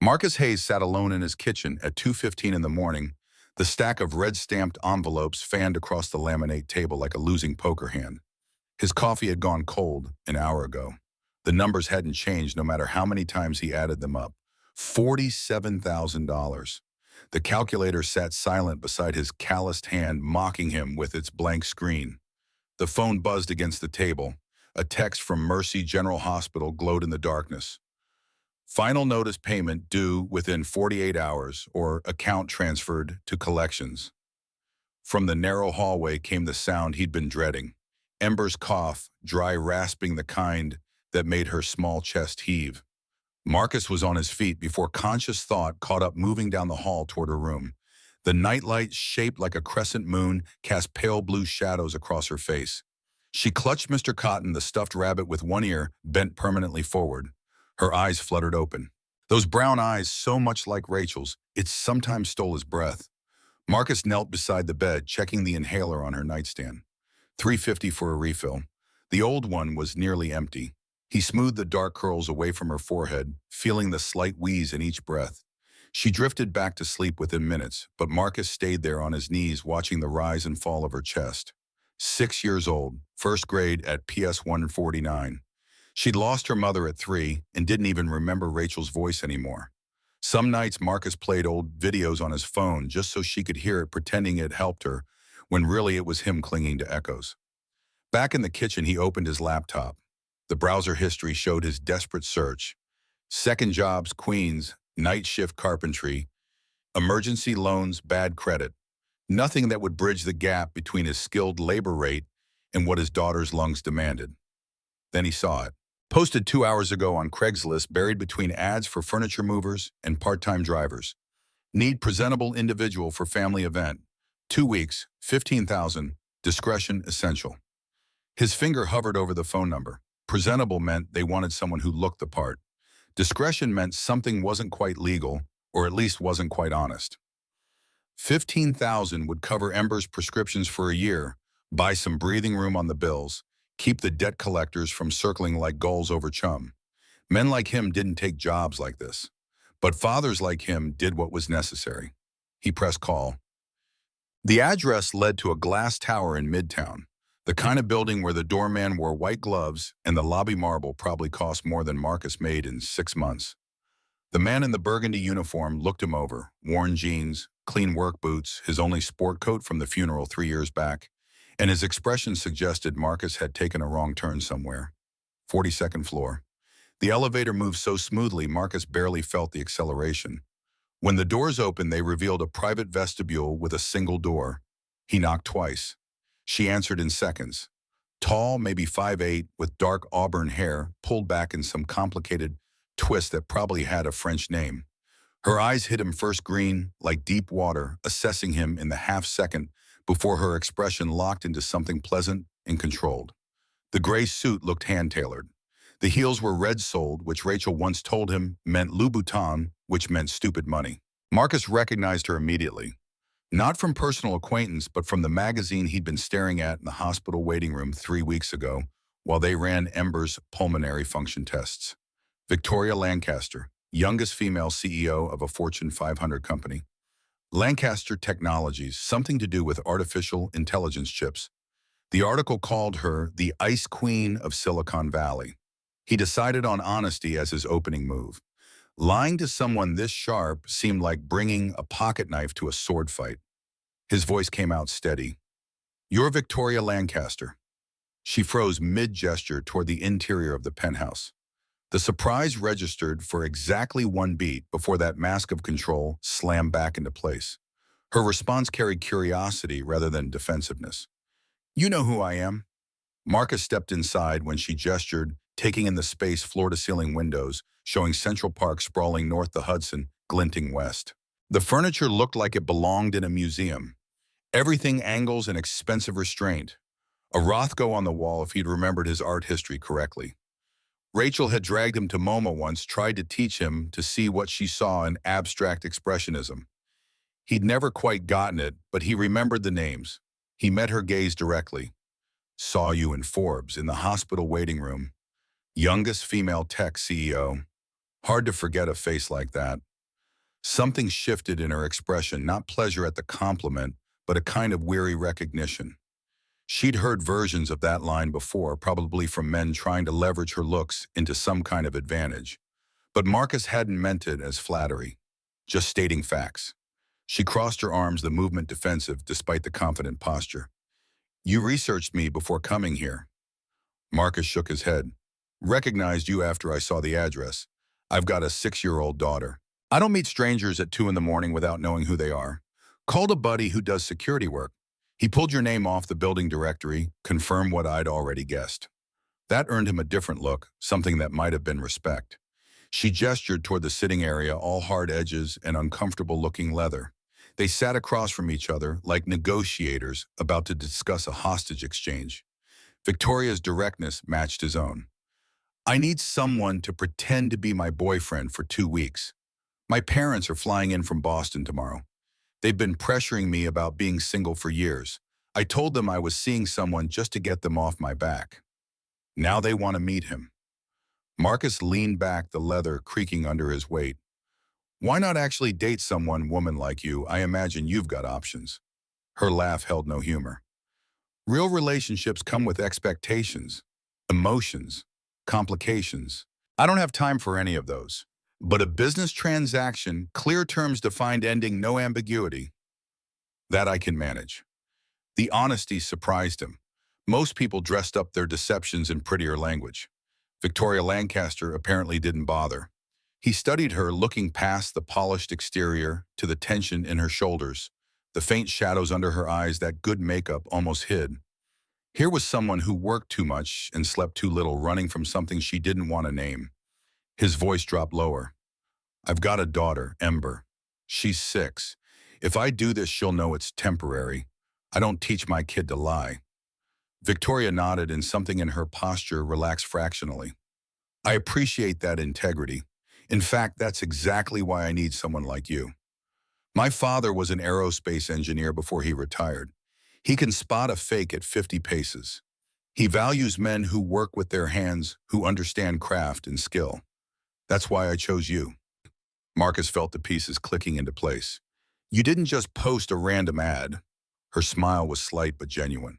Marcus Hayes sat alone in his kitchen at 2:15 in the morning. The stack of red-stamped envelopes fanned across the laminate table like a losing poker hand. His coffee had gone cold an hour ago. The numbers hadn't changed no matter how many times he added them up. $47,000. The calculator sat silent beside his calloused hand, mocking him with its blank screen. The phone buzzed against the table. A text from Mercy General Hospital glowed in the darkness. Final notice payment due within 48 hours or account transferred to collections. From the narrow hallway came the sound he'd been dreading. Ember's cough, dry rasping, the kind that made her small chest heave. Marcus was on his feet before conscious thought caught up, moving down the hall toward her room. The nightlight, shaped like a crescent moon, cast pale blue shadows across her face. She clutched Mr. Cotton, the stuffed rabbit, with one ear bent permanently forward. Her eyes fluttered open. Those brown eyes, so much like Rachel's, it sometimes stole his breath. Marcus knelt beside the bed, checking the inhaler on her nightstand. $3.50 for a refill. The old one was nearly empty. He smoothed the dark curls away from her forehead, feeling the slight wheeze in each breath. She drifted back to sleep within minutes, but Marcus stayed there on his knees, watching the rise and fall of her chest. 6 years old, first grade at PS 149. She'd lost her mother at 3 and didn't even remember Rachel's voice anymore. Some nights Marcus played old videos on his phone just so she could hear it, pretending it helped her, when really it was him clinging to echoes. Back in the kitchen, he opened his laptop. The browser history showed his desperate search. Second jobs, Queens, night shift carpentry, emergency loans, bad credit. Nothing that would bridge the gap between his skilled labor rate and what his daughter's lungs demanded. Then he saw it. Posted 2 hours ago on Craigslist, buried between ads for furniture movers and part-time drivers. Need presentable individual for family event. 2 weeks, 15,000, discretion essential. His finger hovered over the phone number. Presentable meant they wanted someone who looked the part. Discretion meant something wasn't quite legal, or at least wasn't quite honest. 15,000 would cover Ember's prescriptions for a year, buy some breathing room on the bills, keep the debt collectors from circling like gulls over chum. Men like him didn't take jobs like this, but fathers like him did what was necessary. He pressed call. The address led to a glass tower in Midtown, the kind of building where the doorman wore white gloves and the lobby marble probably cost more than Marcus made in 6 months. The man in the burgundy uniform looked him over, worn jeans, clean work boots, his only sport coat from the funeral 3 years back, and his expression suggested Marcus had taken a wrong turn somewhere. 42nd floor. The elevator moved so smoothly Marcus barely felt the acceleration. When the doors opened, they revealed a private vestibule with a single door. He knocked twice. She answered in seconds. Tall, maybe 5'8", with dark auburn hair pulled back in some complicated twist that probably had a French name. Her eyes hit him first green, like deep water, assessing him in the half-second before her expression locked into something pleasant and controlled. The gray suit looked hand-tailored. The heels were red-soled, which Rachel once told him meant Louboutin, which meant stupid money. Marcus recognized her immediately. Not from personal acquaintance, but from the magazine he'd been staring at in the hospital waiting room 3 weeks ago while they ran Ember's pulmonary function tests. Victoria Lancaster, youngest female CEO of a Fortune 500 company. Lancaster Technologies, something to do with artificial intelligence chips. The article called her the Ice Queen of Silicon Valley. He decided on honesty as his opening move. Lying to someone this sharp seemed like bringing a pocket knife to a sword fight. His voice came out steady. "You're Victoria Lancaster." She froze mid-gesture toward the interior of the penthouse. The surprise registered for exactly 1 beat before that mask of control slammed back into place. Her response carried curiosity rather than defensiveness. "You know who I am." Marcus stepped inside when she gestured, taking in the space floor-to-ceiling windows, showing Central Park sprawling north, the Hudson glinting west. The furniture looked like it belonged in a museum. Everything angles and expensive restraint. A Rothko on the wall if he'd remembered his art history correctly. Rachel had dragged him to MoMA once, tried to teach him to see what she saw in abstract expressionism. He'd never quite gotten it, but he remembered the names. He met her gaze directly. "Saw you in Forbes, in the hospital waiting room. Youngest female tech CEO. Hard to forget a face like that." Something shifted in her expression, not pleasure at the compliment, but a kind of weary recognition. She'd heard versions of that line before, probably from men trying to leverage her looks into some kind of advantage. But Marcus hadn't meant it as flattery, just stating facts. She crossed her arms, the movement defensive despite the confident posture. You researched me before coming here. Marcus shook his head. Recognized you after I saw the address. I've got a 6-year-old daughter. I don't meet strangers at 2 in the morning without knowing who they are. Called a buddy who does security work. He pulled your name off the building directory, confirmed what I'd already guessed. That earned him a different look, something that might have been respect. She gestured toward the sitting area, all hard edges and uncomfortable-looking leather. They sat across from each other like negotiators about to discuss a hostage exchange. Victoria's directness matched his own. I need someone to pretend to be my boyfriend for 2 weeks. My parents are flying in from Boston tomorrow. They've been pressuring me about being single for years. I told them I was seeing someone just to get them off my back. Now they want to meet him. Marcus leaned back, the leather creaking under his weight. Why not actually date someone, woman like you? I imagine you've got options. Her laugh held no humor. Real relationships come with expectations, emotions, complications. I don't have time for any of those. But a business transaction, clear terms defined ending, no ambiguity, that I can manage. The honesty surprised him. Most people dressed up their deceptions in prettier language. Victoria Lancaster apparently didn't bother. He studied her, looking past the polished exterior to the tension in her shoulders, the faint shadows under her eyes that good makeup almost hid. Here was someone who worked too much and slept too little, running from something she didn't want to name. His voice dropped lower. I've got a daughter, Ember. She's 6. If I do this, she'll know it's temporary. I don't teach my kid to lie. Victoria nodded, and something in her posture relaxed fractionally. I appreciate that integrity. In fact, that's exactly why I need someone like you. My father was an aerospace engineer before he retired. He can spot a fake at 50 paces. He values men who work with their hands, who understand craft and skill. That's why I chose you. Marcus felt the pieces clicking into place. You didn't just post a random ad. Her smile was slight but genuine.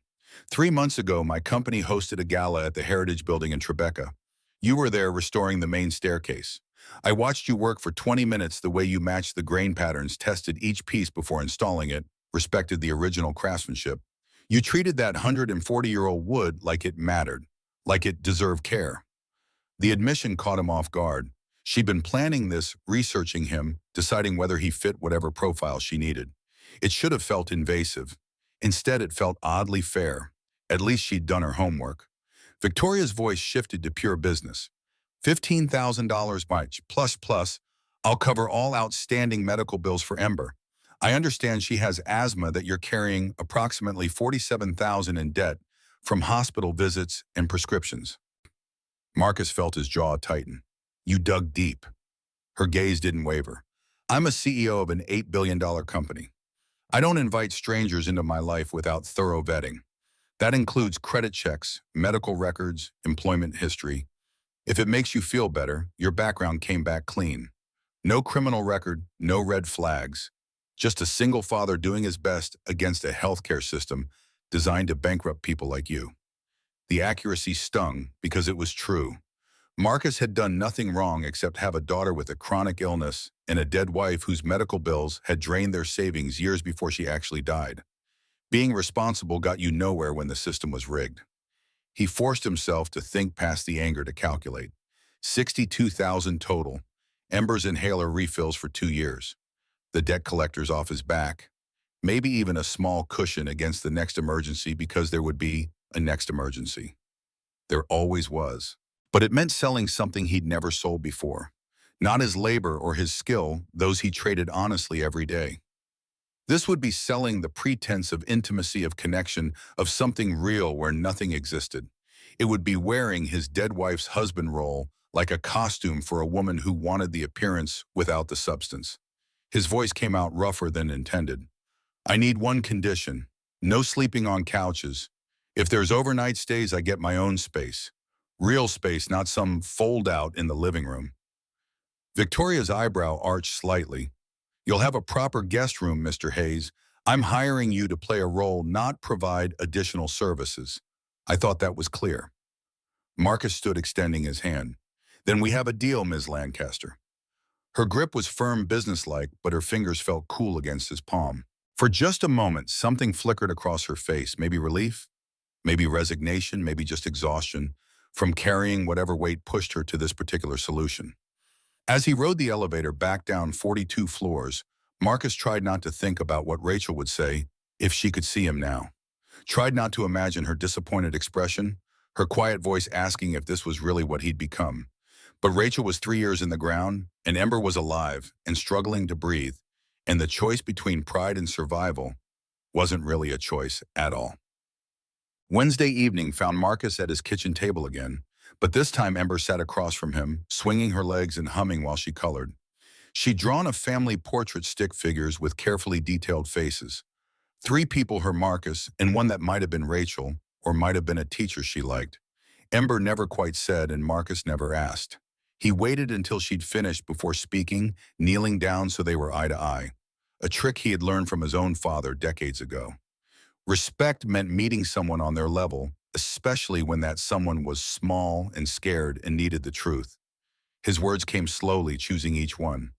3 months ago, my company hosted a gala at the Heritage Building in Tribeca. You were there restoring the main staircase. I watched you work for 20 minutes, the way you matched the grain patterns, tested each piece before installing it, respected the original craftsmanship. You treated that 140-year-old wood like it mattered, like it deserved care. The admission caught him off guard. She'd been planning this, researching him, deciding whether he fit whatever profile she needed. It should have felt invasive. Instead, it felt oddly fair. At least she'd done her homework. Victoria's voice shifted to pure business. $15,000 much, plus, I'll cover all outstanding medical bills for Ember. I understand she has asthma, that you're carrying approximately $47,000 in debt from hospital visits and prescriptions. Marcus felt his jaw tighten. You dug deep. Her gaze didn't waver. I'm a CEO of an $8 billion company. I don't invite strangers into my life without thorough vetting. That includes credit checks, medical records, employment history. If it makes you feel better, your background came back clean. No criminal record, no red flags. Just a single father doing his best against a healthcare system designed to bankrupt people like you. The accuracy stung because it was true. Marcus had done nothing wrong except have a daughter with a chronic illness and a dead wife whose medical bills had drained their savings years before she actually died. Being responsible got you nowhere when the system was rigged. He forced himself to think past the anger, to calculate. $62,000 total. Ember's inhaler refills for 2 years. The debt collector's off his back. Maybe even a small cushion against the next emergency, because there would be a next emergency. There always was. But it meant selling something he'd never sold before. Not his labor or his skill, those he traded honestly every day. This would be selling the pretense of intimacy, of connection, of something real where nothing existed. It would be wearing his dead wife's husband role like a costume for a woman who wanted the appearance without the substance. His voice came out rougher than intended. I need one condition: no sleeping on couches. If there's overnight stays, I get my own space. Real space, not some fold-out in the living room. Victoria's eyebrow arched slightly. You'll have a proper guest room, Mr. Hayes. I'm hiring you to play a role, not provide additional services. I thought that was clear. Marcus stood extending his hand. Then we have a deal, Ms. Lancaster. Her grip was firm, businesslike, but her fingers felt cool against his palm. For just a moment, something flickered across her face, maybe relief, maybe resignation, maybe just exhaustion from carrying whatever weight pushed her to this particular solution. As he rode the elevator back down 42 floors, Marcus tried not to think about what Rachel would say if she could see him now. Tried not to imagine her disappointed expression, her quiet voice asking if this was really what he'd become. But Rachel was 3 years in the ground, and Ember was alive and struggling to breathe, and the choice between pride and survival wasn't really a choice at all. Wednesday evening found Marcus at his kitchen table again, but this time Ember sat across from him, swinging her legs and humming while she colored. She'd drawn a family portrait stick figures with carefully detailed faces. 3 people her Marcus, and one that might have been Rachel, or might have been a teacher she liked. Ember never quite said, and Marcus never asked. He waited until she'd finished before speaking, kneeling down so they were eye to eye, a trick he had learned from his own father decades ago. Respect meant meeting someone on their level, especially when that someone was small and scared and needed the truth. His words came slowly, choosing each one.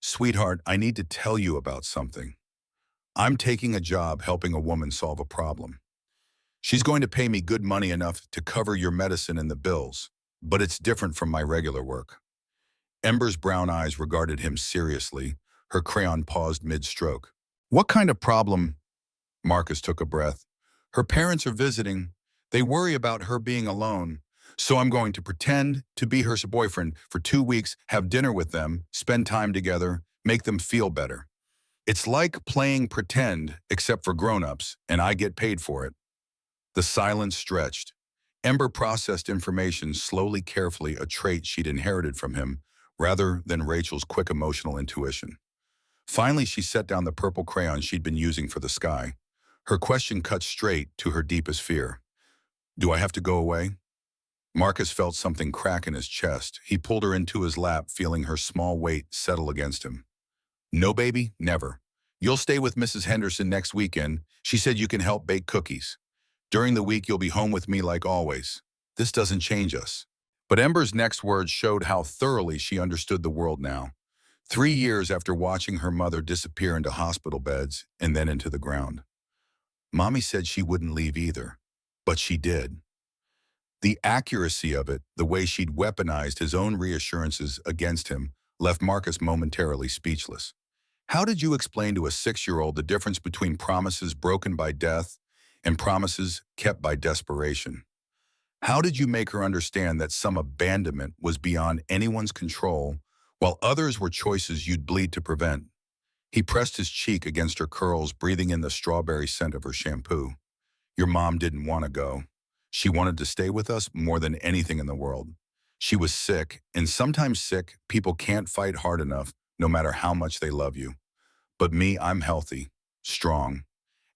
Sweetheart, I need to tell you about something. I'm taking a job helping a woman solve a problem. She's going to pay me good money enough to cover your medicine and the bills, but it's different from my regular work. Ember's brown eyes regarded him seriously. Her crayon paused mid-stroke. What kind of problem? Marcus took a breath. Her parents are visiting. They worry about her being alone. So I'm going to pretend to be her boyfriend for 2 weeks, have dinner with them, spend time together, make them feel better. It's like playing pretend, except for grown-ups, and I get paid for it. The silence stretched. Ember processed information slowly, carefully, a trait she'd inherited from him, rather than Rachel's quick emotional intuition. Finally, she set down the purple crayon she'd been using for the sky. Her question cut straight to her deepest fear. Do I have to go away? Marcus felt something crack in his chest. He pulled her into his lap, feeling her small weight settle against him. No, baby, never. You'll stay with Mrs. Henderson next weekend. She said you can help bake cookies. During the week, you'll be home with me like always. This doesn't change us. But Ember's next words showed how thoroughly she understood the world now. 3 years after watching her mother disappear into hospital beds and then into the ground. Mommy said she wouldn't leave either, but she did. The accuracy of it, the way she'd weaponized his own reassurances against him, left Marcus momentarily speechless. How did you explain to a 6-year-old the difference between promises broken by death and promises kept by desperation? How did you make her understand that some abandonment was beyond anyone's control, while others were choices you'd bleed to prevent? He pressed his cheek against her curls, breathing in the strawberry scent of her shampoo. Your mom didn't want to go. She wanted to stay with us more than anything in the world. She was sick, and sometimes sick people can't fight hard enough, no matter how much they love you. But me, I'm healthy, strong,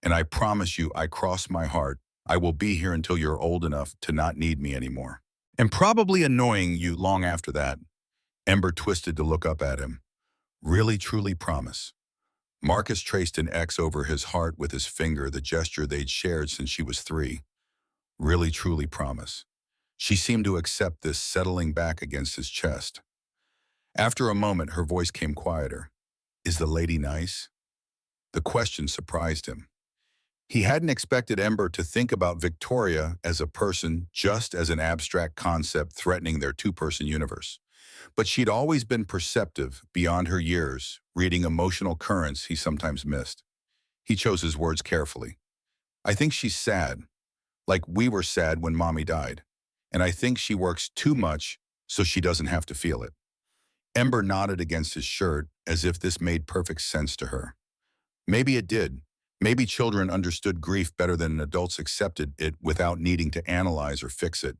and I promise you, I cross my heart, I will be here until you're old enough to not need me anymore. And probably annoying you long after that. Ember twisted to look up at him. Really, truly promise. Marcus traced an X over his heart with his finger, the gesture they'd shared since she was 3. Really, truly promise. She seemed to accept this, settling back against his chest. After a moment, her voice came quieter. Is the lady nice? The question surprised him. He hadn't expected Ember to think about Victoria as a person, just as an abstract concept threatening their 2-person universe. But she'd always been perceptive, beyond her years, reading emotional currents he sometimes missed. He chose his words carefully. I think she's sad, like we were sad when Mommy died. And I think she works too much so she doesn't have to feel it. Ember nodded against his shirt as if this made perfect sense to her. Maybe it did. Maybe children understood grief better than adults accepted it without needing to analyze or fix it.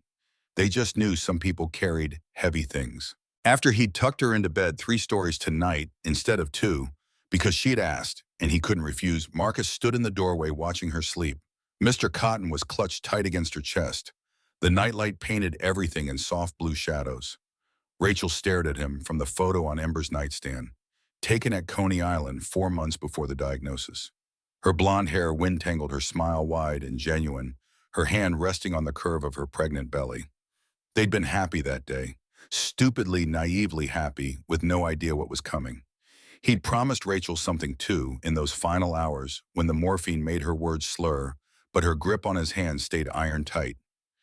They just knew some people carried heavy things. After he'd tucked her into bed 3 stories tonight instead of 2, because she'd asked, and he couldn't refuse, Marcus stood in the doorway watching her sleep. Mr. Cotton was clutched tight against her chest. The nightlight painted everything in soft blue shadows. Rachel stared at him from the photo on Ember's nightstand. taken at Coney Island 4 months before the diagnosis. Her blonde hair wind-tangled, her smile wide and genuine, her hand resting on the curve of her pregnant belly. They'd been happy that day, stupidly, naively happy, with no idea what was coming. He'd promised Rachel something too in those final hours when the morphine made her words slur, but her grip on his hand stayed iron tight.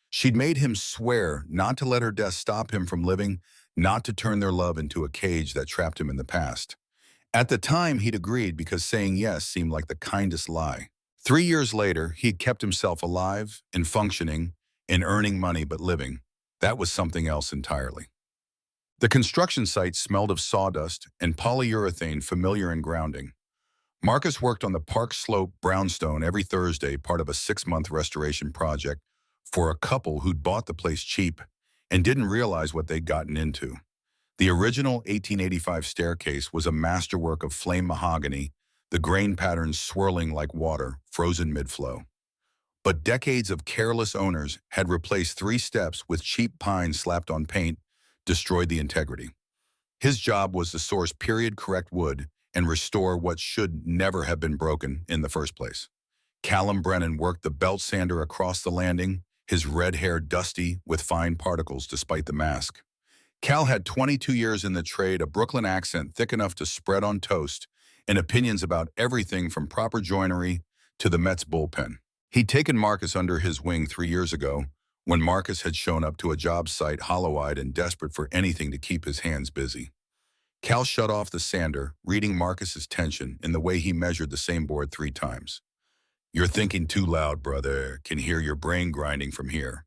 She'd made him swear not to let her death stop him from living, not to turn their love into a cage that trapped him in the past. At the time, he'd agreed because saying yes seemed like the kindest lie. 3 years later, he'd kept himself alive and functioning and earning money but living. That was something else entirely. The construction site smelled of sawdust and polyurethane, familiar and grounding. Marcus worked on the Park Slope brownstone every Thursday, part of a 6-month restoration project for a couple who'd bought the place cheap and didn't realize what they'd gotten into. The original 1885 staircase was a masterwork of flame mahogany, the grain patterns swirling like water, frozen mid-flow. But decades of careless owners had replaced 3 steps with cheap pine slapped on paint, destroyed the integrity. His job was to source period-correct wood and restore what should never have been broken in the first place. Callum Brennan worked the belt sander across the landing, his red hair dusty with fine particles despite the mask. Cal had 22 years in the trade, a Brooklyn accent thick enough to spread on toast, and opinions about everything from proper joinery to the Mets bullpen. He'd taken Marcus under his wing 3 years ago, when Marcus had shown up to a job site hollow-eyed and desperate for anything to keep his hands busy. Cal shut off the sander, reading Marcus's tension in the way he measured the same board 3 times. "You're thinking too loud, brother. Can hear your brain grinding from here."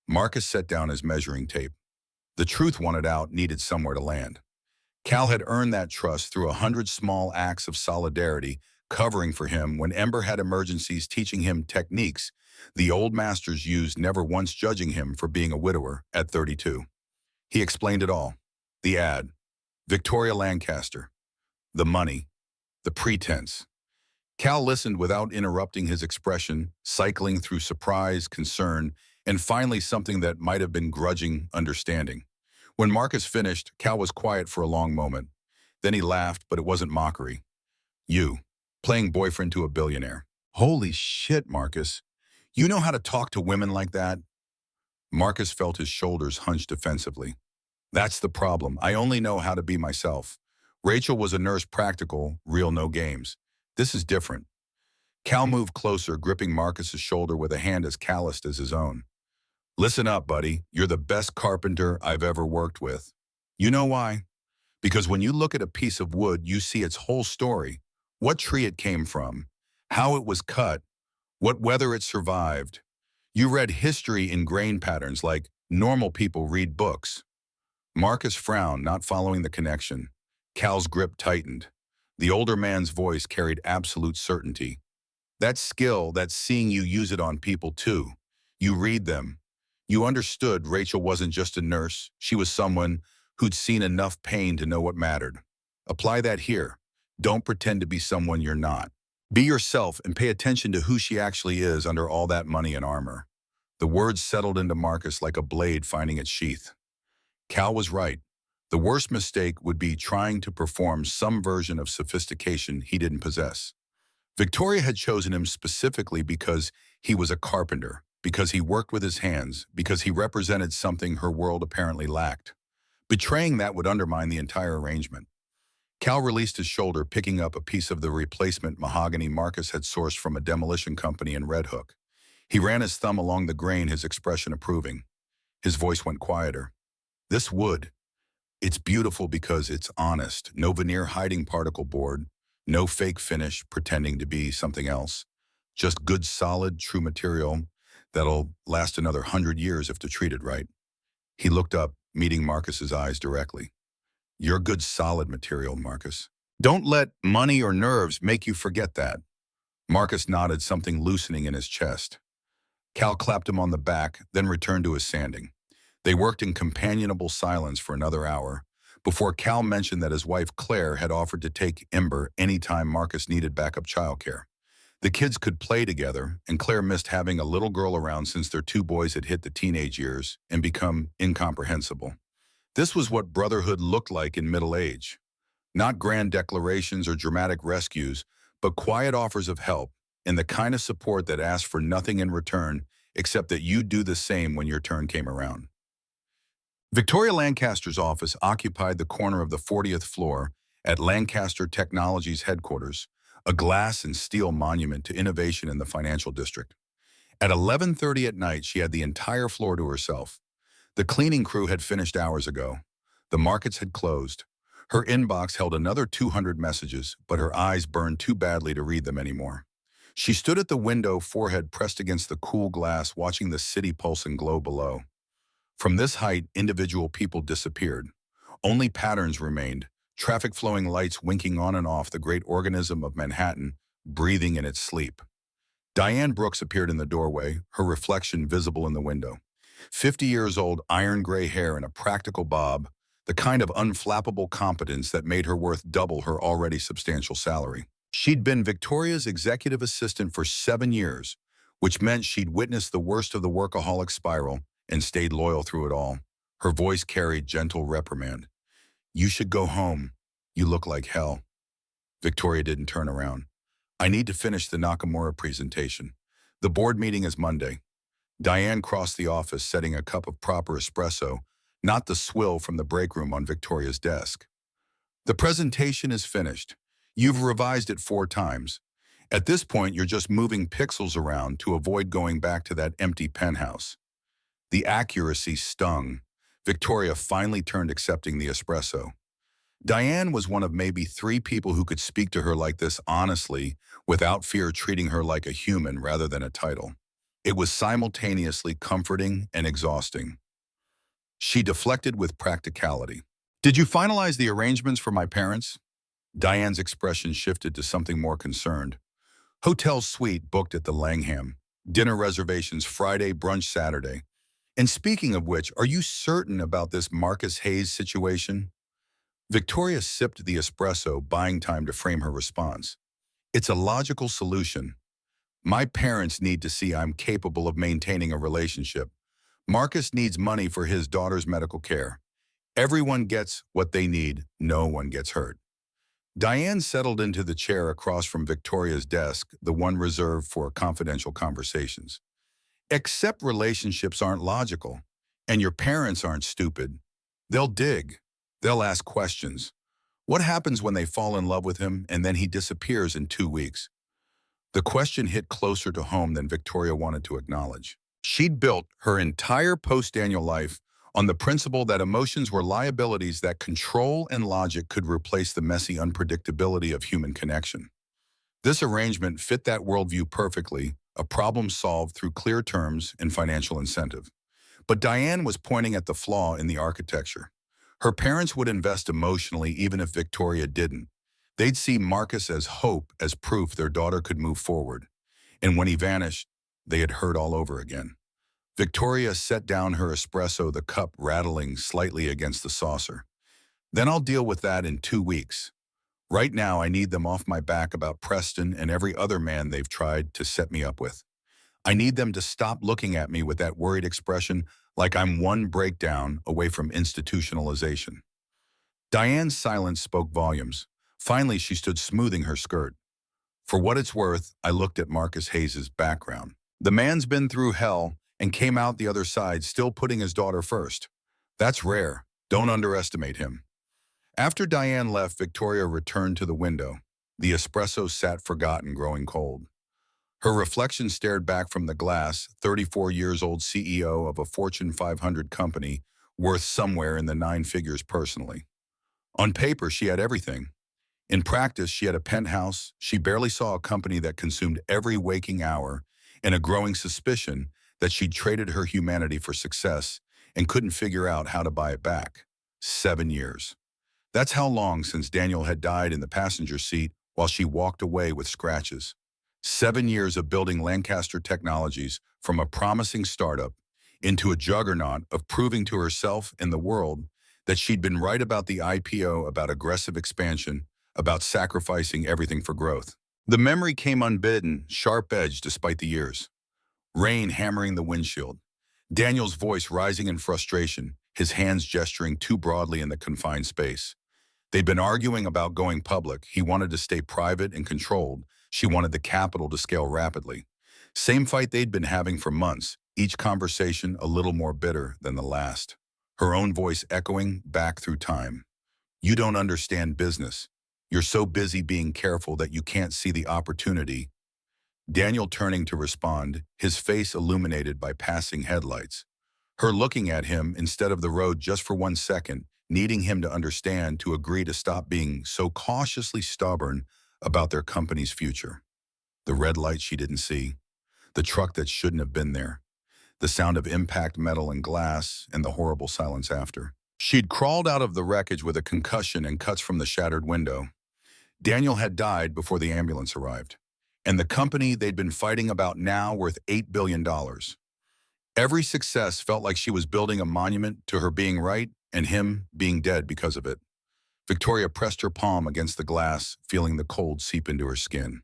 Marcus set down his measuring tape. The truth wanted out, needed somewhere to land. Cal had earned that trust through 100 small acts of solidarity, covering for him when Ember had emergencies, teaching him techniques the old masters used, never once judging him for being a widower at 32. He explained it all. The ad, Victoria Lancaster, the money, the pretense. Cal listened without interrupting his expression, cycling through surprise, concern, and finally something that might have been grudging understanding. When Marcus finished, Cal was quiet for a long moment. Then he laughed, but it wasn't mockery. "You, playing boyfriend to a billionaire. Holy shit, Marcus. You know how to talk to women like that?" Marcus felt his shoulders hunch defensively. "That's the problem. I only know how to be myself. Rachel was a nurse, practical, real, no games. This is different." Cal moved closer, gripping Marcus's shoulder with a hand as calloused as his own. "Listen up, buddy. You're the best carpenter I've ever worked with. You know why? Because when you look at a piece of wood, you see its whole story. What tree it came from, how it was cut, what weather it survived. You read history in grain patterns like normal people read books." Marcus frowned, not following the connection. Cal's grip tightened. The older man's voice carried absolute certainty. "That skill, that's seeing you use it on people too. You read them. You understood Rachel wasn't just a nurse. She was someone who'd seen enough pain to know what mattered. Apply that here. Don't pretend to be someone you're not. Be yourself and pay attention to who she actually is under all that money and armor." The words settled into Marcus like a blade finding its sheath. Cal was right. The worst mistake would be trying to perform some version of sophistication he didn't possess. Victoria had chosen him specifically because he was a carpenter, because he worked with his hands, because he represented something her world apparently lacked. Betraying that would undermine the entire arrangement. Cal released his shoulder, picking up a piece of the replacement mahogany Marcus had sourced from a demolition company in Red Hook. He ran his thumb along the grain, his expression approving. His voice went quieter. "This wood, it's beautiful because it's honest. No veneer hiding particle board, no fake finish pretending to be something else. Just good, solid, true material that'll last another 100 years if they're treated right." He looked up, meeting Marcus's eyes directly. "You're good, solid material, Marcus. Don't let money or nerves make you forget that." Marcus nodded, something loosening in his chest. Cal clapped him on the back, then returned to his sanding. They worked in companionable silence for another hour, before Cal mentioned that his wife Claire had offered to take Ember anytime Marcus needed backup childcare. The kids could play together, and Claire missed having a little girl around since their 2 boys had hit the teenage years and become incomprehensible. This was what brotherhood looked like in middle age. Not grand declarations or dramatic rescues, but quiet offers of help and the kind of support that asked for nothing in return except that you do the same when your turn came around. Victoria Lancaster's office occupied the corner of the 40th floor at Lancaster Technologies headquarters, a glass and steel monument to innovation in the financial district. At 11:30 at night, she had the entire floor to herself. The cleaning crew had finished hours ago. The markets had closed. Her inbox held another 200 messages, but her eyes burned too badly to read them anymore. She stood at the window, forehead pressed against the cool glass, watching the city pulse and glow below. From this height, individual people disappeared. Only patterns remained, traffic flowing lights winking on and off the great organism of Manhattan, breathing in its sleep. Diane Brooks appeared in the doorway, her reflection visible in the window. 50 years old, iron gray hair and a practical bob, the kind of unflappable competence that made her worth double her already substantial salary. She'd been Victoria's executive assistant for 7 years, which meant she'd witnessed the worst of the workaholic spiral and stayed loyal through it all. Her voice carried gentle reprimand. "You should go home. You look like hell." Victoria didn't turn around. "I need to finish the Nakamura presentation. The board meeting is Monday." Diane crossed the office, setting a cup of proper espresso, not the swill from the break room, on Victoria's desk. "The presentation is finished. You've revised it 4 times. At this point, you're just moving pixels around to avoid going back to that empty penthouse." The accuracy stung. Victoria finally turned, accepting the espresso. Diane was one of maybe 3 people who could speak to her like this honestly, without fear, treating her like a human rather than a title. It was simultaneously comforting and exhausting. She deflected with practicality. "Did you finalize the arrangements for my parents?" Diane's expression shifted to something more concerned. "Hotel suite booked at the Langham. Dinner reservations Friday, brunch Saturday. And speaking of which, are you certain about this Marcus Hayes situation?" Victoria sipped the espresso, buying time to frame her response. "It's a logical solution. My parents need to see I'm capable of maintaining a relationship. Marcus needs money for his daughter's medical care. Everyone gets what they need. No one gets hurt." Diane settled into the chair across from Victoria's desk, the one reserved for confidential conversations. "Except relationships aren't logical, and your parents aren't stupid. They'll dig. They'll ask questions. What happens when they fall in love with him and then he disappears in 2 weeks?" The question hit closer to home than Victoria wanted to acknowledge. She'd built her entire post-Daniel life on the principle that emotions were liabilities, that control and logic could replace the messy unpredictability of human connection. This arrangement fit that worldview perfectly, a problem solved through clear terms and financial incentive. But Diane was pointing at the flaw in the architecture. Her parents would invest emotionally even if Victoria didn't. They'd see Marcus as hope, as proof their daughter could move forward. And when he vanished, they had hurt all over again. Victoria set down her espresso, the cup rattling slightly against the saucer. "Then I'll deal with that in 2 weeks. Right now, I need them off my back about Preston and every other man they've tried to set me up with. I need them to stop looking at me with that worried expression, like I'm one breakdown away from institutionalization." Diane's silence spoke volumes. Finally, she stood, smoothing her skirt. "For what it's worth, I looked at Marcus Hayes' background. The man's been through hell and came out the other side still putting his daughter first. That's rare. Don't underestimate him." After Diane left, Victoria returned to the window. The espresso sat forgotten, growing cold. Her reflection stared back from the glass, 34-years-old CEO of a Fortune 500 company, worth somewhere in the 9 figures personally. On paper, she had everything. In practice, she had a penthouse, she barely saw a company that consumed every waking hour, and a growing suspicion that she'd traded her humanity for success and couldn't figure out how to buy it back. 7 years. That's how long since Daniel had died in the passenger seat while she walked away with scratches. 7 years of building Lancaster Technologies from a promising startup into a juggernaut, of proving to herself and the world that she'd been right about the IPO, about aggressive expansion, about sacrificing everything for growth. The memory came unbidden, sharp-edged despite the years. Rain hammering the windshield. Daniel's voice rising in frustration, his hands gesturing too broadly in the confined space. They'd been arguing about going public. He wanted to stay private and controlled. She wanted the capital to scale rapidly. Same fight they'd been having for months, each conversation a little more bitter than the last. Her own voice echoing back through time. You don't understand business. You're so busy being careful that you can't see the opportunity. Daniel turning to respond, his face illuminated by passing headlights. Her looking at him instead of the road just for 1 second, needing him to understand, to agree to stop being so cautiously stubborn about their company's future. The red light she didn't see, the truck that shouldn't have been there, the sound of impact metal and glass, and the horrible silence after. She'd crawled out of the wreckage with a concussion and cuts from the shattered window. Daniel had died before the ambulance arrived, and the company they'd been fighting about now worth $8 billion. Every success felt like she was building a monument to her being right and him being dead because of it. Victoria pressed her palm against the glass, feeling the cold seep into her skin.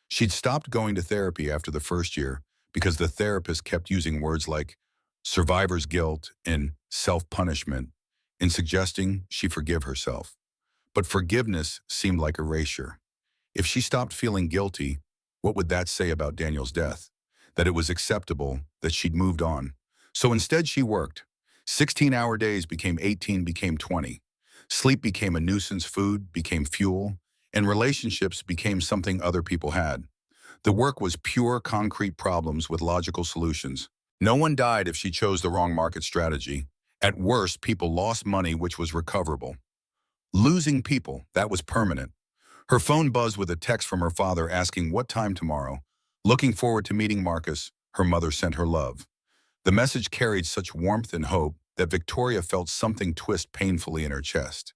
She'd stopped going to therapy after the first year because the therapist kept using words like survivor's guilt and self-punishment in suggesting she forgive herself. But forgiveness seemed like erasure. If she stopped feeling guilty, what would that say about Daniel's death? That it was acceptable, that she'd moved on. So instead she worked. 16-hour days became 18, became 20. Sleep became a nuisance, food became fuel, and relationships became something other people had. The work was pure, concrete problems with logical solutions. No one died if she chose the wrong market strategy. At worst, people lost money, which was recoverable. Losing people, that was permanent. Her phone buzzed with a text from her father asking what time tomorrow. Looking forward to meeting Marcus, her mother sent her love. The message carried such warmth and hope that Victoria felt something twist painfully in her chest.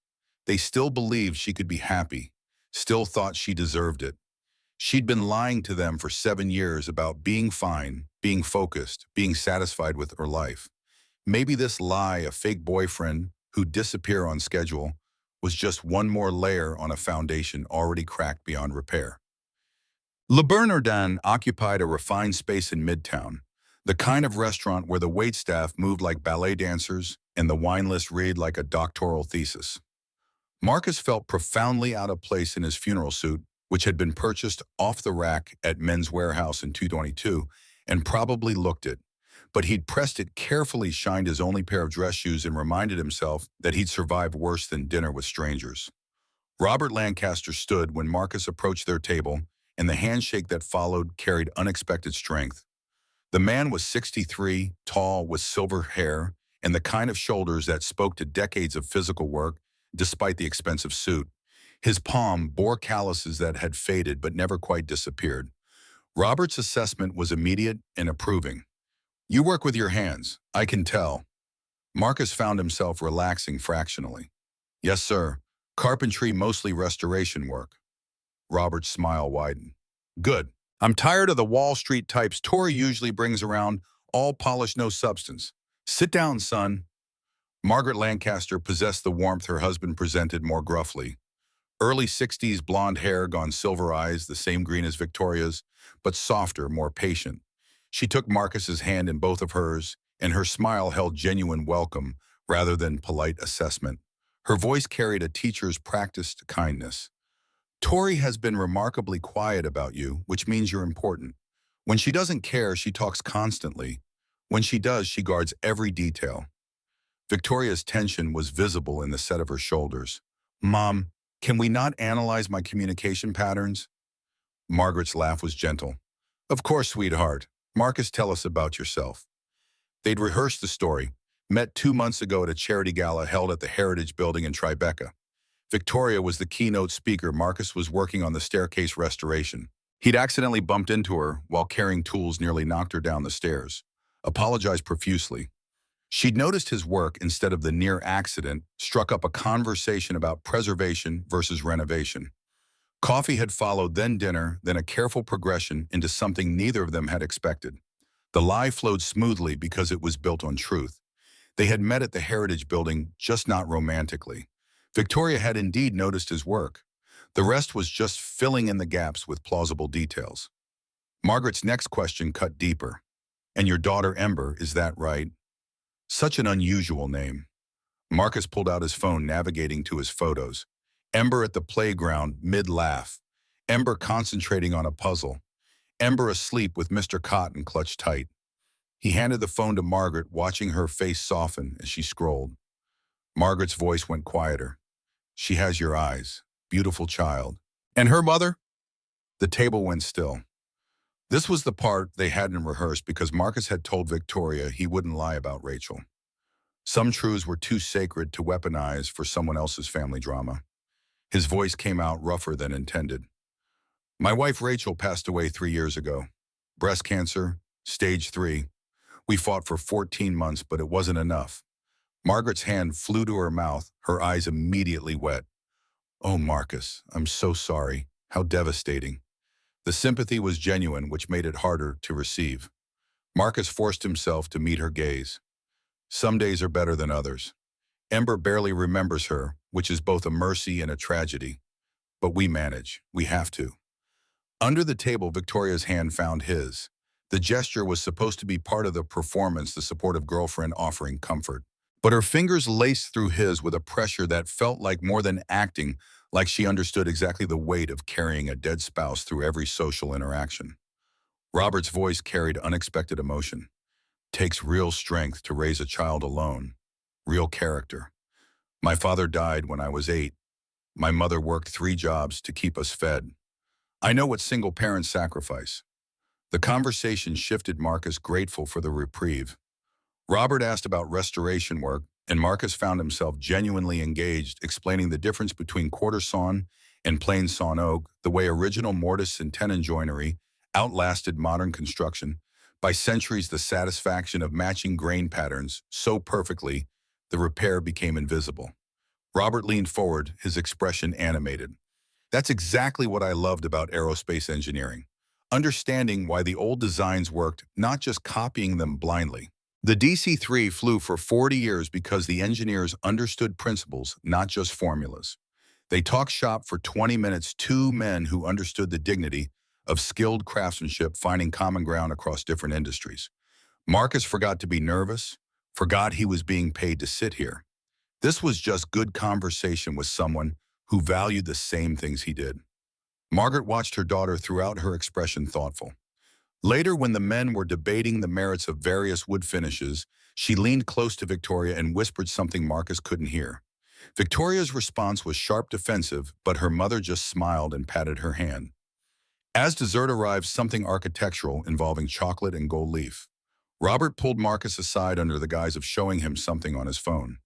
They still believed she could be happy, still thought she deserved it. She'd been lying to them for 7 years about being fine, being focused, being satisfied with her life. Maybe this lie, a fake boyfriend who'd disappear on schedule, was just one more layer on a foundation already cracked beyond repair. Le Bernardin occupied a refined space in Midtown, the kind of restaurant where the waitstaff moved like ballet dancers and the wine list read like a doctoral thesis. Marcus felt profoundly out of place in his funeral suit, which had been purchased off the rack at Men's Warehouse in 222, and probably looked it. But he'd pressed it carefully, shined his only pair of dress shoes, and reminded himself that he'd survived worse than dinner with strangers. Robert Lancaster stood when Marcus approached their table, and the handshake that followed carried unexpected strength. The man was 63, tall, with silver hair, and the kind of shoulders that spoke to decades of physical work, despite the expensive suit. His palm bore calluses that had faded but never quite disappeared. Robert's assessment was immediate and approving. You work with your hands, I can tell. Marcus found himself relaxing fractionally. Yes, sir. Carpentry, mostly restoration work. Robert's smile widened. Good. I'm tired of the Wall Street types Tori usually brings around, all polish, no substance. Sit down, son. Margaret Lancaster possessed the warmth her husband presented more gruffly. Early 60s blonde hair, gone silver eyes, the same green as Victoria's, but softer, more patient. She took Marcus's hand in both of hers, and her smile held genuine welcome rather than polite assessment. Her voice carried a teacher's practiced kindness. Tori has been remarkably quiet about you, which means you're important. When she doesn't care, she talks constantly. When she does, she guards every detail. Victoria's tension was visible in the set of her shoulders. Mom, can we not analyze my communication patterns? Margaret's laugh was gentle. Of course, sweetheart. Marcus, tell us about yourself. They'd rehearsed the story, met 2 months ago at a charity gala held at the Heritage Building in Tribeca. Victoria was the keynote speaker. Marcus was working on the staircase restoration. He'd accidentally bumped into her while carrying tools, nearly knocked her down the stairs. Apologized profusely. She'd noticed his work instead of the near accident, struck up a conversation about preservation versus renovation. Coffee had followed, then dinner, then a careful progression into something neither of them had expected. The lie flowed smoothly because it was built on truth. They had met at the Heritage Building, just not romantically. Victoria had indeed noticed his work. The rest was just filling in the gaps with plausible details. Margaret's next question cut deeper. And your daughter Ember, is that right? Such an unusual name. Marcus pulled out his phone, navigating to his photos. Ember at the playground, mid-laugh. Ember concentrating on a puzzle. Ember asleep with Mr. Cotton clutched tight. He handed the phone to Margaret, watching her face soften as she scrolled. Margaret's voice went quieter. She has your eyes. Beautiful child. And her mother? The table went still. This was the part they hadn't rehearsed because Marcus had told Victoria he wouldn't lie about Rachel. Some truths were too sacred to weaponize for someone else's family drama. His voice came out rougher than intended. My wife Rachel passed away 3 years ago. Breast cancer, stage 3. We fought for 14 months, but it wasn't enough. Margaret's hand flew to her mouth, her eyes immediately wet. Oh, Marcus, I'm so sorry. How devastating. The sympathy was genuine, which made it harder to receive. Marcus forced himself to meet her gaze. Some days are better than others. Ember barely remembers her, which is both a mercy and a tragedy. But we manage. We have to. Under the table, Victoria's hand found his. The gesture was supposed to be part of the performance, the supportive girlfriend offering comfort. But her fingers laced through his with a pressure that felt like more than acting, like she understood exactly the weight of carrying a dead spouse through every social interaction. Robert's voice carried unexpected emotion. Takes real strength to raise a child alone. Real character. My father died when I was 8. My mother worked 3 jobs to keep us fed. I know what single parents sacrifice. The conversation shifted. Marcus grateful for the reprieve. Robert asked about restoration work, and Marcus found himself genuinely engaged, explaining the difference between quarter sawn and plain sawn oak, the way original mortise and tenon joinery outlasted modern construction. By centuries, the satisfaction of matching grain patterns so perfectly, the repair became invisible. Robert leaned forward, his expression animated. That's exactly what I loved about aerospace engineering. Understanding why the old designs worked, not just copying them blindly. The DC-3 flew for 40 years because the engineers understood principles, not just formulas. They talked shop for 20 minutes, 2 men who understood the dignity of skilled craftsmanship finding common ground across different industries. Marcus forgot to be nervous, forgot he was being paid to sit here. This was just good conversation with someone who valued the same things he did. Margaret watched her daughter throughout, her expression thoughtful. Later, when the men were debating the merits of various wood finishes, she leaned close to Victoria and whispered something Marcus couldn't hear. Victoria's response was sharp defensive, but her mother just smiled and patted her hand. As dessert arrived, something architectural involving chocolate and gold leaf. Robert pulled Marcus aside under the guise of showing him something on his phone.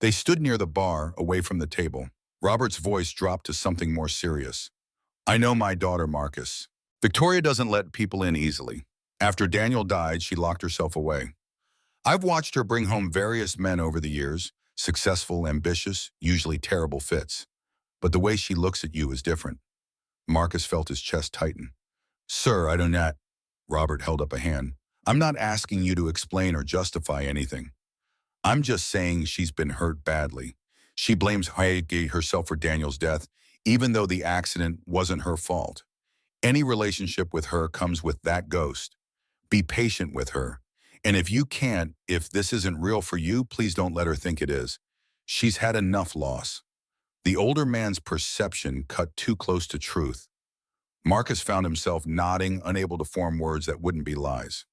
They stood near the bar, away from the table. Robert's voice dropped to something more serious. I know my daughter, Marcus. Victoria doesn't let people in easily. After Daniel died, she locked herself away. I've watched her bring home various men over the years, successful, ambitious, usually terrible fits. But the way she looks at you is different. Marcus felt his chest tighten. Sir, I do not. Robert held up a hand. I'm not asking you to explain or justify anything. I'm just saying she's been hurt badly. She blames Heike herself for Daniel's death, even though the accident wasn't her fault. Any relationship with her comes with that ghost. Be patient with her. And if this isn't real for you, please don't let her think it is. She's had enough loss. The older man's perception cut too close to truth. Marcus found himself nodding, unable to form words that wouldn't be lies.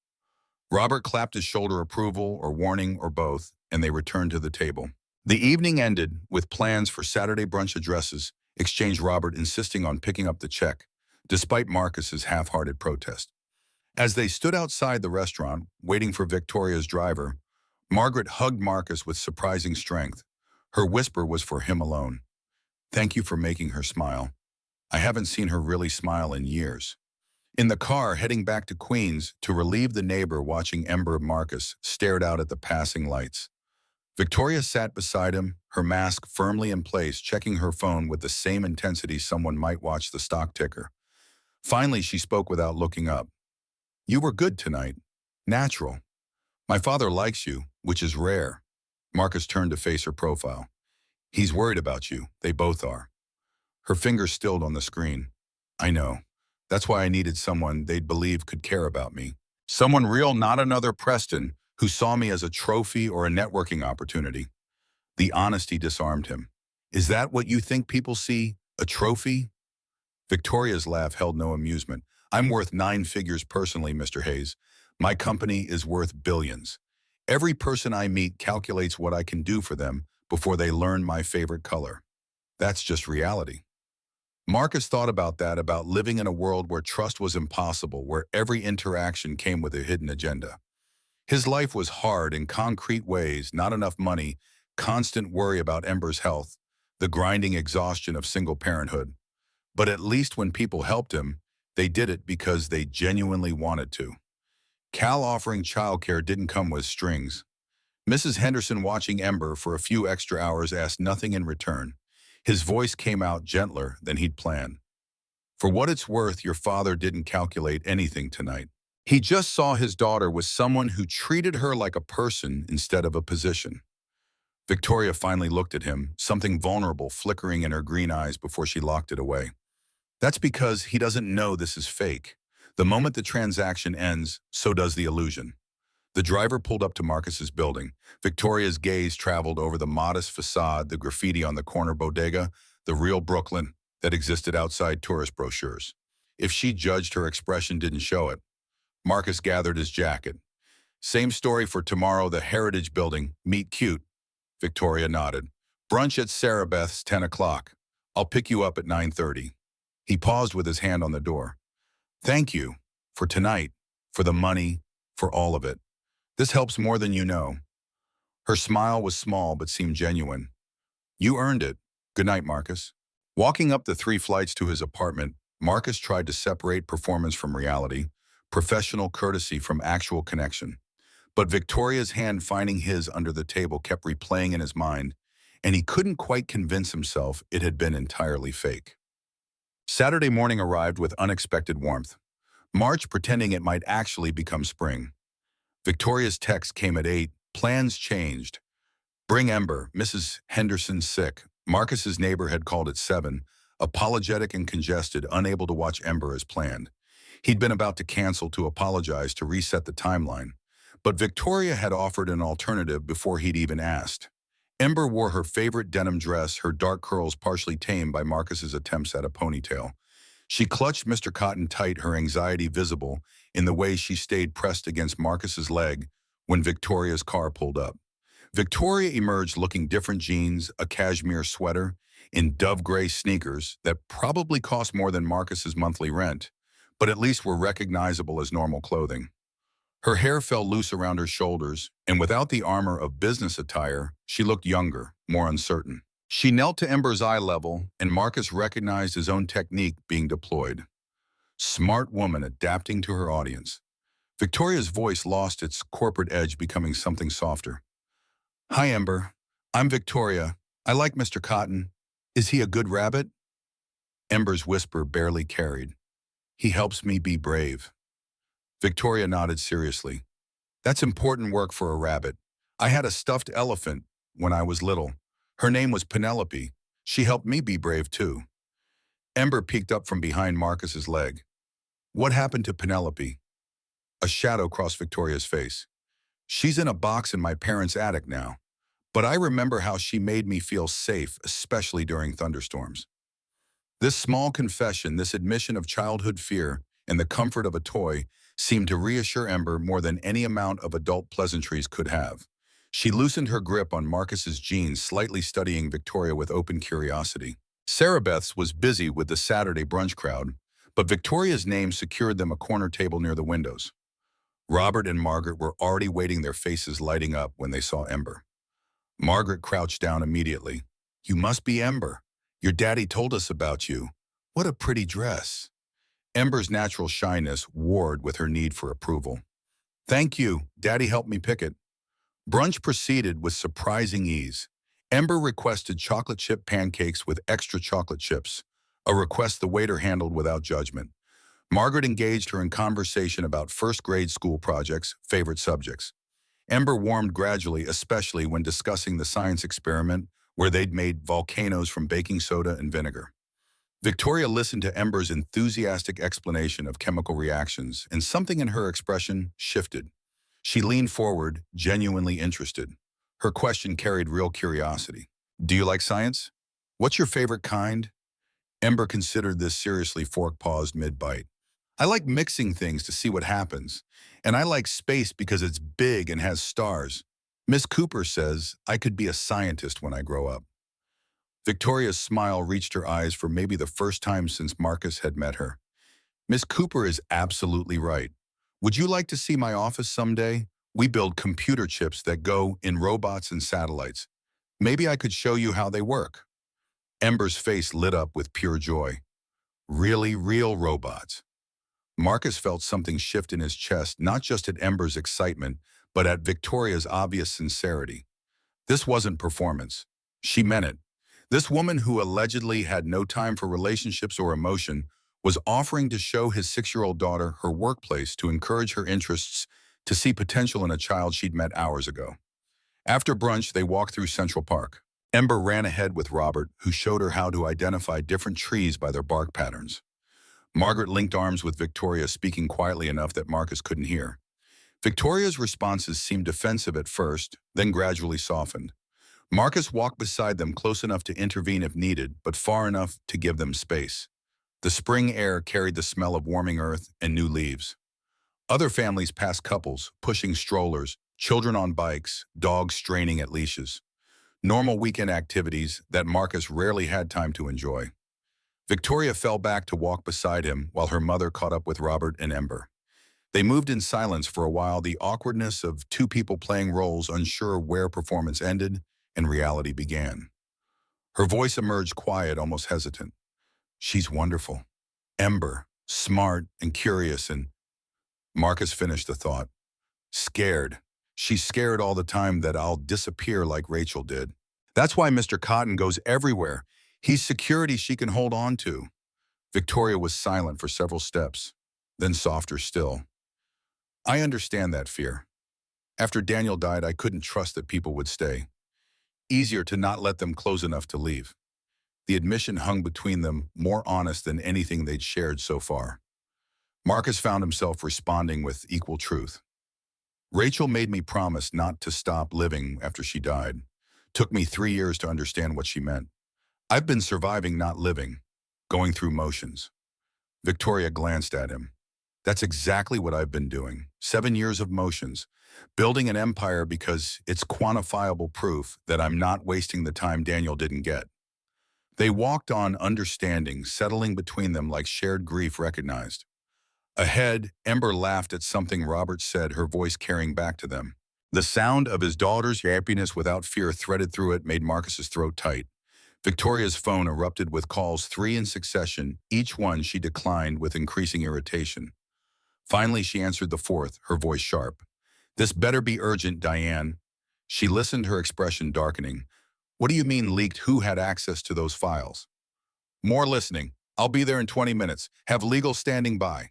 Robert clapped his shoulder, approval or warning or both, and they returned to the table. The evening ended with plans for Saturday brunch addresses, exchanged, Robert insisting on picking up the check, despite Marcus's half-hearted protest. As they stood outside the restaurant, waiting for Victoria's driver, Margaret hugged Marcus with surprising strength. Her whisper was for him alone. Thank you for making her smile. I haven't seen her really smile in years. In the car, heading back to Queens, to relieve the neighbor watching Ember, Marcus stared out at the passing lights. Victoria sat beside him, her mask firmly in place, checking her phone with the same intensity someone might watch the stock ticker. Finally, she spoke without looking up. You were good tonight. Natural. My father likes you, which is rare. Marcus turned to face her profile. He's worried about you. They both are. Her fingers stilled on the screen. I know. That's why I needed someone they'd believe could care about me. Someone real, not another Preston, who saw me as a trophy or a networking opportunity. The honesty disarmed him. Is that what you think people see? A trophy? Victoria's laugh held no amusement. I'm worth 9 figures personally, Mr. Hayes. My company is worth billions. Every person I meet calculates what I can do for them before they learn my favorite color. That's just reality. Marcus thought about that, about living in a world where trust was impossible, where every interaction came with a hidden agenda. His life was hard in concrete ways, not enough money, constant worry about Ember's health, the grinding exhaustion of single parenthood. But at least when people helped him, they did it because they genuinely wanted to. Cal offering childcare didn't come with strings. Mrs. Henderson, watching Ember for a few extra hours, asked nothing in return. His voice came out gentler than he'd planned. For what it's worth, your father didn't calculate anything tonight. He just saw his daughter with someone who treated her like a person instead of a position. Victoria finally looked at him, something vulnerable flickering in her green eyes before she locked it away. That's because he doesn't know this is fake. The moment the transaction ends, so does the illusion. The driver pulled up to Marcus's building. Victoria's gaze traveled over the modest facade, the graffiti on the corner bodega, the real Brooklyn that existed outside tourist brochures. If she judged, her expression didn't show it. Marcus gathered his jacket. Same story for tomorrow, the Heritage Building. Meet cute. Victoria nodded. Brunch at Sarah Beth's, 10 o'clock. I'll pick you up at 9:30. He paused with his hand on the door. Thank you. For tonight. For the money. For all of it. This helps more than you know. Her smile was small but seemed genuine. You earned it. Good night, Marcus. Walking up the 3 flights to his apartment, Marcus tried to separate performance from reality, professional courtesy from actual connection. But Victoria's hand finding his under the table kept replaying in his mind, and he couldn't quite convince himself it had been entirely fake. Saturday morning arrived with unexpected warmth. March pretending it might actually become spring. Victoria's text came at 8. Plans changed. Bring Ember. Mrs. Henderson's sick. Marcus's neighbor had called at 7, apologetic and congested, unable to watch Ember as planned. He'd been about to cancel, to apologize, to reset the timeline. But Victoria had offered an alternative before he'd even asked. Ember wore her favorite denim dress, her dark curls partially tamed by Marcus's attempts at a ponytail. She clutched Mr. Cotton tight, her anxiety visible in the way she stayed pressed against Marcus's leg when Victoria's car pulled up. Victoria emerged looking different: jeans, a cashmere sweater, in dove gray sneakers that probably cost more than Marcus's monthly rent, but at least were recognizable as normal clothing. Her hair fell loose around her shoulders, and without the armor of business attire, she looked younger, more uncertain. She knelt to Ember's eye level, and Marcus recognized his own technique being deployed. Smart woman adapting to her audience. Victoria's voice lost its corporate edge, becoming something softer. Hi, Ember. I'm Victoria. I like Mr. Cotton. Is he a good rabbit? Ember's whisper barely carried. He helps me be brave. Victoria nodded seriously. That's important work for a rabbit. I had a stuffed elephant when I was little. Her name was Penelope. She helped me be brave too. Ember peeked up from behind Marcus's leg. What happened to Penelope? A shadow crossed Victoria's face. She's in a box in my parents' attic now. But I remember how she made me feel safe, especially during thunderstorms. This small confession, this admission of childhood fear and the comfort of a toy, seemed to reassure Ember more than any amount of adult pleasantries could have. She loosened her grip on Marcus's jeans, slightly studying Victoria with open curiosity. Sarah Beth's was busy with the Saturday brunch crowd, but Victoria's name secured them a corner table near the windows. Robert and Margaret were already waiting, their faces lighting up when they saw Ember. Margaret crouched down immediately. You must be Ember. Your daddy told us about you. What a pretty dress. Ember's natural shyness warred with her need for approval. Thank you. Daddy helped me pick it. Brunch proceeded with surprising ease. Ember requested chocolate chip pancakes with extra chocolate chips, a request the waiter handled without judgment. Margaret engaged her in conversation about first-grade school projects, favorite subjects. Ember warmed gradually, especially when discussing the science experiment where they'd made volcanoes from baking soda and vinegar. Victoria listened to Ember's enthusiastic explanation of chemical reactions, and something in her expression shifted. She leaned forward, genuinely interested. Her question carried real curiosity. Do you like science? What's your favorite kind? Ember considered this seriously, fork paused mid-bite. I like mixing things to see what happens. And I like space because it's big and has stars. Miss Cooper says I could be a scientist when I grow up. Victoria's smile reached her eyes for maybe the first time since Marcus had met her. Miss Cooper is absolutely right. Would you like to see my office someday? We build computer chips that go in robots and satellites. Maybe I could show you how they work. Ember's face lit up with pure joy. Really, real robots. Marcus felt something shift in his chest, not just at Ember's excitement, but at Victoria's obvious sincerity. This wasn't performance. She meant it. This woman who allegedly had no time for relationships or emotion was offering to show his 6-year-old daughter her workplace to encourage her interests, to see potential in a child she'd met hours ago. After brunch, they walked through Central Park. Ember ran ahead with Robert, who showed her how to identify different trees by their bark patterns. Margaret linked arms with Victoria, speaking quietly enough that Marcus couldn't hear. Victoria's responses seemed defensive at first, then gradually softened. Marcus walked beside them, close enough to intervene if needed, but far enough to give them space. The spring air carried the smell of warming earth and new leaves. Other families passed, couples pushing strollers, children on bikes, dogs straining at leashes. Normal weekend activities that Marcus rarely had time to enjoy. Victoria fell back to walk beside him while her mother caught up with Robert and Ember. They moved in silence for a while, the awkwardness of two people playing roles, unsure where performance ended and reality began. Her voice emerged quiet, almost hesitant. She's wonderful. Ember, smart and curious, and Marcus finished the thought. Scared. She's scared all the time that I'll disappear like Rachel did. That's why Mr. Cotton goes everywhere. He's security she can hold on to. Victoria was silent for several steps, then softer still. I understand that fear. After Daniel died, I couldn't trust that people would stay. Easier to not let them close enough to leave. The admission hung between them, more honest than anything they'd shared so far. Marcus found himself responding with equal truth. Rachel made me promise not to stop living after she died. Took me 3 years to understand what she meant. I've been surviving, not living, going through motions. Victoria glanced at him. That's exactly what I've been doing. 7 years of motions, building an empire because it's quantifiable proof that I'm not wasting the time Daniel didn't get. They walked on, understanding, settling between them like shared grief recognized. Ahead, Ember laughed at something Robert said, her voice carrying back to them. The sound of his daughter's happiness without fear threaded through it made Marcus's throat tight. Victoria's phone erupted with calls, 3 in succession, each one she declined with increasing irritation. Finally, she answered the 4th, her voice sharp. This better be urgent, Diane. She listened, her expression darkening. What do you mean leaked? Who had access to those files? More listening. I'll be there in 20 minutes. Have legal standing by.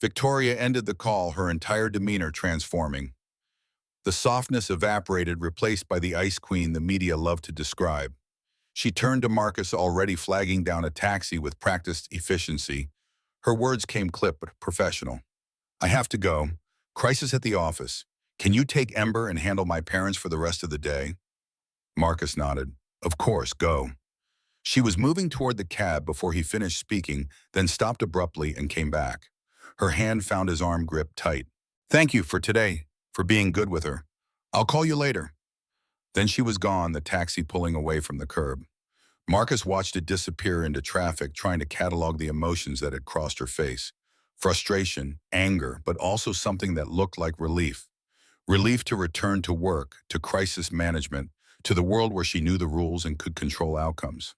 Victoria ended the call, her entire demeanor transforming. The softness evaporated, replaced by the ice queen the media loved to describe. She turned to Marcus, already flagging down a taxi with practiced efficiency. Her words came clipped but professional. I have to go. Crisis at the office. Can you take Ember and handle my parents for the rest of the day? Marcus nodded. Of course, go. She was moving toward the cab before he finished speaking, then stopped abruptly and came back. Her hand found his arm gripped tight. Thank you for today, for being good with her. I'll call you later. Then she was gone, the taxi pulling away from the curb. Marcus watched it disappear into traffic, trying to catalog the emotions that had crossed her face. Frustration, anger, but also something that looked like relief. Relief to return to work, to crisis management, to the world where she knew the rules and could control outcomes.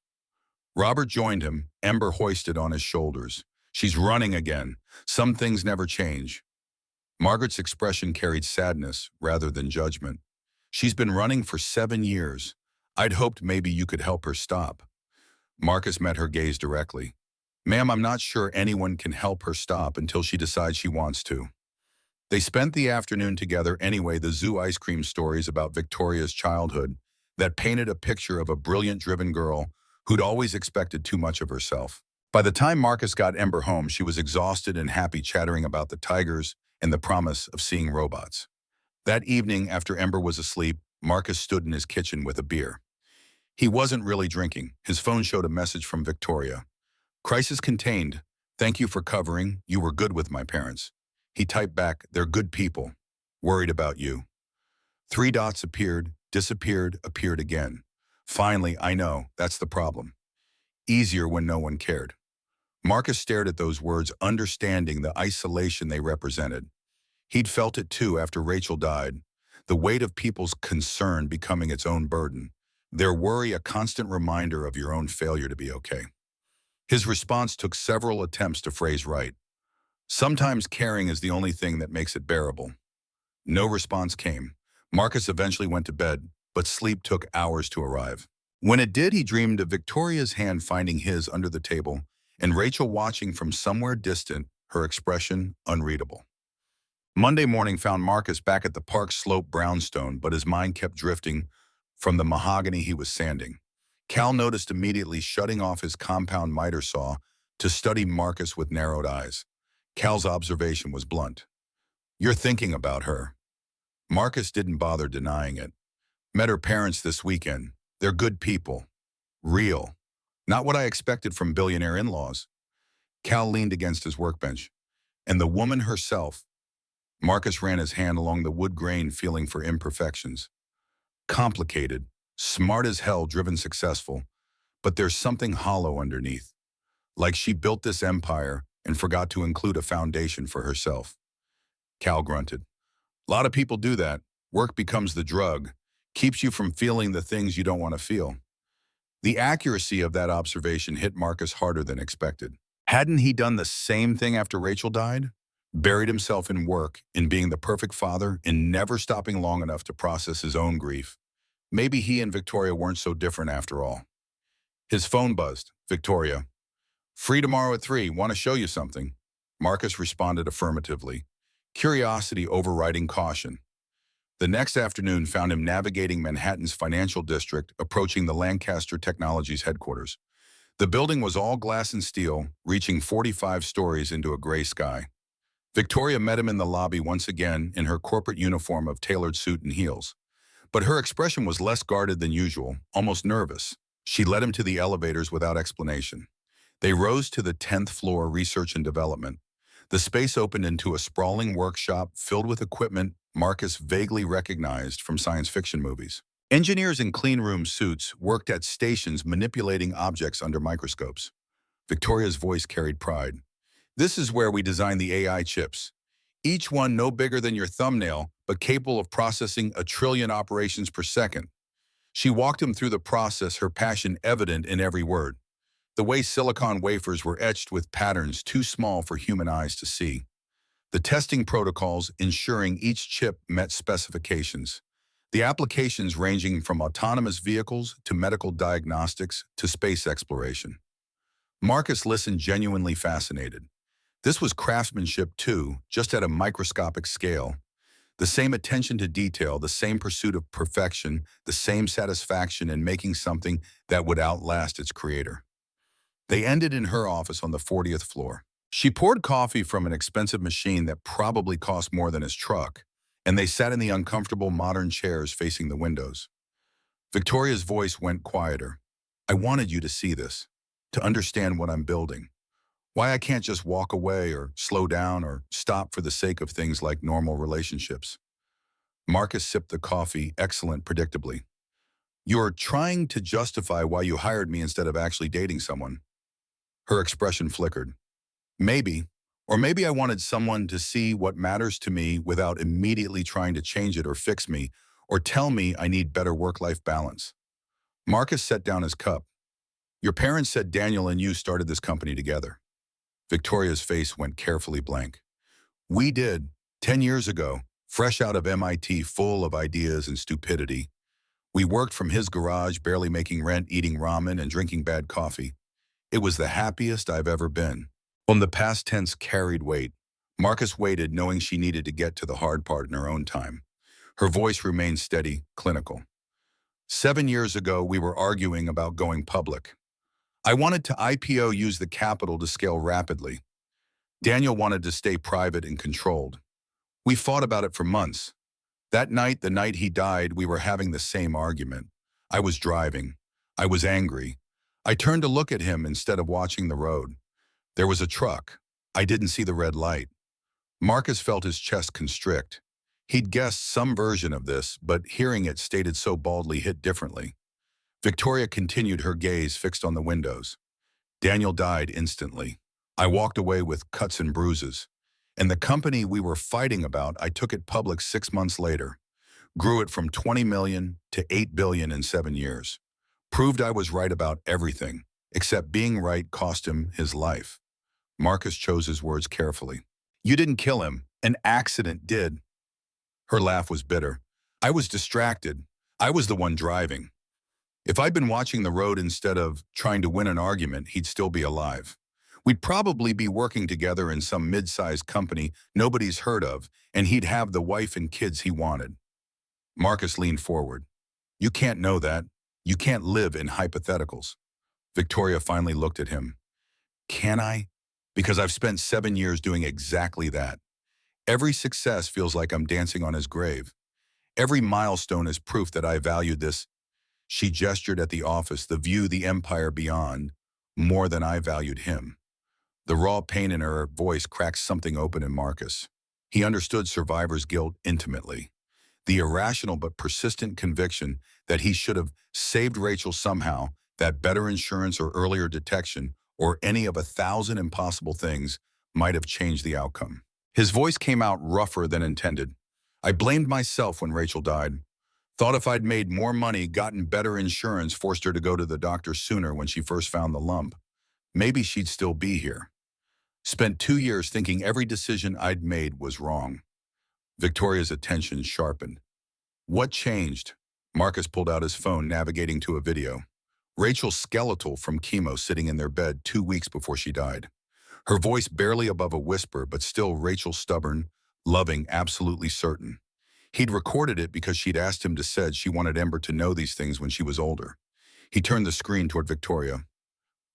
Robert joined him, Ember hoisted on his shoulders. She's running again. Some things never change. Margaret's expression carried sadness rather than judgment. She's been running for 7 years. I'd hoped maybe you could help her stop. Marcus met her gaze directly. Ma'am, I'm not sure anyone can help her stop until she decides she wants to. They spent the afternoon together anyway, the zoo ice cream stories about Victoria's childhood that painted a picture of a brilliant, driven girl who'd always expected too much of herself. By the time Marcus got Ember home, she was exhausted and happy, chattering about the tigers and the promise of seeing robots. That evening, after Ember was asleep, Marcus stood in his kitchen with a beer. He wasn't really drinking. His phone showed a message from Victoria. Crisis contained. Thank you for covering. You were good with my parents. He typed back, they're good people. Worried about you. Three dots appeared, disappeared, appeared again. Finally, I know, that's the problem. Easier when no one cared. Marcus stared at those words, understanding the isolation they represented. He'd felt it too after Rachel died, the weight of people's concern becoming its own burden, their worry a constant reminder of your own failure to be okay. His response took several attempts to phrase right. Sometimes caring is the only thing that makes it bearable. No response came. Marcus eventually went to bed, but sleep took hours to arrive. When it did, he dreamed of Victoria's hand finding his under the table and Rachel watching from somewhere distant, her expression unreadable. Monday morning found Marcus back at the park slope brownstone, but his mind kept drifting from the mahogany he was sanding. Cal noticed immediately, shutting off his compound miter saw to study Marcus with narrowed eyes. Cal's observation was blunt. You're thinking about her. Marcus didn't bother denying it. Met her parents this weekend. They're good people. Real. Not what I expected from billionaire in-laws. Cal leaned against his workbench. And the woman herself. Marcus ran his hand along the wood grain, feeling for imperfections. Complicated, smart as hell, driven, successful, but there's something hollow underneath. Like she built this empire and forgot to include a foundation for herself. Cal grunted. A lot of people do that. Work becomes the drug, keeps you from feeling the things you don't want to feel. The accuracy of that observation hit Marcus harder than expected. Hadn't he done the same thing after Rachel died? Buried himself in work, in being the perfect father, in never stopping long enough to process his own grief. Maybe he and Victoria weren't so different after all. His phone buzzed. Victoria. Free tomorrow at 3. Want to show you something? Marcus responded affirmatively, curiosity overriding caution. The next afternoon found him navigating Manhattan's financial district, approaching the Lancaster Technologies headquarters. The building was all glass and steel, reaching 45 stories into a gray sky. Victoria met him in the lobby once again in her corporate uniform of tailored suit and heels. But her expression was less guarded than usual, almost nervous. She led him to the elevators without explanation. They rose to the 10th floor, research and development. The space opened into a sprawling workshop filled with equipment Marcus vaguely recognized from science fiction movies. Engineers in cleanroom suits worked at stations manipulating objects under microscopes. Victoria's voice carried pride. This is where we design the AI chips. Each one no bigger than your thumbnail, but capable of processing 1 trillion operations per second. She walked him through the process, her passion evident in every word. The way silicon wafers were etched with patterns too small for human eyes to see. The testing protocols ensuring each chip met specifications. The applications ranging from autonomous vehicles to medical diagnostics to space exploration. Marcus listened, genuinely fascinated. This was craftsmanship too, just at a microscopic scale. The same attention to detail, the same pursuit of perfection, the same satisfaction in making something that would outlast its creator. They ended in her office on the 40th floor. She poured coffee from an expensive machine that probably cost more than his truck, and they sat in the uncomfortable modern chairs facing the windows. Victoria's voice went quieter. I wanted you to see this, to understand what I'm building. Why I can't just walk away or slow down or stop for the sake of things like normal relationships. Marcus sipped the coffee, excellent, predictably. You're trying to justify why you hired me instead of actually dating someone. Her expression flickered. Maybe, or maybe I wanted someone to see what matters to me without immediately trying to change it or fix me, or tell me I need better work-life balance. Marcus set down his cup. Your parents said Daniel and you started this company together. Victoria's face went carefully blank. We did, 10 years ago, fresh out of MIT, full of ideas and stupidity. We worked from his garage, barely making rent, eating ramen and drinking bad coffee. It was the happiest I've ever been. When the past tense carried weight, Marcus waited, knowing she needed to get to the hard part in her own time. Her voice remained steady, clinical. 7 years ago, we were arguing about going public. I wanted to IPO, use the capital to scale rapidly. Daniel wanted to stay private and controlled. We fought about it for months. That night, the night he died, we were having the same argument. I was driving. I was angry. I turned to look at him instead of watching the road. There was a truck. I didn't see the red light. Marcus felt his chest constrict. He'd guessed some version of this, but hearing it stated so baldly hit differently. Victoria continued, her gaze fixed on the windows. Daniel died instantly. I walked away with cuts and bruises. And the company we were fighting about, I took it public 6 months later. Grew it from 20 million to 8 billion in 7 years. Proved I was right about everything, except being right cost him his life. Marcus chose his words carefully. You didn't kill him. An accident did. Her laugh was bitter. I was distracted. I was the one driving. If I'd been watching the road instead of trying to win an argument, he'd still be alive. We'd probably be working together in some mid-sized company nobody's heard of, and he'd have the wife and kids he wanted. Marcus leaned forward. You can't know that. You can't live in hypotheticals. Victoria finally looked at him. Can I? Because I've spent 7 years doing exactly that. Every success feels like I'm dancing on his grave. Every milestone is proof that I valued this. She gestured at the office, the view, the empire beyond, more than I valued him. The raw pain in her voice cracked something open in Marcus. He understood survivor's guilt intimately. The irrational but persistent conviction that he should have saved Rachel somehow, that better insurance or earlier detection, or any of 1,000 impossible things might have changed the outcome. His voice came out rougher than intended. I blamed myself when Rachel died. Thought if I'd made more money, gotten better insurance, forced her to go to the doctor sooner when she first found the lump, maybe she'd still be here. Spent 2 years thinking every decision I'd made was wrong. Victoria's attention sharpened. What changed? Marcus pulled out his phone, navigating to a video. Rachel's skeletal from chemo sitting in their bed 2 weeks before she died. Her voice barely above a whisper, but still Rachel stubborn, loving, absolutely certain. He'd recorded it because she'd asked him to said she wanted Ember to know these things when she was older. He turned the screen toward Victoria.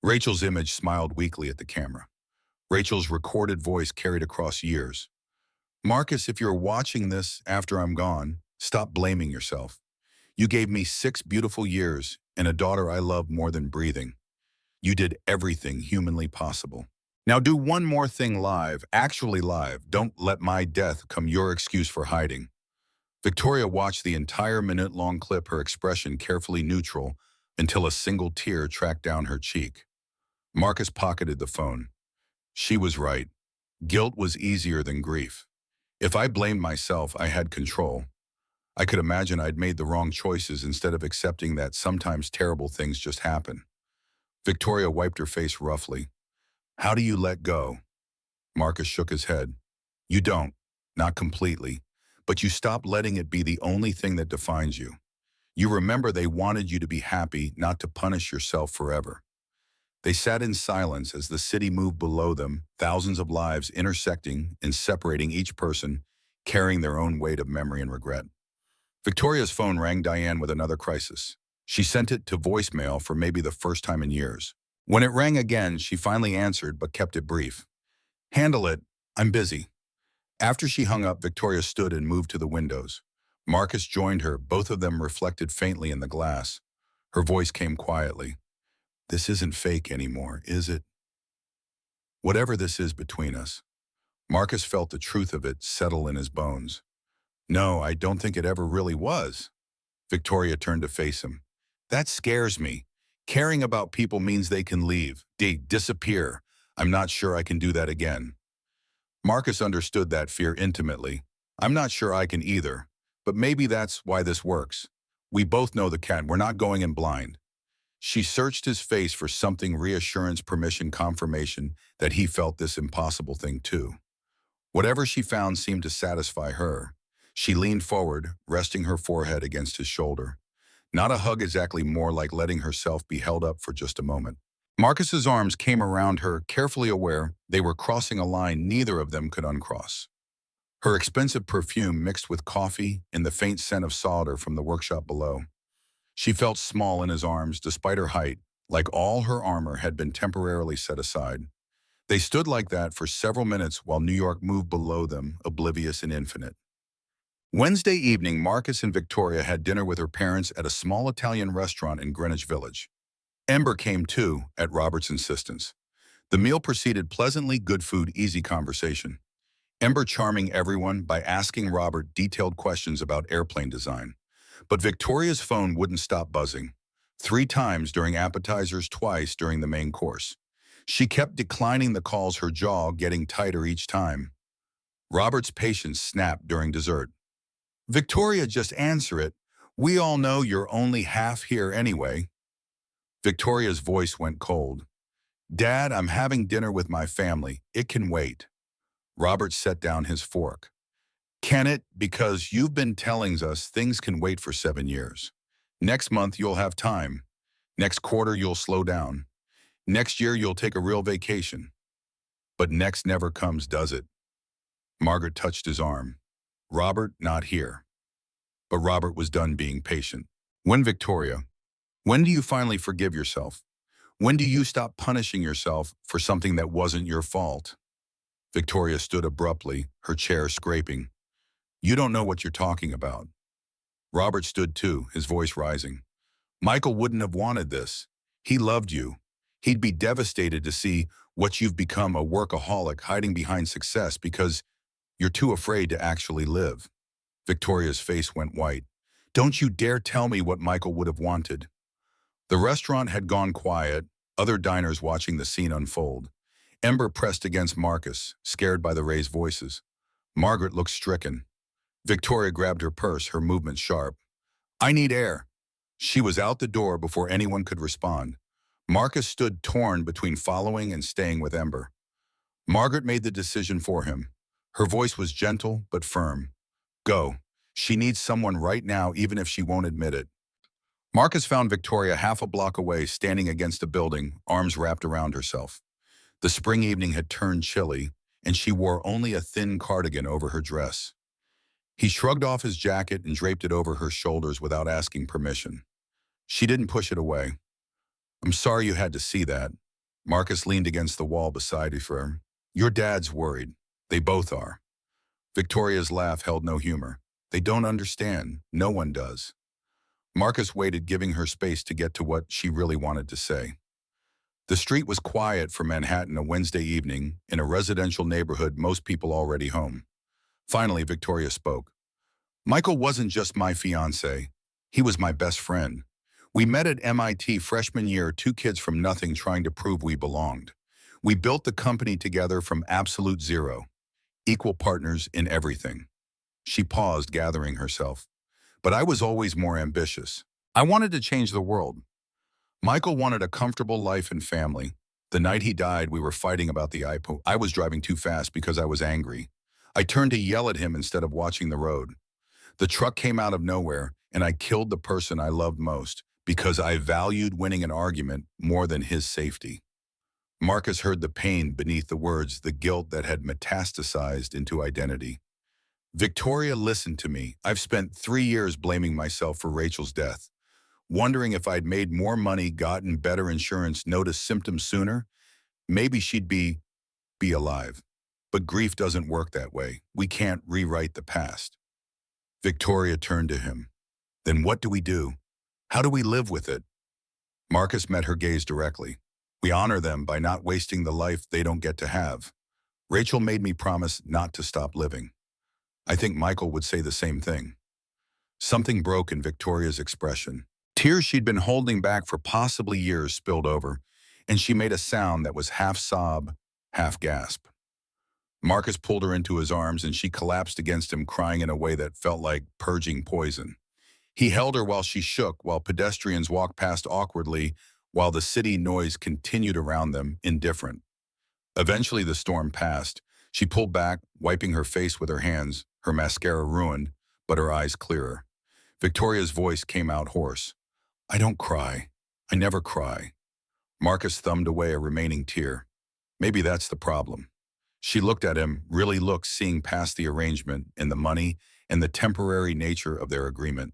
Rachel's image smiled weakly at the camera. Rachel's recorded voice carried across years. Marcus, if you're watching this after I'm gone, stop blaming yourself. You gave me 6 beautiful years and a daughter I love more than breathing. You did everything humanly possible. Now do one more thing live, actually live. Don't let my death come your excuse for hiding. Victoria watched the entire minute-long clip, her expression carefully neutral, until a single tear tracked down her cheek. Marcus pocketed the phone. She was right. Guilt was easier than grief. If I blamed myself, I had control. I could imagine I'd made the wrong choices instead of accepting that sometimes terrible things just happen. Victoria wiped her face roughly. How do you let go? Marcus shook his head. You don't, not completely, but you stop letting it be the only thing that defines you. You remember they wanted you to be happy, not to punish yourself forever. They sat in silence as the city moved below them, thousands of lives intersecting and separating, each person carrying their own weight of memory and regret. Victoria's phone rang Diane with another crisis. She sent it to voicemail for maybe the first time in years. When it rang again, she finally answered but kept it brief. Handle it. I'm busy. After she hung up, Victoria stood and moved to the windows. Marcus joined her. Both of them reflected faintly in the glass. Her voice came quietly. This isn't fake anymore, is it? Whatever this is between us. Marcus felt the truth of it settle in his bones. No, I don't think it ever really was. Victoria turned to face him. That scares me. Caring about people means they can leave, disappear. I'm not sure I can do that again. Marcus understood that fear intimately. I'm not sure I can either, but maybe that's why this works. We both know the cat. We're not going in blind. She searched his face for something, reassurance, permission, confirmation that he felt this impossible thing too. Whatever she found seemed to satisfy her. She leaned forward, resting her forehead against his shoulder. Not a hug exactly, more like letting herself be held up for just a moment. Marcus's arms came around her, carefully aware they were crossing a line neither of them could uncross. Her expensive perfume mixed with coffee and the faint scent of solder from the workshop below. She felt small in his arms despite her height, like all her armor had been temporarily set aside. They stood like that for several minutes while New York moved below them, oblivious and infinite. Wednesday evening, Marcus and Victoria had dinner with her parents at a small Italian restaurant in Greenwich Village. Ember came too, at Robert's insistence. The meal proceeded pleasantly, good food, easy conversation. Ember charming everyone by asking Robert detailed questions about airplane design. But Victoria's phone wouldn't stop buzzing. 3 times during appetizers, twice during the main course. She kept declining the calls, her jaw getting tighter each time. Robert's patience snapped during dessert. Victoria, just answer it. We all know you're only half here anyway. Victoria's voice went cold. Dad, I'm having dinner with my family. It can wait. Robert set down his fork. Can it? Because you've been telling us things can wait for 7 years. Next month you'll have time. Next quarter you'll slow down. Next year you'll take a real vacation. But next never comes, does it? Margaret touched his arm. Robert, not here. But Robert was done being patient. When, Victoria? When do you finally forgive yourself? When do you stop punishing yourself for something that wasn't your fault? Victoria stood abruptly, her chair scraping. You don't know what you're talking about. Robert stood too, his voice rising. Michael wouldn't have wanted this. He loved you. He'd be devastated to see what you've become, a workaholic hiding behind success because you're too afraid to actually live. Victoria's face went white. Don't you dare tell me what Michael would have wanted. The restaurant had gone quiet, other diners watching the scene unfold. Ember pressed against Marcus, scared by the raised voices. Margaret looked stricken. Victoria grabbed her purse, her movements sharp. I need air. She was out the door before anyone could respond. Marcus stood torn between following and staying with Ember. Margaret made the decision for him. Her voice was gentle but firm. Go. She needs someone right now, even if she won't admit it. Marcus found Victoria half a block away, standing against a building, arms wrapped around herself. The spring evening had turned chilly, and she wore only a thin cardigan over her dress. He shrugged off his jacket and draped it over her shoulders without asking permission. She didn't push it away. I'm sorry you had to see that. Marcus leaned against the wall beside her. Your dad's worried. They both are. Victoria's laugh held no humor. They don't understand. No one does. Marcus waited, giving her space to get to what she really wanted to say. The street was quiet for Manhattan, a Wednesday evening, in a residential neighborhood, most people already home. Finally, Victoria spoke. Michael wasn't just my fiancé. He was my best friend. We met at MIT freshman year, 2 kids from nothing trying to prove we belonged. We built the company together from absolute zero, equal partners in everything. She paused, gathering herself. But I was always more ambitious. I wanted to change the world. Michael wanted a comfortable life and family. The night he died, we were fighting about the iPhone. I was driving too fast because I was angry. I turned to yell at him instead of watching the road. The truck came out of nowhere, and I killed the person I loved most because I valued winning an argument more than his safety. Marcus heard the pain beneath the words, the guilt that had metastasized into identity. Victoria, listen to me. I've spent 3 years blaming myself for Rachel's death, wondering if I'd made more money, gotten better insurance, noticed symptoms sooner, maybe she'd be alive. But grief doesn't work that way. We can't rewrite the past. Victoria turned to him. Then what do we do? How do we live with it? Marcus met her gaze directly. We honor them by not wasting the life they don't get to have. Rachel made me promise not to stop living. I think Michael would say the same thing. Something broke in Victoria's expression. Tears she'd been holding back for possibly years spilled over, and she made a sound that was half sob, half gasp. Marcus pulled her into his arms, and she collapsed against him, crying in a way that felt like purging poison. He held her while she shook, while pedestrians walked past awkwardly, while the city noise continued around them, indifferent. Eventually the storm passed. She pulled back, wiping her face with her hands, her mascara ruined, but her eyes clearer. Victoria's voice came out hoarse. I don't cry. I never cry. Marcus thumbed away a remaining tear. Maybe that's the problem. She looked at him, really looked, seeing past the arrangement and the money and the temporary nature of their agreement.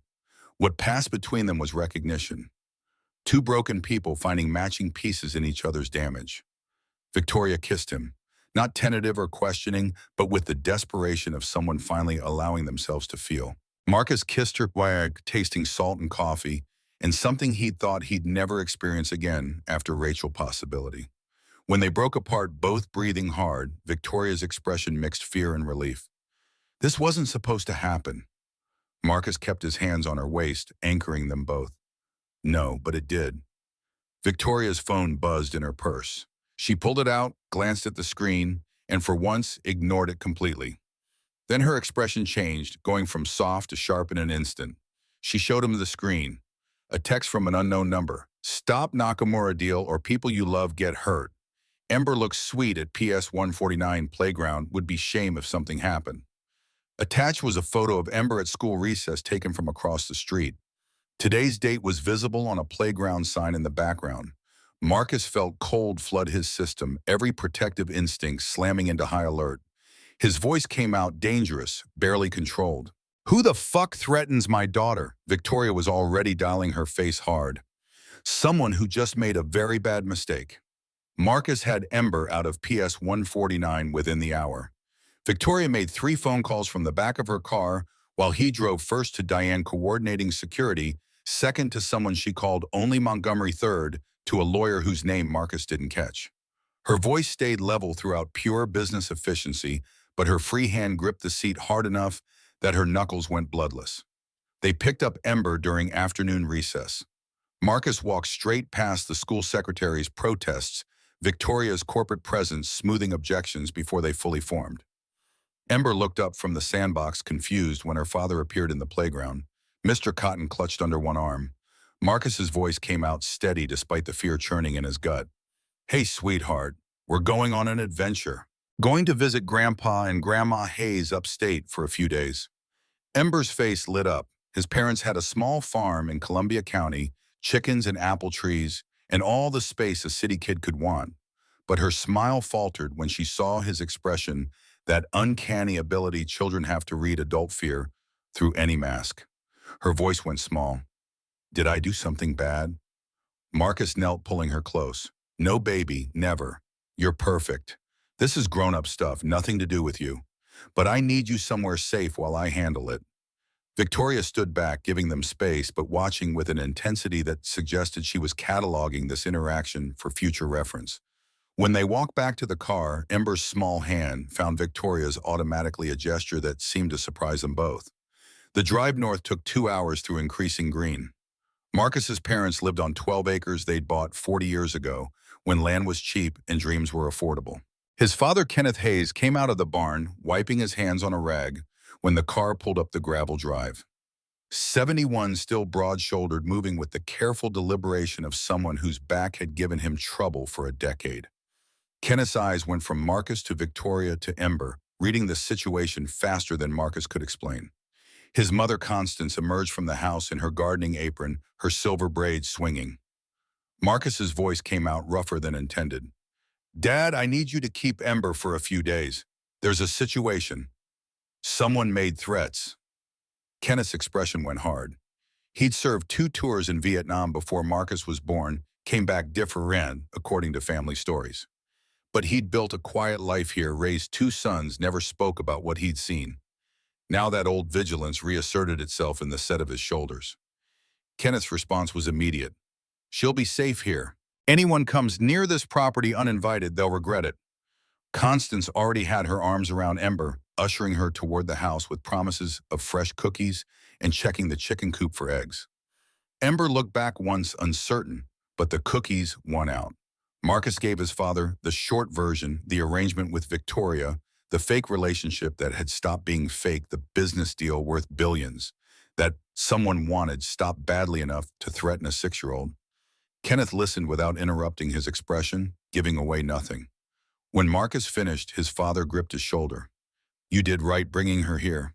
What passed between them was recognition. 2 broken people finding matching pieces in each other's damage. Victoria kissed him, not tentative or questioning, but with the desperation of someone finally allowing themselves to feel. Marcus kissed her while tasting salt and coffee, and something he'd thought he'd never experience again after Rachel possibility. When they broke apart, both breathing hard, Victoria's expression mixed fear and relief. This wasn't supposed to happen. Marcus kept his hands on her waist, anchoring them both. No, but it did. Victoria's phone buzzed in her purse. She pulled it out, glanced at the screen, and for once ignored it completely. Then her expression changed, going from soft to sharp in an instant. She showed him the screen. A text from an unknown number. Stop Nakamura deal or people you love get hurt. Ember looks sweet at PS 149 playground, would be shame if something happened. Attached was a photo of Ember at school recess taken from across the street. Today's date was visible on a playground sign in the background. Marcus felt cold flood his system, every protective instinct slamming into high alert. His voice came out dangerous, barely controlled. Who the fuck threatens my daughter? Victoria was already dialing her face hard. Someone who just made a very bad mistake. Marcus had Ember out of PS 149 within the hour. Victoria made 3 phone calls from the back of her car while he drove first to Diane coordinating security, second to someone she called only Montgomery, third to a lawyer whose name Marcus didn't catch. Her voice stayed level throughout pure business efficiency, but her free hand gripped the seat hard enough that her knuckles went bloodless. They picked up Ember during afternoon recess. Marcus walked straight past the school secretary's protests, Victoria's corporate presence smoothing objections before they fully formed. Ember looked up from the sandbox confused when her father appeared in the playground. Mr. Cotton clutched under one arm. Marcus's voice came out steady despite the fear churning in his gut. Hey, sweetheart, we're going on an adventure. Going to visit Grandpa and Grandma Hayes upstate for a few days. Ember's face lit up. His parents had a small farm in Columbia County, chickens and apple trees, and all the space a city kid could want. But her smile faltered when she saw his expression, that uncanny ability children have to read adult fear through any mask. Her voice went small. Did I do something bad? Marcus knelt, pulling her close. No, baby, never. You're perfect. This is grown-up stuff, nothing to do with you. But I need you somewhere safe while I handle it. Victoria stood back, giving them space, but watching with an intensity that suggested she was cataloging this interaction for future reference. When they walked back to the car, Ember's small hand found Victoria's automatically, a gesture that seemed to surprise them both. The drive north took 2 hours through increasing green. Marcus's parents lived on 12 acres they'd bought 40 years ago, when land was cheap and dreams were affordable. His father, Kenneth Hayes, came out of the barn, wiping his hands on a rag, when the car pulled up the gravel drive. 71, still broad-shouldered, moving with the careful deliberation of someone whose back had given him trouble for a decade. Kenneth's eyes went from Marcus to Victoria to Ember, reading the situation faster than Marcus could explain. His mother, Constance, emerged from the house in her gardening apron, her silver braids swinging. Marcus's voice came out rougher than intended. Dad, I need you to keep Ember for a few days. There's a situation. Someone made threats. Kenneth's expression went hard. He'd served 2 tours in Vietnam before Marcus was born, came back different, according to family stories. But he'd built a quiet life here, raised 2 sons, never spoke about what he'd seen. Now that old vigilance reasserted itself in the set of his shoulders. Kenneth's response was immediate. She'll be safe here. Anyone comes near this property uninvited, they'll regret it. Constance already had her arms around Ember, ushering her toward the house with promises of fresh cookies and checking the chicken coop for eggs. Ember looked back once, uncertain, but the cookies won out. Marcus gave his father the short version, the arrangement with Victoria, the fake relationship that had stopped being fake, the business deal worth billions, that someone wanted stopped badly enough to threaten a 6-year-old. Kenneth listened without interrupting his expression, giving away nothing. When Marcus finished, his father gripped his shoulder. You did right bringing her here.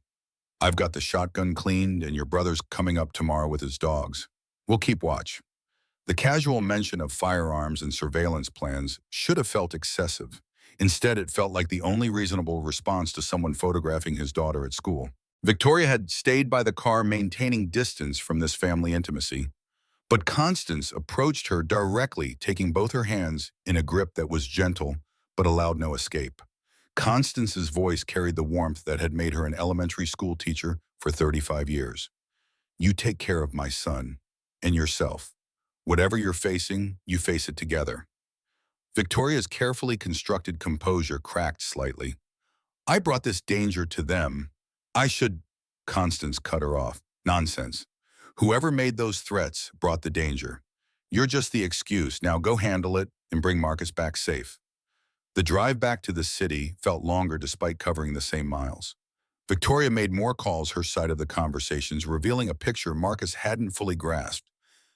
I've got the shotgun cleaned and your brother's coming up tomorrow with his dogs. We'll keep watch. The casual mention of firearms and surveillance plans should have felt excessive. Instead, it felt like the only reasonable response to someone photographing his daughter at school. Victoria had stayed by the car, maintaining distance from this family intimacy. But Constance approached her directly, taking both her hands in a grip that was gentle but allowed no escape. Constance's voice carried the warmth that had made her an elementary school teacher for 35 years. You take care of my son, and yourself. Whatever you're facing, you face it together. Victoria's carefully constructed composure cracked slightly. I brought this danger to them. I should... Constance cut her off. Nonsense. Whoever made those threats brought the danger. You're just the excuse. Now go handle it and bring Marcus back safe. The drive back to the city felt longer despite covering the same miles. Victoria made more calls her side of the conversations, revealing a picture Marcus hadn't fully grasped.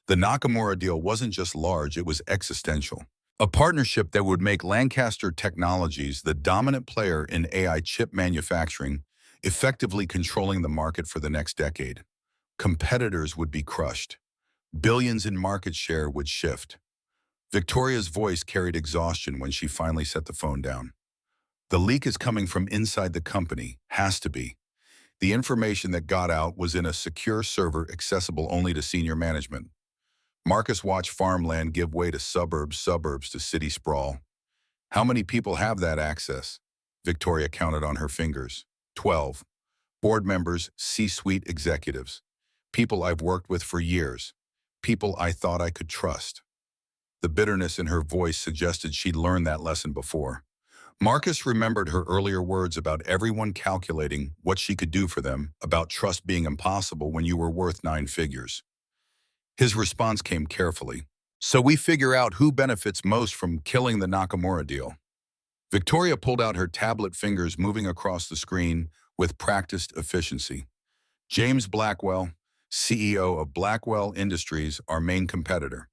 The Nakamura deal wasn't just large, it was existential. A partnership that would make Lancaster Technologies the dominant player in AI chip manufacturing, effectively controlling the market for the next decade. Competitors would be crushed. Billions in market share would shift. Victoria's voice carried exhaustion when she finally set the phone down. The leak is coming from inside the company, has to be. The information that got out was in a secure server accessible only to senior management. Marcus watched farmland give way to suburbs to city sprawl. How many people have that access? Victoria counted on her fingers. 12. Board members, C-suite executives. People I've worked with for years. People I thought I could trust. The bitterness in her voice suggested she'd learned that lesson before. Marcus remembered her earlier words about everyone calculating what she could do for them, about trust being impossible when you were worth 9 figures. His response came carefully. So we figure out who benefits most from killing the Nakamura deal. Victoria pulled out her tablet, fingers moving across the screen with practiced efficiency. James Blackwell, CEO of Blackwell Industries, our main competitor.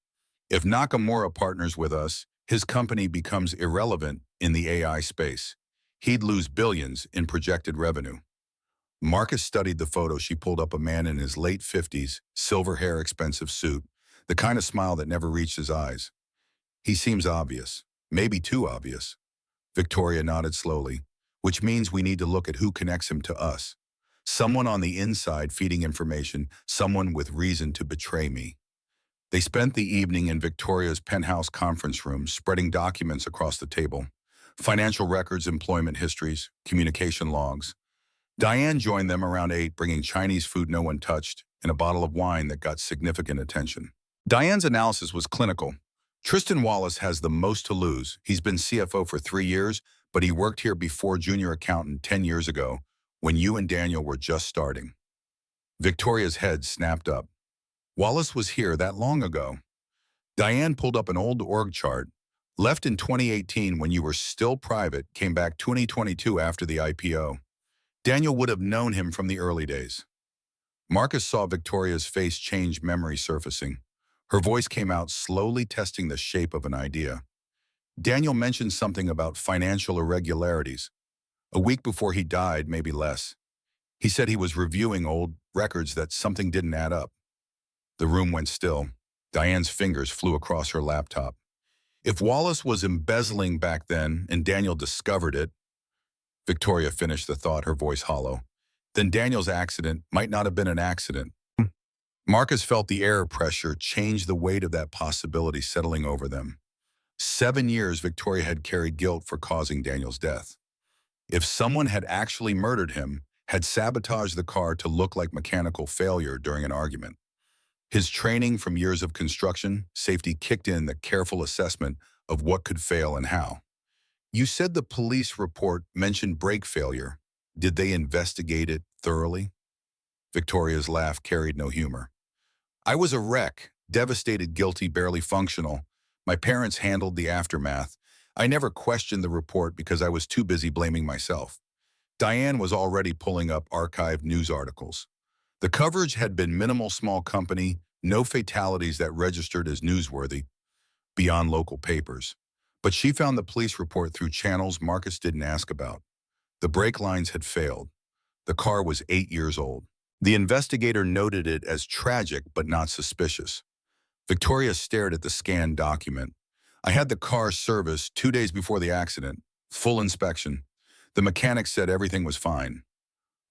If Nakamura partners with us, his company becomes irrelevant in the AI space. He'd lose billions in projected revenue. Marcus studied the photo. She pulled up a man in his late 50s, silver hair, expensive suit, the kind of smile that never reached his eyes. He seems obvious, maybe too obvious. Victoria nodded slowly, which means we need to look at who connects him to us. Someone on the inside feeding information, someone with reason to betray me. They spent the evening in Victoria's penthouse conference room, spreading documents across the table. Financial records, employment histories, communication logs. Diane joined them around 8, bringing Chinese food no one touched and a bottle of wine that got significant attention. Diane's analysis was clinical. Tristan Wallace has the most to lose. He's been CFO for 3 years, but he worked here before junior accountant 10 years ago, when you and Daniel were just starting. Victoria's head snapped up. Wallace was here that long ago. Diane pulled up an old org chart. Left in 2018 when you were still private, came back 2022 after the IPO. Daniel would have known him from the early days. Marcus saw Victoria's face change, memory surfacing. Her voice came out slowly, testing the shape of an idea. Daniel mentioned something about financial irregularities. A week before he died, maybe less. He said he was reviewing old records, that something didn't add up. The room went still. Diane's fingers flew across her laptop. If Wallace was embezzling back then and Daniel discovered it, Victoria finished the thought, her voice hollow, then Daniel's accident might not have been an accident. Marcus felt the air pressure change, the weight of that possibility settling over them. 7 years Victoria had carried guilt for causing Daniel's death. If someone had actually murdered him, had sabotaged the car to look like mechanical failure during an argument. His training from years of construction safety kicked in, the careful assessment of what could fail and how. You said the police report mentioned brake failure. Did they investigate it thoroughly? Victoria's laugh carried no humor. I was a wreck, devastated, guilty, barely functional. My parents handled the aftermath. I never questioned the report because I was too busy blaming myself. Diane was already pulling up archived news articles. The coverage had been minimal, small company, no fatalities that registered as newsworthy beyond local papers. But she found the police report through channels Marcus didn't ask about. The brake lines had failed. The car was 8 years old. The investigator noted it as tragic but not suspicious. Victoria stared at the scanned document. I had the car serviced 2 days before the accident. Full inspection. The mechanic said everything was fine.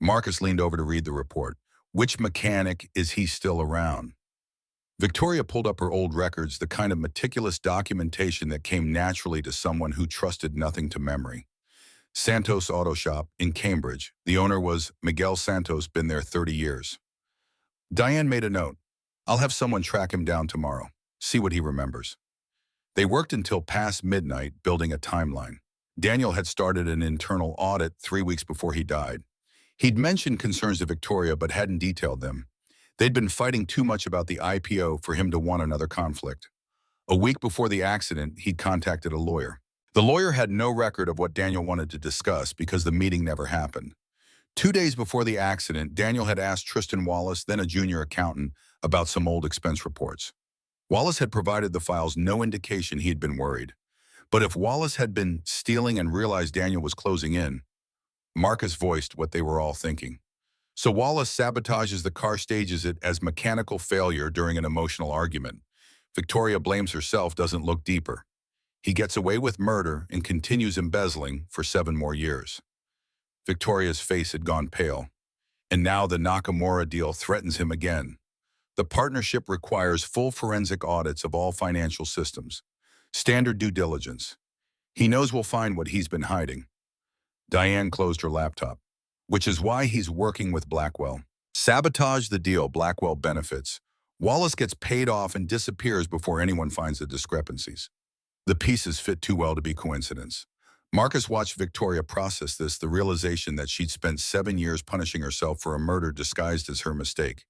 Marcus leaned over to read the report. Which mechanic is he still around? Victoria pulled up her old records, the kind of meticulous documentation that came naturally to someone who trusted nothing to memory. Santos Auto Shop in Cambridge. The owner was Miguel Santos, been there 30 years. Diane made a note. I'll have someone track him down tomorrow. See what he remembers. They worked until past midnight, building a timeline. Daniel had started an internal audit 3 weeks before he died. He'd mentioned concerns to Victoria but hadn't detailed them. They'd been fighting too much about the IPO for him to want another conflict. A week before the accident, he'd contacted a lawyer. The lawyer had no record of what Daniel wanted to discuss because the meeting never happened. 2 days before the accident, Daniel had asked Tristan Wallace, then a junior accountant, about some old expense reports. Wallace had provided the files, no indication he had been worried. But if Wallace had been stealing and realized Daniel was closing in, Marcus voiced what they were all thinking. So Wallace sabotages the car, stages it as mechanical failure during an emotional argument. Victoria blames herself, doesn't look deeper. He gets away with murder and continues embezzling for 7 more years. Victoria's face had gone pale, and now the Nakamura deal threatens him again. The partnership requires full forensic audits of all financial systems. Standard due diligence. He knows we'll find what he's been hiding. Diane closed her laptop, which is why he's working with Blackwell. Sabotage the deal, Blackwell benefits. Wallace gets paid off and disappears before anyone finds the discrepancies. The pieces fit too well to be coincidence. Marcus watched Victoria process this, the realization that she'd spent 7 years punishing herself for a murder disguised as her mistake.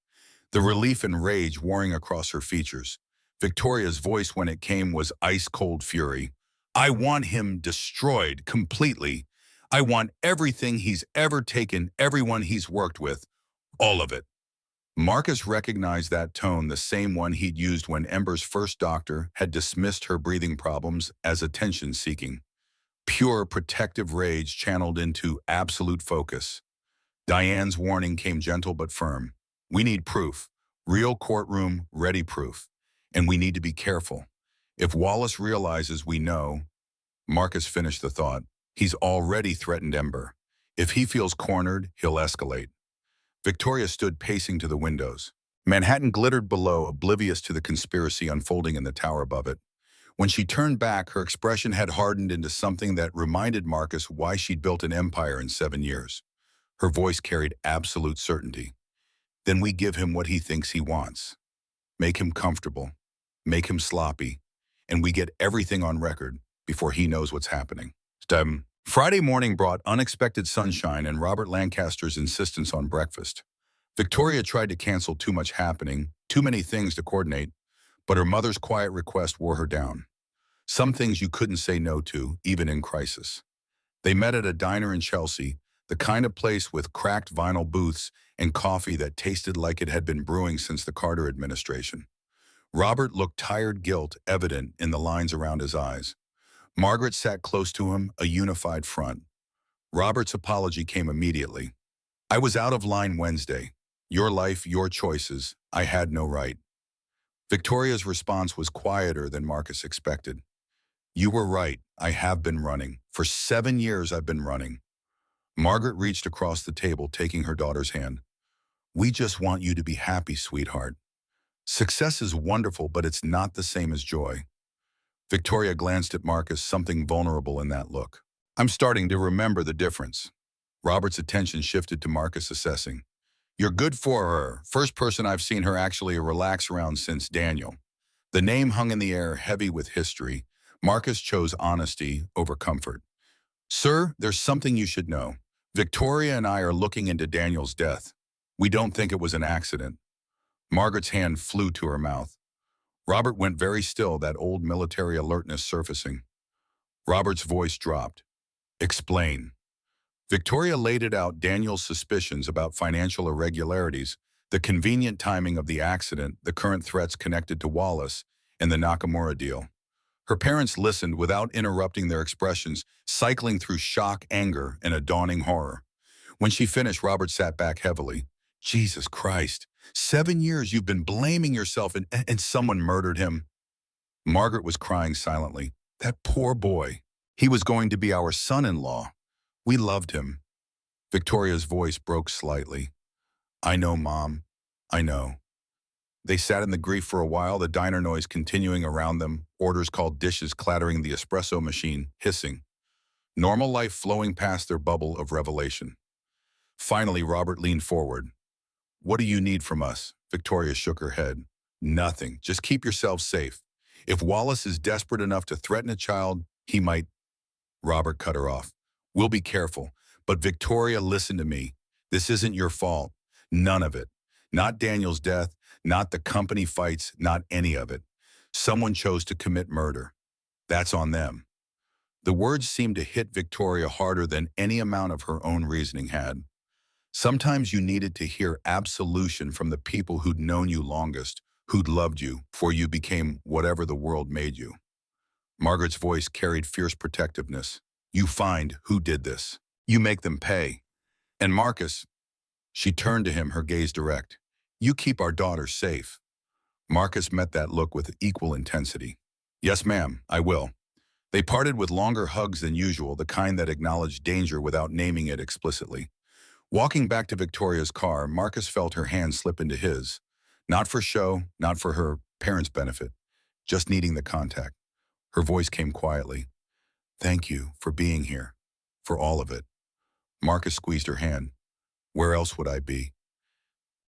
The relief and rage warring across her features. Victoria's voice when it came was ice-cold fury. I want him destroyed completely. I want everything he's ever taken, everyone he's worked with, all of it. Marcus recognized that tone, the same one he'd used when Ember's first doctor had dismissed her breathing problems as attention-seeking. Pure protective rage channeled into absolute focus. Diane's warning came gentle but firm. We need proof. Real courtroom, ready proof. And we need to be careful. If Wallace realizes we know, Marcus finished the thought, he's already threatened Ember. If he feels cornered, he'll escalate. Victoria stood pacing to the windows. Manhattan glittered below, oblivious to the conspiracy unfolding in the tower above it. When she turned back, her expression had hardened into something that reminded Marcus why she'd built an empire in 7 years. Her voice carried absolute certainty. Then we give him what he thinks he wants. Make him comfortable. Make him sloppy. And we get everything on record before he knows what's happening. Friday morning brought unexpected sunshine and Robert Lancaster's insistence on breakfast. Victoria tried to cancel too much happening, too many things to coordinate, but her mother's quiet request wore her down. Some things you couldn't say no to, even in crisis. They met at a diner in Chelsea, the kind of place with cracked vinyl booths and coffee that tasted like it had been brewing since the Carter administration. Robert looked tired, guilt evident in the lines around his eyes. Margaret sat close to him, a unified front. Robert's apology came immediately. I was out of line Wednesday. Your life, your choices. I had no right. Victoria's response was quieter than Marcus expected. You were right. I have been running. For 7 years I've been running. Margaret reached across the table, taking her daughter's hand. We just want you to be happy, sweetheart. Success is wonderful, but it's not the same as joy. Victoria glanced at Marcus, something vulnerable in that look. I'm starting to remember the difference. Robert's attention shifted to Marcus, assessing. You're good for her. First person I've seen her actually relax around since Daniel. The name hung in the air, heavy with history. Marcus chose honesty over comfort. Sir, there's something you should know. Victoria and I are looking into Daniel's death. We don't think it was an accident. Margaret's hand flew to her mouth. Robert went very still, that old military alertness surfacing. Robert's voice dropped. Explain. Victoria laid it out, Daniel's suspicions about financial irregularities, the convenient timing of the accident, the current threats connected to Wallace, and the Nakamura deal. Her parents listened without interrupting their expressions, cycling through shock, anger, and a dawning horror. When she finished, Robert sat back heavily. Jesus Christ, 7 years you've been blaming yourself and someone murdered him. Margaret was crying silently. That poor boy. He was going to be our son-in-law. We loved him. Victoria's voice broke slightly. I know, Mom. I know. They sat in the grief for a while, the diner noise continuing around them, orders called, dishes clattering, the espresso machine hissing. Normal life flowing past their bubble of revelation. Finally, Robert leaned forward. What do you need from us? Victoria shook her head. Nothing. Just keep yourself safe. If Wallace is desperate enough to threaten a child, he might. Robert cut her off. We'll be careful. But Victoria, listen to me. This isn't your fault. None of it. Not Daniel's death, not the company fights, not any of it. Someone chose to commit murder. That's on them. The words seemed to hit Victoria harder than any amount of her own reasoning had. Sometimes you needed to hear absolution from the people who'd known you longest, who'd loved you, before you became whatever the world made you. Margaret's voice carried fierce protectiveness. You find who did this. You make them pay. And Marcus, she turned to him, her gaze direct. You keep our daughter safe. Marcus met that look with equal intensity. Yes, ma'am, I will. They parted with longer hugs than usual, the kind that acknowledged danger without naming it explicitly. Walking back to Victoria's car, Marcus felt her hand slip into his. Not for show, not for her parents' benefit, just needing the contact. Her voice came quietly. Thank you for being here, for all of it. Marcus squeezed her hand. Where else would I be?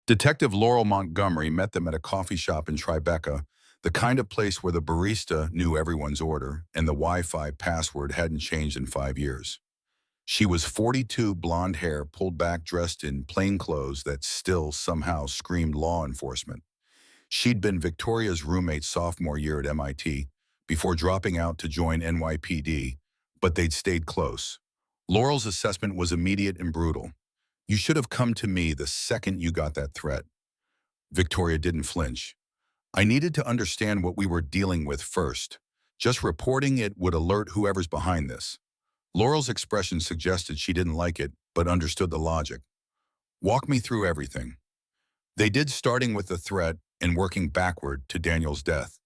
Detective Laurel Montgomery met them at a coffee shop in Tribeca, the kind of place where the barista knew everyone's order and the Wi-Fi password hadn't changed in 5 years. She was 42, blonde hair, pulled back, dressed in plain clothes that still somehow screamed law enforcement. She'd been Victoria's roommate sophomore year at MIT before dropping out to join NYPD, but they'd stayed close. Laurel's assessment was immediate and brutal. You should have come to me the second you got that threat. Victoria didn't flinch. I needed to understand what we were dealing with first. Just reporting it would alert whoever's behind this. Laurel's expression suggested she didn't like it, but understood the logic. Walk me through everything. They did, starting with the threat and working backward to Daniel's death.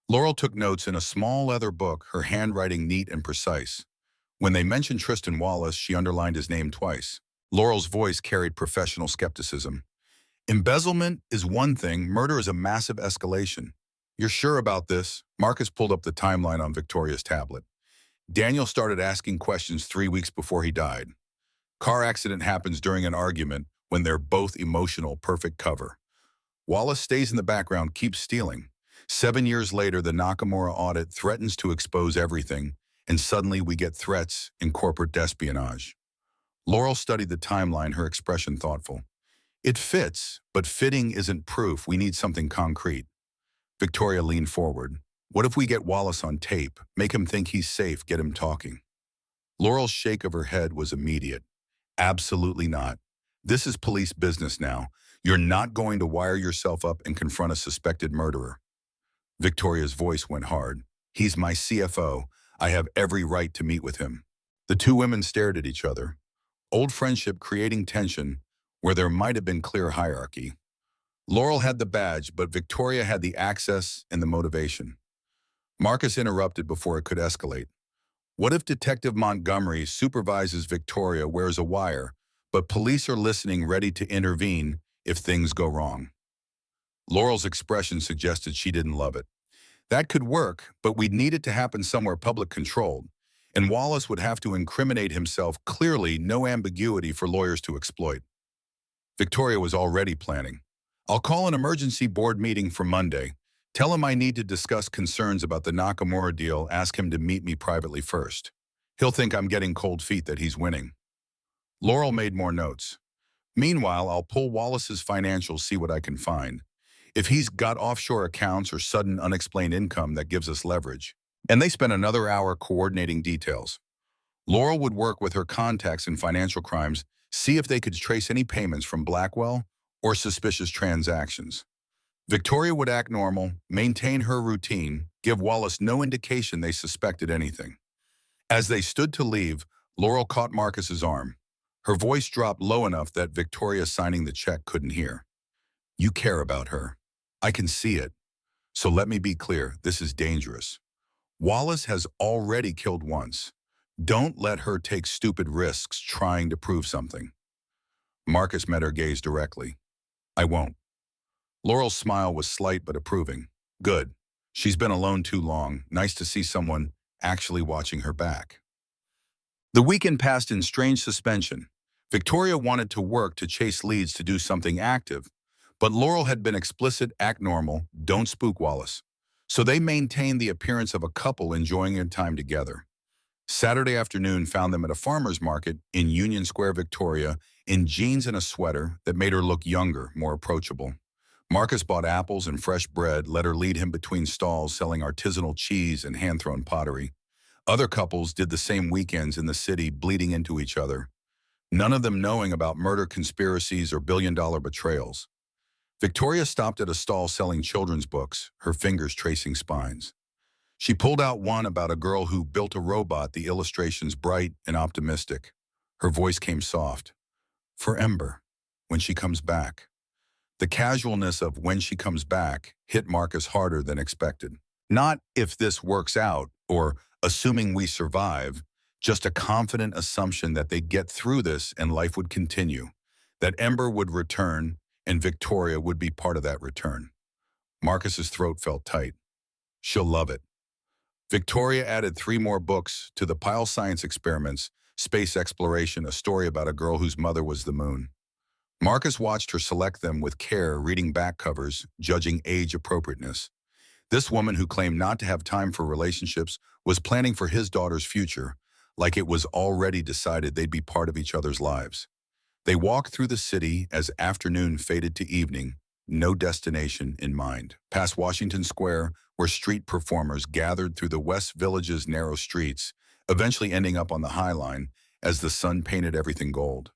Laurel took notes in a small leather book, her handwriting neat and precise. When they mentioned Tristan Wallace, she underlined his name twice. Laurel's voice carried professional skepticism. Embezzlement is one thing, murder is a massive escalation. You're sure about this? Marcus pulled up the timeline on Victoria's tablet. Daniel started asking questions 3 weeks before he died. Car accident happens during an argument when they're both emotional, perfect cover. Wallace stays in the background, keeps stealing. 7 years later, the Nakamura audit threatens to expose everything, and suddenly we get threats and corporate espionage. Laurel studied the timeline, her expression thoughtful. It fits, but fitting isn't proof. We need something concrete. Victoria leaned forward. What if we get Wallace on tape, make him think he's safe, get him talking? Laurel's shake of her head was immediate. Absolutely not. This is police business now. You're not going to wire yourself up and confront a suspected murderer. Victoria's voice went hard. He's my CFO. I have every right to meet with him. The two women stared at each other. Old friendship creating tension where there might have been clear hierarchy. Laurel had the badge, but Victoria had the access and the motivation. Marcus interrupted before it could escalate. What if Detective Montgomery supervises Victoria, wears a wire, but police are listening, ready to intervene if things go wrong? Laurel's expression suggested she didn't love it. That could work, but we'd need it to happen somewhere public-controlled, and Wallace would have to incriminate himself clearly, no ambiguity for lawyers to exploit. Victoria was already planning. I'll call an emergency board meeting for Monday. Tell him I need to discuss concerns about the Nakamura deal, ask him to meet me privately first. He'll think I'm getting cold feet, that he's winning. Laurel made more notes. Meanwhile, I'll pull Wallace's financials, see what I can find. If he's got offshore accounts or sudden unexplained income, that gives us leverage. And they spent another hour coordinating details. Laurel would work with her contacts in financial crimes, see if they could trace any payments from Blackwell or suspicious transactions. Victoria would act normal, maintain her routine, give Wallace no indication they suspected anything. As they stood to leave, Laurel caught Marcus's arm. Her voice dropped low enough that Victoria signing the check couldn't hear. You care about her. I can see it. So let me be clear, this is dangerous. Wallace has already killed once. Don't let her take stupid risks trying to prove something. Marcus met her gaze directly. I won't. Laurel's smile was slight but approving. Good. She's been alone too long. Nice to see someone actually watching her back. The weekend passed in strange suspension. Victoria wanted to work, to chase leads, to do something active, But Laurel had been explicit, act normal, don't spook Wallace. So they maintained the appearance of a couple enjoying their time together. Saturday afternoon found them at a farmer's market in Union Square, Victoria, in jeans and a sweater that made her look younger, more approachable. Marcus bought apples and fresh bread, let her lead him between stalls selling artisanal cheese and hand-thrown pottery. Other couples did the same weekends in the city, bleeding into each other, none of them knowing about murder conspiracies or billion-dollar betrayals. Victoria stopped at a stall selling children's books, her fingers tracing spines. She pulled out one about a girl who built a robot, the illustrations bright and optimistic. Her voice came soft. For Ember, when she comes back. The casualness of when she comes back hit Marcus harder than expected. Not if this works out or assuming we survive, just a confident assumption that they'd get through this and life would continue, that Ember would return and Victoria would be part of that return. Marcus's throat felt tight. She'll love it. Victoria added 3 more books to the pile: Science Experiments, Space Exploration, a story about a girl whose mother was the moon. Marcus watched her select them with care, reading back covers, judging age appropriateness. This woman who claimed not to have time for relationships was planning for his daughter's future, like it was already decided they'd be part of each other's lives. They walked through the city as afternoon faded to evening, no destination in mind. Past Washington Square, where street performers gathered through the West Village's narrow streets, eventually ending up on the High Line as the sun painted everything gold.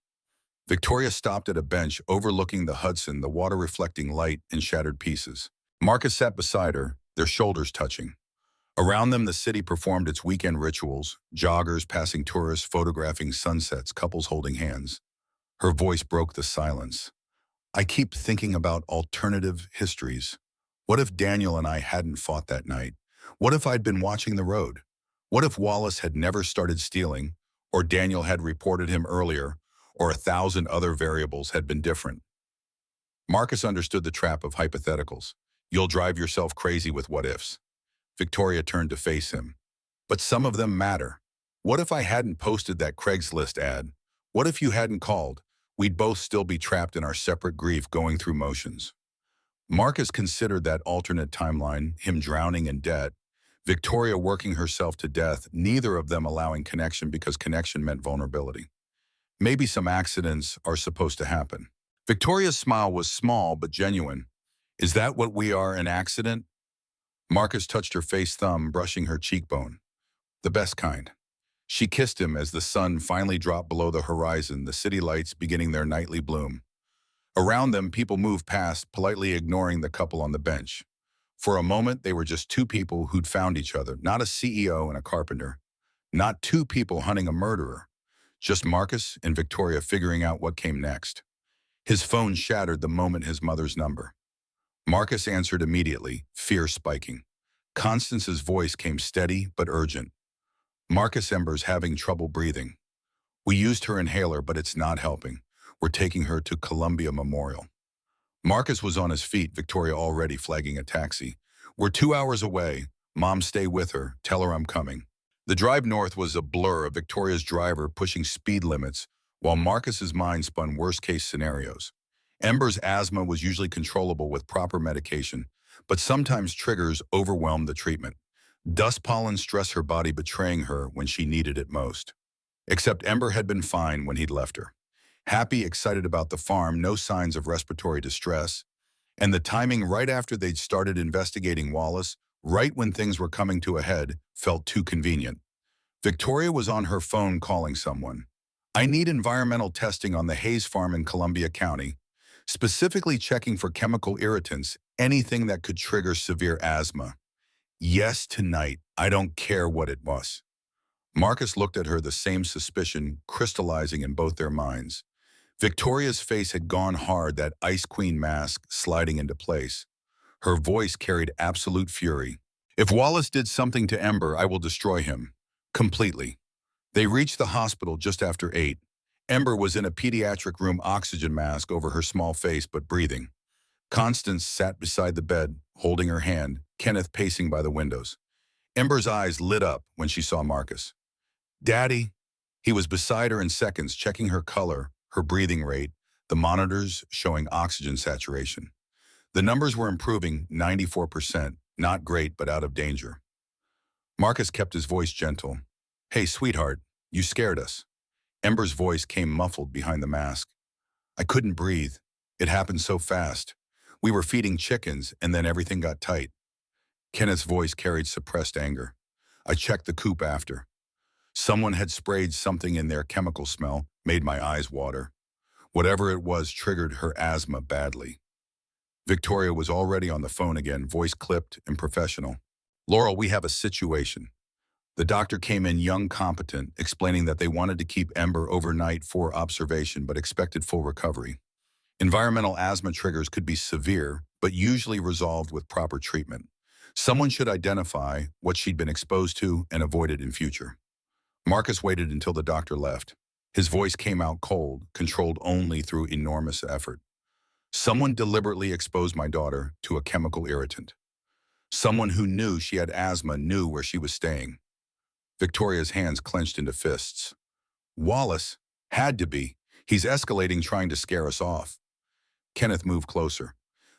Victoria stopped at a bench overlooking the Hudson, the water reflecting light in shattered pieces. Marcus sat beside her, their shoulders touching. Around them, the city performed its weekend rituals, joggers passing tourists, photographing sunsets, couples holding hands. Her voice broke the silence. I keep thinking about alternative histories. What if Daniel and I hadn't fought that night? What if I'd been watching the road? What if Wallace had never started stealing, or Daniel had reported him earlier, or 1,000 other variables had been different? Marcus understood the trap of hypotheticals. You'll drive yourself crazy with what-ifs. Victoria turned to face him. But some of them matter. What if I hadn't posted that Craigslist ad? What if you hadn't called? We'd both still be trapped in our separate grief, going through motions. Marcus considered that alternate timeline, him drowning in debt, Victoria working herself to death, neither of them allowing connection because connection meant vulnerability. Maybe some accidents are supposed to happen. Victoria's smile was small but genuine. Is that what we are, an accident? Marcus touched her face, thumb brushing her cheekbone. The best kind. She kissed him as the sun finally dropped below the horizon, the city lights beginning their nightly bloom. Around them, people moved past, politely ignoring the couple on the bench. For a moment, they were just 2 people who'd found each other, not a CEO and a carpenter. Not 2 people hunting a murderer. Just Marcus and Victoria figuring out what came next. His phone shattered the moment his mother's number. Marcus answered immediately, fear spiking. Constance's voice came steady but urgent. Marcus, Ember's having trouble breathing. We used her inhaler, but it's not helping. We're taking her to Columbia Memorial. Marcus was on his feet, Victoria already flagging a taxi. We're 2 hours away. Mom, stay with her. Tell her I'm coming. The drive north was a blur of Victoria's driver pushing speed limits, while Marcus's mind spun worst-case scenarios. Ember's asthma was usually controllable with proper medication, but sometimes triggers overwhelmed the treatment. Dust pollen stressed her body, betraying her when she needed it most. Except Ember had been fine when he'd left her. Happy, excited about the farm, no signs of respiratory distress. And the timing right after they'd started investigating Wallace, right when things were coming to a head, felt too convenient. Victoria was on her phone calling someone. I need environmental testing on the Hayes farm in Columbia County, specifically checking for chemical irritants, anything that could trigger severe asthma. Yes, tonight. I don't care what it was. Marcus looked at her, the same suspicion crystallizing in both their minds. Victoria's face had gone hard, that Ice Queen mask sliding into place. Her voice carried absolute fury. If Wallace did something to Ember, I will destroy him. Completely. They reached the hospital just after 8. Ember was in a pediatric room, oxygen mask over her small face but breathing. Constance sat beside the bed, holding her hand, Kenneth pacing by the windows. Ember's eyes lit up when she saw Marcus. Daddy. He was beside her in seconds, checking her color, her breathing rate, the monitors showing oxygen saturation. The numbers were improving, 94%, not great but out of danger. Marcus kept his voice gentle. "Hey, sweetheart, you scared us." Ember's voice came muffled behind the mask. "I couldn't breathe. It happened so fast. We were feeding chickens and then everything got tight." Kenneth's voice carried suppressed anger. "I checked the coop after. Someone had sprayed something in there. Chemical smell made my eyes water. Whatever it was triggered her asthma badly." Victoria was already on the phone again, voice clipped and professional. "Laurel, we have a situation." The doctor came in young, competent, explaining that they wanted to keep Ember overnight for observation but expected full recovery. Environmental asthma triggers could be severe, but usually resolved with proper treatment. Someone should identify what she'd been exposed to and avoid it in future. Marcus waited until the doctor left. His voice came out cold, controlled only through enormous effort. "Someone deliberately exposed my daughter to a chemical irritant. Someone who knew she had asthma knew where she was staying." Victoria's hands clenched into fists. "Wallace had to be. He's escalating, trying to scare us off." Kenneth moved closer.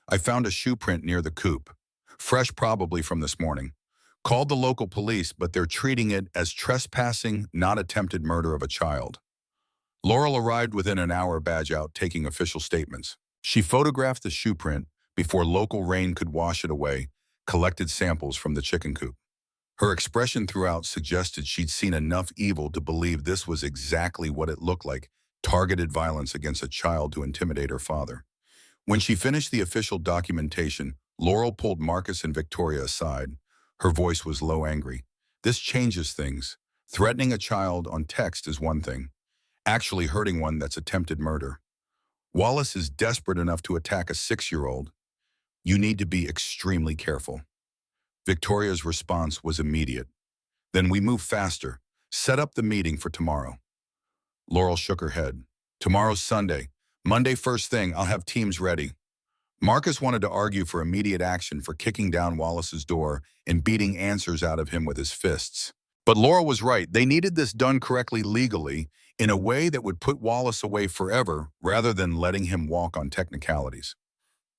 "I found a shoe print near the coop. Fresh probably from this morning. Called the local police, but they're treating it as trespassing, not attempted murder of a child." Laurel arrived within an hour, badge out, taking official statements. She photographed the shoe print before local rain could wash it away, collected samples from the chicken coop. Her expression throughout suggested she'd seen enough evil to believe this was exactly what it looked like, targeted violence against a child to intimidate her father. When she finished the official documentation, Laurel pulled Marcus and Victoria aside. Her voice was low, angry. "This changes things. Threatening a child on text is one thing. Actually hurting one, that's attempted murder. Wallace is desperate enough to attack a 6-year-old. You need to be extremely careful." Victoria's response was immediate. "Then we move faster. Set up the meeting for tomorrow." Laurel shook her head. "Tomorrow's Sunday. Monday first thing, I'll have teams ready." Marcus wanted to argue for immediate action for kicking down Wallace's door and beating answers out of him with his fists. But Laurel was right. They needed this done correctly legally, in a way that would put Wallace away forever rather than letting him walk on technicalities.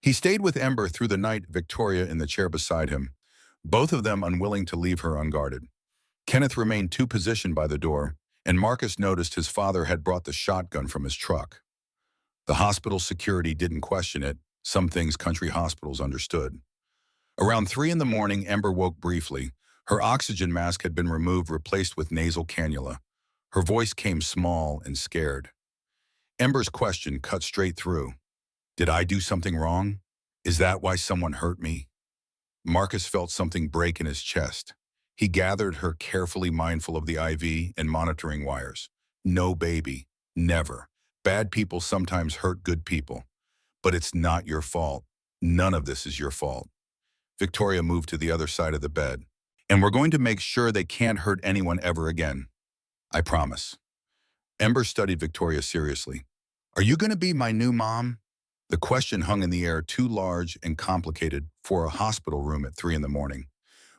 He stayed with Ember through the night, Victoria in the chair beside him, both of them unwilling to leave her unguarded. Kenneth remained positioned by the door, and Marcus noticed his father had brought the shotgun from his truck. The hospital security didn't question it. Some things country hospitals understood. Around 3 in the morning, Ember woke briefly. Her oxygen mask had been removed, replaced with nasal cannula. Her voice came small and scared. Ember's question cut straight through. "Did I do something wrong? Is that why someone hurt me?" Marcus felt something break in his chest. He gathered her carefully, mindful of the IV and monitoring wires. "No, baby. Never. Bad people sometimes hurt good people. But it's not your fault. None of this is your fault." Victoria moved to the other side of the bed. "And we're going to make sure they can't hurt anyone ever again. I promise." Ember studied Victoria seriously. "Are you going to be my new mom?" The question hung in the air, too large and complicated for a hospital room at 3 in the morning.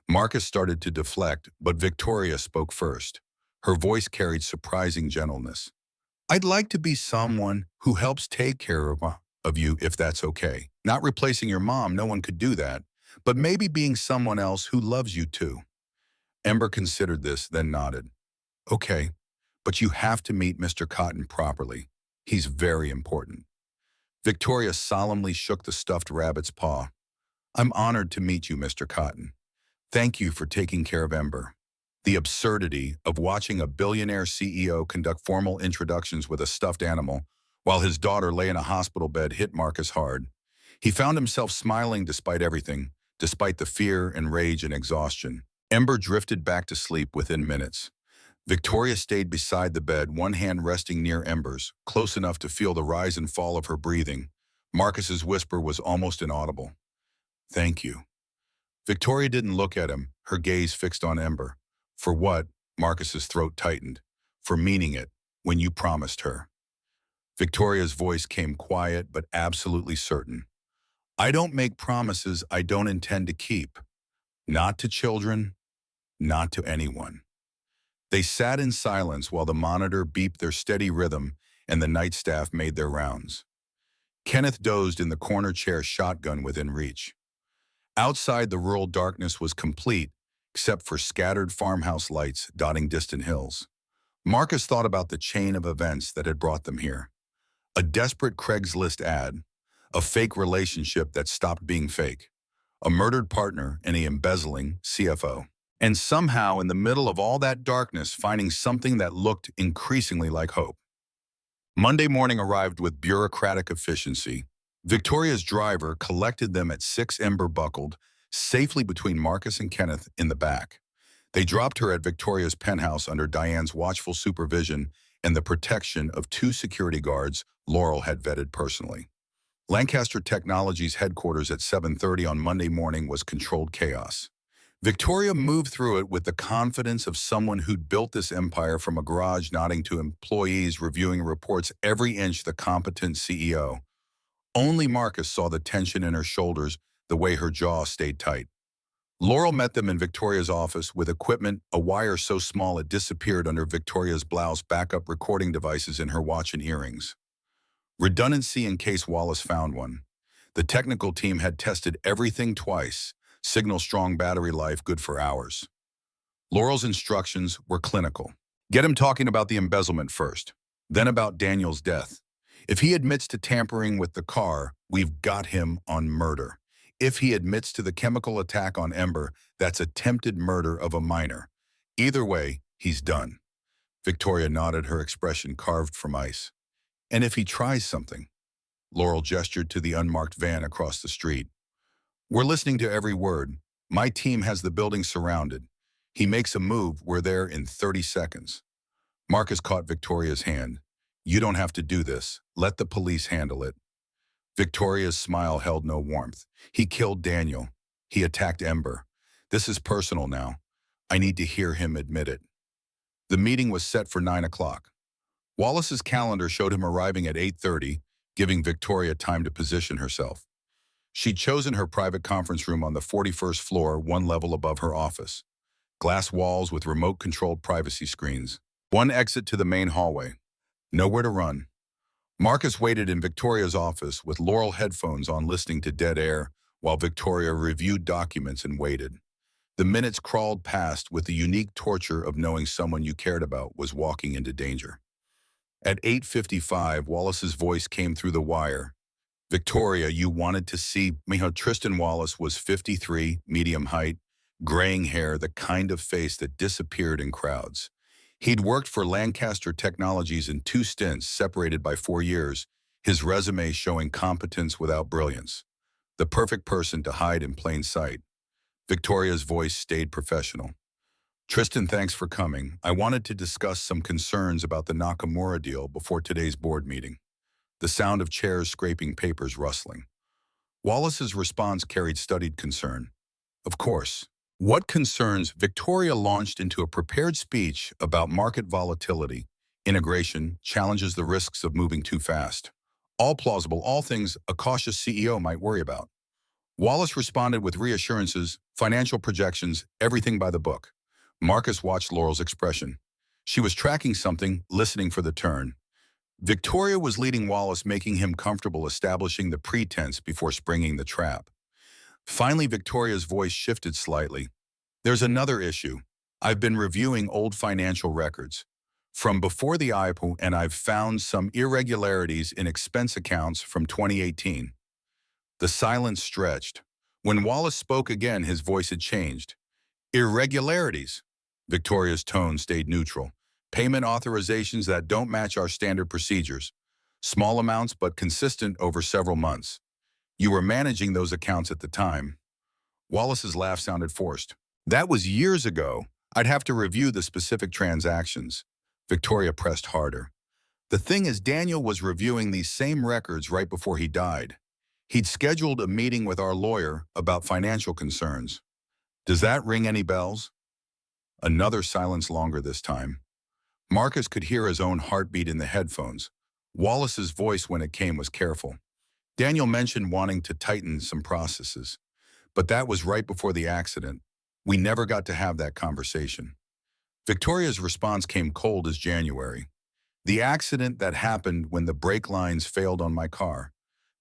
Marcus started to deflect, but Victoria spoke first. Her voice carried surprising gentleness. "I'd like to be someone who helps take care of you, if that's okay. Not replacing your mom, no one could do that, but maybe being someone else who loves you too." Ember considered this, then nodded. "Okay, but you have to meet Mr. Cotton properly. He's very important." Victoria solemnly shook the stuffed rabbit's paw. "I'm honored to meet you, Mr. Cotton. Thank you for taking care of Ember." The absurdity of watching a billionaire CEO conduct formal introductions with a stuffed animal while his daughter lay in a hospital bed hit Marcus hard. He found himself smiling despite everything, despite the fear and rage and exhaustion. Ember drifted back to sleep within minutes. Victoria stayed beside the bed, one hand resting near Ember's, close enough to feel the rise and fall of her breathing. Marcus's whisper was almost inaudible. "Thank you." Victoria didn't look at him, her gaze fixed on Ember. "For what?" Marcus's throat tightened. "For meaning it, when you promised her." Victoria's voice came quiet but absolutely certain. "I don't make promises I don't intend to keep. Not to children, not to anyone." They sat in silence while the monitor beeped their steady rhythm and the night staff made their rounds. Kenneth dozed in the corner chair, shotgun within reach. Outside, the rural darkness was complete, except for scattered farmhouse lights dotting distant hills. Marcus thought about the chain of events that had brought them here. A desperate Craigslist ad, a fake relationship that stopped being fake, a murdered partner and an embezzling CFO. And somehow, in the middle of all that darkness, finding something that looked increasingly like hope. Monday morning arrived with bureaucratic efficiency. Victoria's driver collected them at 6 Ember buckled, safely between Marcus and Kenneth in the back. They dropped her at Victoria's penthouse under Diane's watchful supervision and the protection of 2 security guards Laurel had vetted personally. Lancaster Technologies' headquarters at 7:30 on Monday morning was controlled chaos. Victoria moved through it with the confidence of someone who'd built this empire from a garage, nodding to employees, reviewing reports every inch the competent CEO. Only Marcus saw the tension in her shoulders, the way her jaw stayed tight. Laurel met them in Victoria's office with equipment, a wire so small it disappeared under Victoria's blouse, backup recording devices in her watch and earrings. Redundancy in case Wallace found one. The technical team had tested everything twice. Signal strong battery life, good for hours. Laurel's instructions were clinical. Get him talking about the embezzlement first, then about Daniel's death. If he admits to tampering with the car, we've got him on murder. If he admits to the chemical attack on Ember, that's attempted murder of a minor. Either way, he's done. Victoria nodded, her expression carved from ice. And if he tries something? Laurel gestured to the unmarked van across the street. We're listening to every word. My team has the building surrounded. He makes a move, we're there in 30 seconds. Marcus caught Victoria's hand. You don't have to do this. Let the police handle it. Victoria's smile held no warmth. He killed Daniel. He attacked Ember. This is personal now. I need to hear him admit it. The meeting was set for 9 o'clock. Wallace's calendar showed him arriving at 8:30, giving Victoria time to position herself. She'd chosen her private conference room on the 41st floor, one level above her office. Glass walls with remote-controlled privacy screens. One exit to the main hallway. Nowhere to run. Marcus waited in Victoria's office with Laurel headphones on, listening to dead air, while Victoria reviewed documents and waited. The minutes crawled past with the unique torture of knowing someone you cared about was walking into danger. At 8:55, Wallace's voice came through the wire. Victoria, you wanted to see me. Tristan Wallace was 53, medium height, graying hair, the kind of face that disappeared in crowds. He'd worked for Lancaster Technologies in 2 stints, separated by 4 years, his resume showing competence without brilliance. The perfect person to hide in plain sight. Victoria's voice stayed professional. Tristan, thanks for coming. I wanted to discuss some concerns about the Nakamura deal before today's board meeting. The sound of chairs scraping, papers rustling. Wallace's response carried studied concern. Of course. What concerns? Victoria launched into a prepared speech about market volatility, integration, challenges, the risks of moving too fast. All plausible, all things a cautious CEO might worry about. Wallace responded with reassurances, financial projections, everything by the book. Marcus watched Laurel's expression. She was tracking something, listening for the turn. Victoria was leading Wallace, making him comfortable, establishing the pretense before springing the trap. Finally, Victoria's voice shifted slightly. There's another issue. I've been reviewing old financial records from before the IPO, and I've found some irregularities in expense accounts from 2018. The silence stretched. When Wallace spoke again, his voice had changed. Irregularities. Victoria's tone stayed neutral. Payment authorizations that don't match our standard procedures. Small amounts but consistent over several months. You were managing those accounts at the time. Wallace's laugh sounded forced. That was years ago. I'd have to review the specific transactions. Victoria pressed harder. The thing is, Daniel was reviewing these same records right before he died. He'd scheduled a meeting with our lawyer about financial concerns. Does that ring any bells? Another silence, longer this time. Marcus could hear his own heartbeat in the headphones. Wallace's voice, when it came, was careful. Daniel mentioned wanting to tighten some processes, but that was right before the accident. We never got to have that conversation. Victoria's response came cold as January. The accident that happened when the brake lines failed on my car.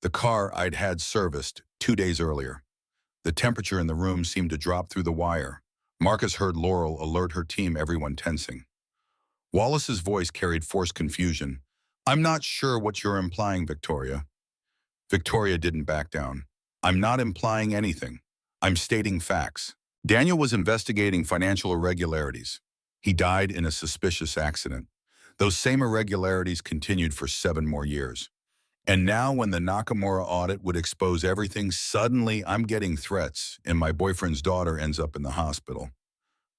the car I'd had serviced 2 days earlier. The temperature in the room seemed to drop through the wire. Marcus heard Laurel alert her team, everyone tensing. Wallace's voice carried forced confusion. "I'm not sure what you're implying, Victoria." Victoria didn't back down. "I'm not implying anything. I'm stating facts. Daniel was investigating financial irregularities. He died in a suspicious accident. Those same irregularities continued for 7 more years. And now when the Nakamura audit would expose everything, suddenly I'm getting threats and my boyfriend's daughter ends up in the hospital."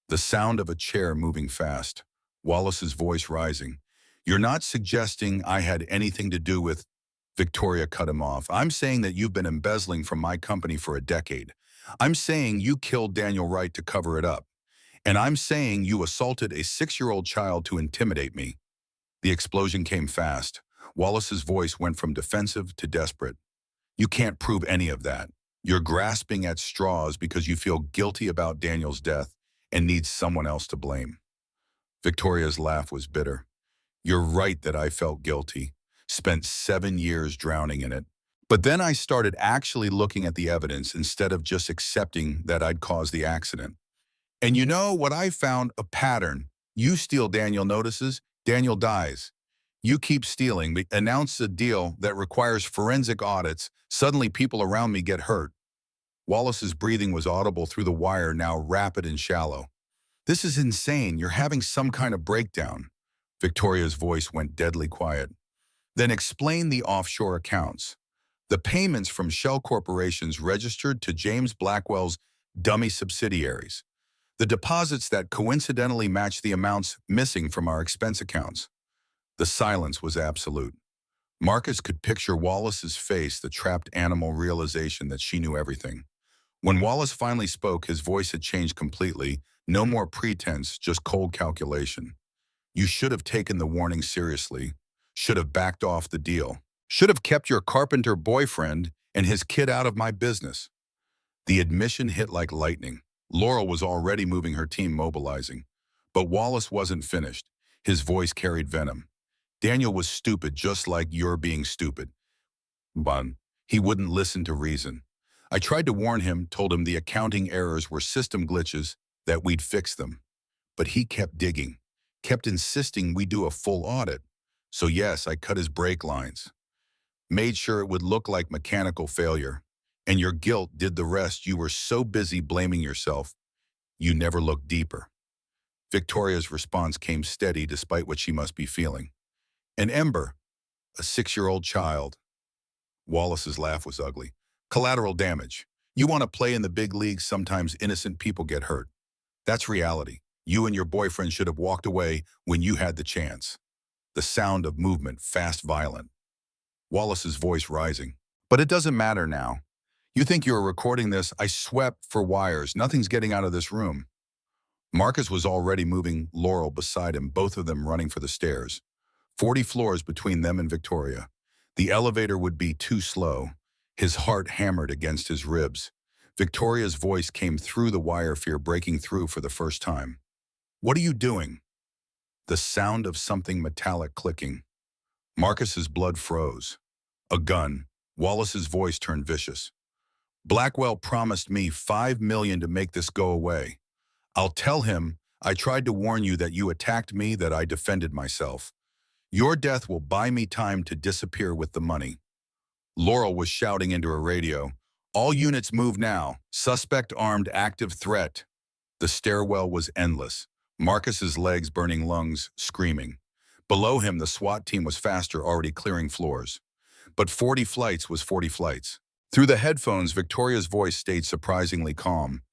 The sound of a chair moving fast, Wallace's voice rising. "You're not suggesting I had anything to do with—" Victoria cut him off. "I'm saying that you've been embezzling from my company for a decade. I'm saying you killed Daniel Wright to cover it up. And I'm saying you assaulted a 6-year-old child to intimidate me." The explosion came fast. Wallace's voice went from defensive to desperate. "You can't prove any of that. You're grasping at straws because you feel guilty about Daniel's death and need someone else to blame." Victoria's laugh was bitter. "You're right that I felt guilty. Spent 7 years drowning in it. But then I started actually looking at the evidence instead of just accepting that I'd caused the accident. And you know what I found? A pattern. You steal, Daniel notices. Daniel dies. You keep stealing. We announce a deal that requires forensic audits. Suddenly people around me get hurt." Wallace's breathing was audible through the wire, now rapid and shallow. "This is insane. You're having some kind of breakdown." Victoria's voice went deadly quiet. "Then explain the offshore accounts. The payments from shell corporations registered to James Blackwell's dummy subsidiaries. The deposits that coincidentally match the amounts missing from our expense accounts." The silence was absolute. Marcus could picture Wallace's face, the trapped animal realization that she knew everything. When Wallace finally spoke, his voice had changed completely. No more pretense, just cold calculation. "You should have taken the warning seriously. Should have backed off the deal. Should have kept your carpenter boyfriend and his kid out of my business." The admission hit like lightning. Laurel was already moving her team, mobilizing. But Wallace wasn't finished. His voice carried venom. "Daniel was stupid, just like you're being stupid. But he wouldn't listen to reason. I tried to warn him, told him the accounting errors were system glitches, that we'd fix them. But he kept digging, kept insisting we do a full audit. So yes, I cut his brake lines. Made sure it would look like mechanical failure. And your guilt did the rest. You were so busy blaming yourself, you never looked deeper." Victoria's response came steady despite what she must be feeling. "An ember, a 6-year-old child." Wallace's laugh was ugly. "Collateral damage. You want to play in the big leagues, sometimes innocent people get hurt. That's reality. You and your boyfriend should have walked away when you had the chance." The sound of movement, fast, violent. Wallace's voice rising. "But it doesn't matter now. You think you're recording this? I swept for wires. Nothing's getting out of this room." Marcus was already moving, Laurel beside him, both of them running for the stairs. 40 floors between them and Victoria. The elevator would be too slow. His heart hammered against his ribs. Victoria's voice came through the wire, fear breaking through for the first time. "What are you doing?" The sound of something metallic clicking. Marcus's blood froze. "A gun." Wallace's voice turned vicious. "Blackwell promised me $5 million to make this go away. I'll tell him I tried to warn you that you attacked me, that I defended myself. Your death will buy me time to disappear with the money." Laurel was shouting into her radio. "All units move now. Suspect armed, active threat." The stairwell was endless. Marcus's legs, burning lungs, screaming. Below him, the SWAT team was faster, already clearing floors. But 40 flights was 40 flights. Through the headphones, Victoria's voice stayed surprisingly calm.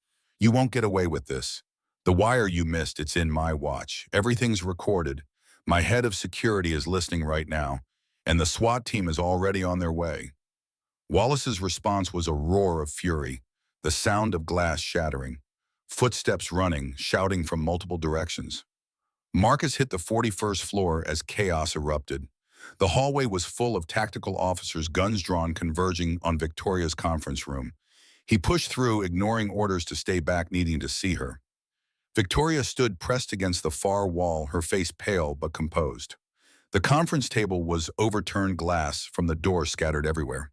"You won't get away with this. The wire you missed, it's in my watch. Everything's recorded. My head of security is listening right now, and the SWAT team is already on their way." Wallace's response was a roar of fury, the sound of glass shattering, footsteps running, shouting from multiple directions. Marcus hit the 41st floor as chaos erupted. The hallway was full of tactical officers, guns drawn, converging on Victoria's conference room. He pushed through, ignoring orders to stay back, needing to see her. Victoria stood pressed against the far wall, her face pale but composed. The conference table was overturned, glass from the door scattered everywhere.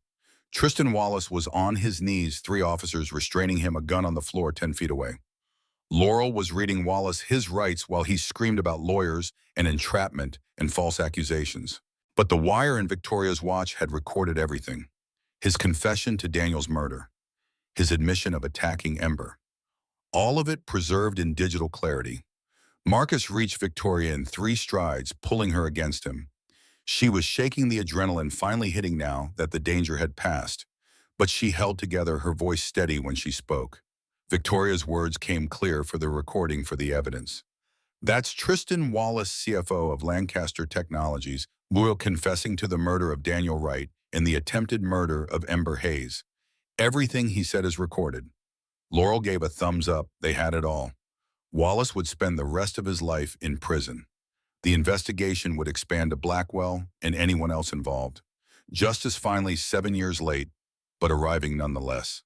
Tristan Wallace was on his knees, three officers restraining him, a gun on the floor 10 feet away. Laurel was reading Wallace his rights while he screamed about lawyers and entrapment and false accusations. But the wire in Victoria's watch had recorded everything. His confession to Daniel's murder, his admission of attacking Ember. All of it preserved in digital clarity. Marcus reached Victoria in 3 strides, pulling her against him. She was shaking, the adrenaline finally hitting now that the danger had passed. But she held together, her voice steady when she spoke. Victoria's words came clear for the recording, for the evidence. That's Tristan Wallace, CFO of Lancaster Technologies, Boyle, confessing to the murder of Daniel Wright and the attempted murder of Ember Hayes. Everything he said is recorded. Laurel gave a thumbs up. They had it all. Wallace would spend the rest of his life in prison. The investigation would expand to Blackwell and anyone else involved. Justice finally 7 years late, but arriving nonetheless.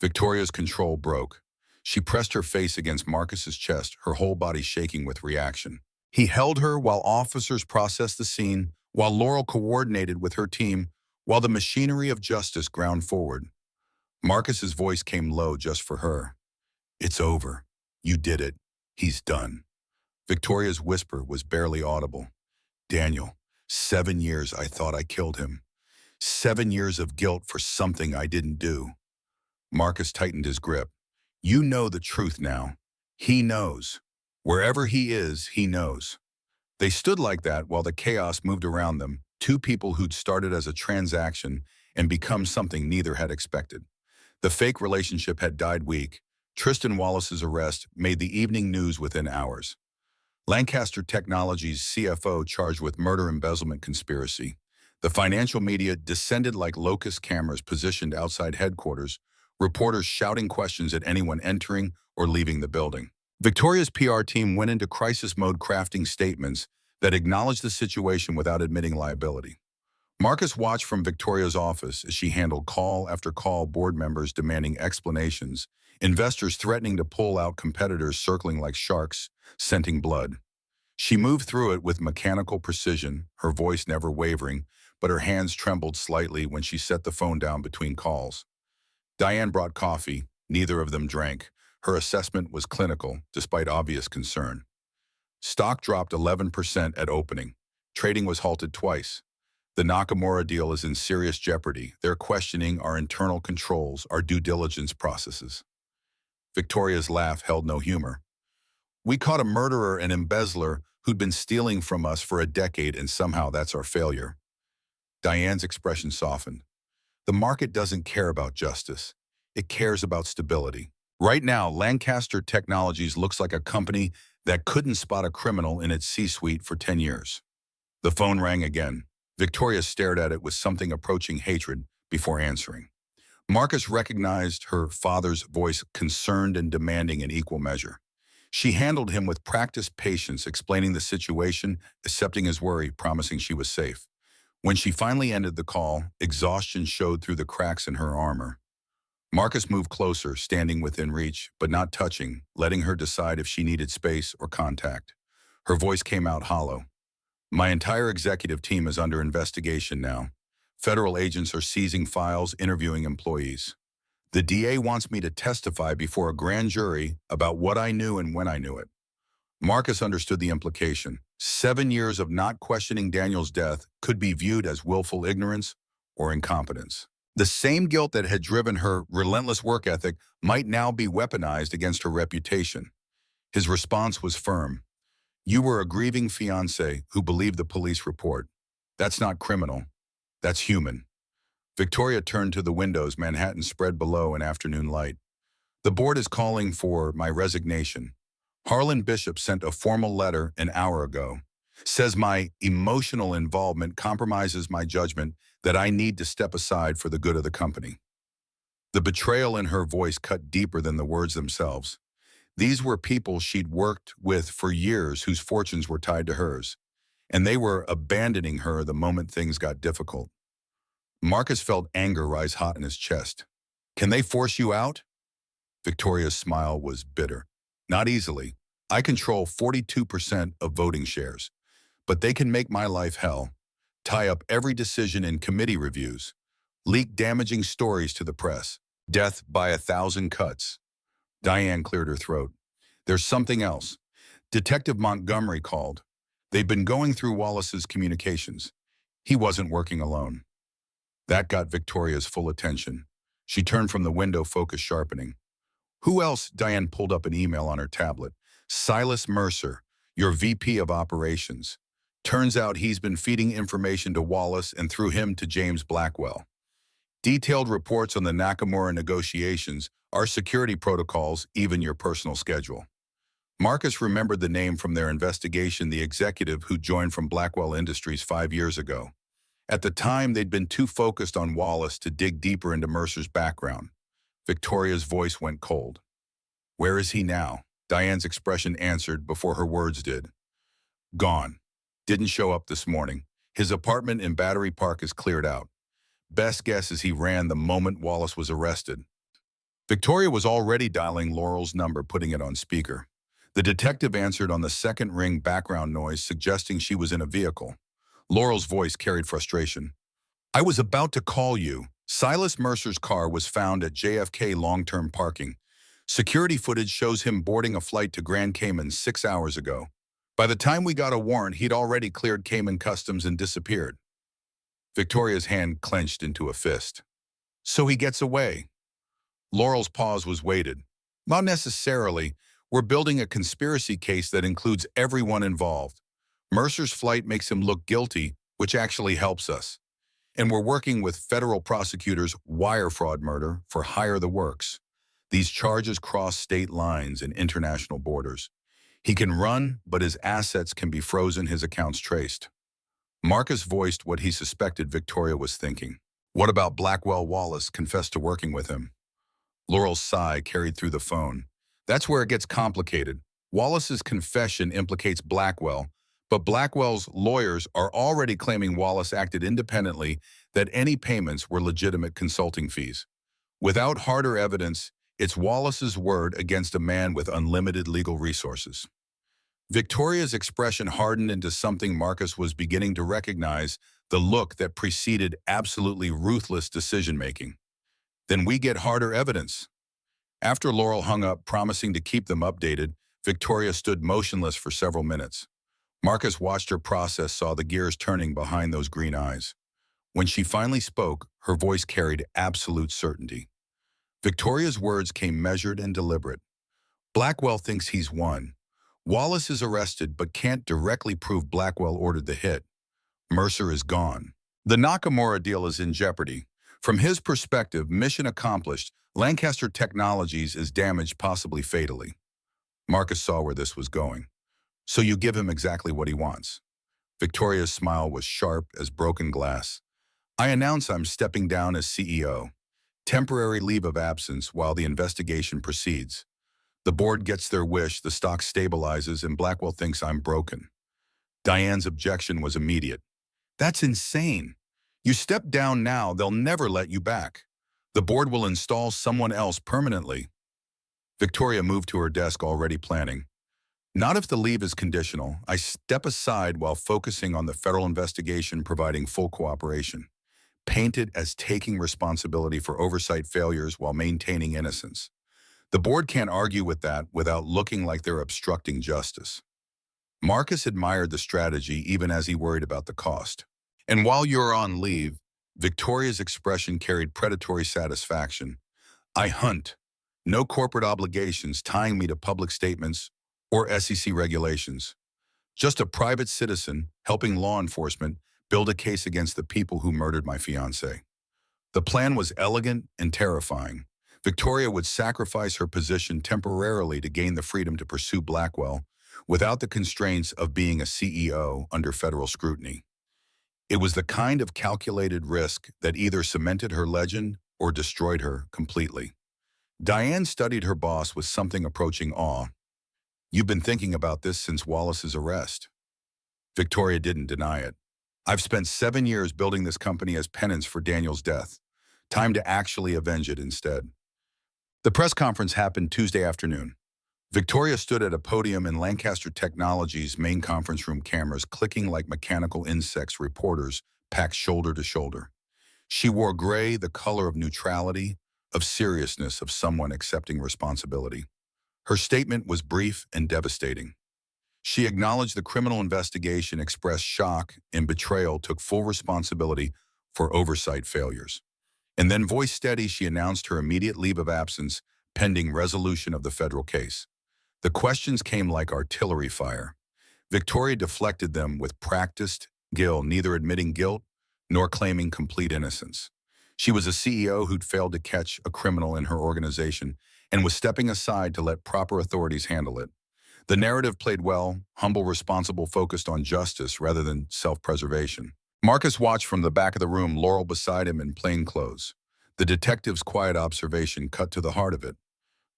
Victoria's control broke. She pressed her face against Marcus's chest, her whole body shaking with reaction. He held her while officers processed the scene, while Laurel coordinated with her team, while the machinery of justice ground forward. Marcus's voice came low just for her. "It's over. You did it. He's done." Victoria's whisper was barely audible. "Daniel, 7 years I thought I killed him. 7 years of guilt for something I didn't do." Marcus tightened his grip. "You know the truth now. He knows. Wherever he is, he knows." They stood like that while the chaos moved around them, 2 people who'd started as a transaction and become something neither had expected. The fake relationship had died weak. Tristan Wallace's arrest made the evening news within hours. Lancaster Technologies' CFO charged with murder, embezzlement, conspiracy. The financial media descended like locust cameras positioned outside headquarters, reporters shouting questions at anyone entering or leaving the building. Victoria's PR team went into crisis mode, crafting statements that acknowledged the situation without admitting liability. Marcus watched from Victoria's office as she handled call after call, board members demanding explanations, investors threatening to pull out, competitors circling like sharks, scenting blood. She moved through it with mechanical precision, her voice never wavering, but her hands trembled slightly when she set the phone down between calls. Diane brought coffee. Neither of them drank. Her assessment was clinical, despite obvious concern. Stock dropped 11% at opening. Trading was halted twice. The Nakamura deal is in serious jeopardy. They're questioning our internal controls, our due diligence processes. Victoria's laugh held no humor. "We caught a murderer and embezzler who'd been stealing from us for a decade, and somehow that's our failure." Diane's expression softened. "The market doesn't care about justice. It cares about stability. Right now, Lancaster Technologies looks like a company that couldn't spot a criminal in its C-suite for 10 years. The phone rang again. Victoria stared at it with something approaching hatred before answering. Marcus recognized her father's voice, concerned and demanding in equal measure. She handled him with practiced patience, explaining the situation, accepting his worry, promising she was safe. When she finally ended the call, exhaustion showed through the cracks in her armor. Marcus moved closer, standing within reach, but not touching, letting her decide if she needed space or contact. Her voice came out hollow. "My entire executive team is under investigation now. Federal agents are seizing files, interviewing employees. The DA wants me to testify before a grand jury about what I knew and when I knew it." Marcus understood the implication. 7 years of not questioning Daniel's death could be viewed as willful ignorance or incompetence. The same guilt that had driven her relentless work ethic might now be weaponized against her reputation. His response was firm. "You were a grieving fiancé who believed the police report. That's not criminal. That's human." Victoria turned to the windows, Manhattan spread below in afternoon light. "The board is calling for my resignation. Harlan Bishop sent a formal letter an hour ago. Says my emotional involvement compromises my judgment that I need to step aside for the good of the company." The betrayal in her voice cut deeper than the words themselves. These were people she'd worked with for years whose fortunes were tied to hers, and they were abandoning her the moment things got difficult. Marcus felt anger rise hot in his chest. "Can they force you out?" Victoria's smile was bitter. "Not easily. I control 42% of voting shares, but they can make my life hell, tie up every decision in committee reviews. leaked damaging stories to the press. Death by 1,000 cuts. Diane cleared her throat. There's something else. Detective Montgomery called. They've been going through Wallace's communications. He wasn't working alone. That got Victoria's full attention. She turned from the window, focus sharpening. Who else? Diane pulled up an email on her tablet. Silas Mercer, your VP of Operations. Turns out he's been feeding information to Wallace and through him to James Blackwell. Detailed reports on the Nakamura negotiations, our security protocols, even your personal schedule. Marcus remembered the name from their investigation, the executive who joined from Blackwell Industries 5 years ago. At the time, they'd been too focused on Wallace to dig deeper into Mercer's background. Victoria's voice went cold. Where is he now? Diane's expression answered before her words did. Gone. Didn't show up this morning. His apartment in Battery Park is cleared out. Best guess is he ran the moment Wallace was arrested. Victoria was already dialing Laurel's number, putting it on speaker. The detective answered on the second ring, background noise suggesting she was in a vehicle. Laurel's voice carried frustration. I was about to call you. Silas Mercer's car was found at JFK long-term parking. Security footage shows him boarding a flight to Grand Cayman 6 hours ago. By the time we got a warrant, he'd already cleared Cayman Customs and disappeared. Victoria's hand clenched into a fist. So he gets away. Laurel's pause was weighted. Not necessarily. We're building a conspiracy case that includes everyone involved. Mercer's flight makes him look guilty, which actually helps us. And we're working with federal prosecutors' wire fraud murder for hire the works. These charges cross state lines and international borders. He can run, but his assets can be frozen, his accounts traced. Marcus voiced what he suspected Victoria was thinking. What about Blackwell? Wallace confessed to working with him. Laurel's sigh carried through the phone. That's where it gets complicated. Wallace's confession implicates Blackwell, but Blackwell's lawyers are already claiming Wallace acted independently, that any payments were legitimate consulting fees. Without harder evidence, it's Wallace's word against a man with unlimited legal resources. Victoria's expression hardened into something Marcus was beginning to recognize, the look that preceded absolutely ruthless decision-making. Then we get harder evidence. After Laurel hung up, promising to keep them updated, Victoria stood motionless for several minutes. Marcus watched her process, saw the gears turning behind those green eyes. When she finally spoke, her voice carried absolute certainty. Victoria's words came measured and deliberate. Blackwell thinks he's won. Wallace is arrested but can't directly prove Blackwell ordered the hit. Mercer is gone. The Nakamura deal is in jeopardy. From his perspective, mission accomplished. Lancaster Technologies is damaged, possibly fatally. Marcus saw where this was going. So you give him exactly what he wants. Victoria's smile was sharp as broken glass. I announce I'm stepping down as CEO. Temporary leave of absence while the investigation proceeds. The board gets their wish, the stock stabilizes, and Blackwell thinks I'm broken. Diane's objection was immediate. That's insane. You step down now, they'll never let you back. The board will install someone else permanently. Victoria moved to her desk, already planning. Not if the leave is conditional. I step aside while focusing on the federal investigation, providing full cooperation. Paint it as taking responsibility for oversight failures while maintaining innocence. The board can't argue with that without looking like they're obstructing justice. Marcus admired the strategy even as he worried about the cost. And while you're on leave, Victoria's expression carried predatory satisfaction. I hunt. No corporate obligations tying me to public statements or SEC regulations. Just a private citizen helping law enforcement build a case against the people who murdered my fiancée. The plan was elegant and terrifying. Victoria would sacrifice her position temporarily to gain the freedom to pursue Blackwell without the constraints of being a CEO under federal scrutiny. It was the kind of calculated risk that either cemented her legend or destroyed her completely. Diane studied her boss with something approaching awe. You've been thinking about this since Wallace's arrest. Victoria didn't deny it. I've spent 7 years building this company as penance for Daniel's death. Time to actually avenge it instead. The press conference happened Tuesday afternoon. Victoria stood at a podium in Lancaster Technologies' main conference room, cameras clicking like mechanical insects, reporters packed shoulder to shoulder. She wore gray, the color of neutrality, of seriousness, of someone accepting responsibility. Her statement was brief and devastating. She acknowledged the criminal investigation, expressed shock and betrayal, took full responsibility for oversight failures. And then, voice steady, she announced her immediate leave of absence pending resolution of the federal case. The questions came like artillery fire. Victoria deflected them with practiced skill, neither admitting guilt nor claiming complete innocence. She was a CEO who'd failed to catch a criminal in her organization and was stepping aside to let proper authorities handle it. The narrative played well, humble, responsible, focused on justice rather than self-preservation. Marcus watched from the back of the room, Laurel beside him in plain clothes. The detective's quiet observation cut to the heart of it.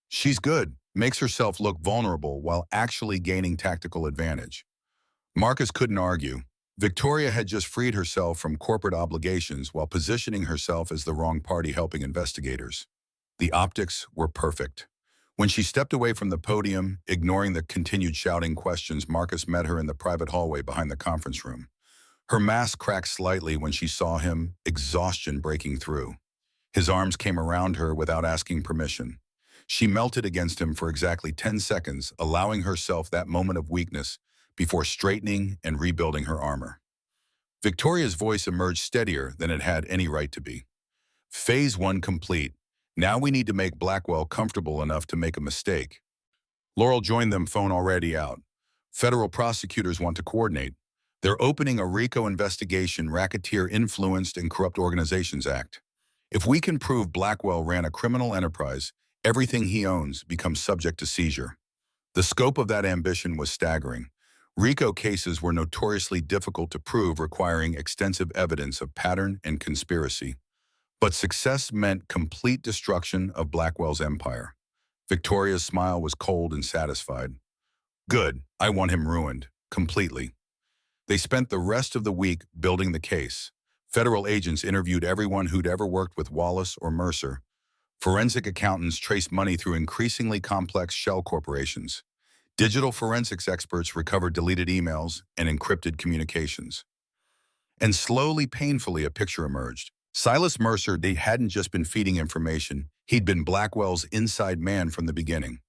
She's good, makes herself look vulnerable while actually gaining tactical advantage. Marcus couldn't argue. Victoria had just freed herself from corporate obligations while positioning herself as the wrong party helping investigators. The optics were perfect. When she stepped away from the podium, ignoring the continued shouting questions, Marcus met her in the private hallway behind the conference room. Her mask cracked slightly when she saw him, exhaustion breaking through. His arms came around her without asking permission. She melted against him for exactly 10 seconds, allowing herself that moment of weakness before straightening and rebuilding her armor. Victoria's voice emerged steadier than it had any right to be. Phase 1 complete. Now we need to make Blackwell comfortable enough to make a mistake. Laurel joined them, phone already out. Federal prosecutors want to coordinate. They're opening a RICO investigation, Racketeer Influenced and Corrupt Organizations Act. If we can prove Blackwell ran a criminal enterprise, everything he owns becomes subject to seizure. The scope of that ambition was staggering. RICO cases were notoriously difficult to prove, requiring extensive evidence of pattern and conspiracy. But success meant complete destruction of Blackwell's empire. Victoria's smile was cold and satisfied. Good, I want him ruined, completely. They spent the rest of the week building the case. Federal agents interviewed everyone who'd ever worked with Wallace or Mercer. Forensic accountants traced money through increasingly complex shell corporations. Digital forensics experts recovered deleted emails and encrypted communications. And slowly, painfully, a picture emerged. Silas Mercer, they hadn't just been feeding information, he'd been Blackwell's inside man from the beginning.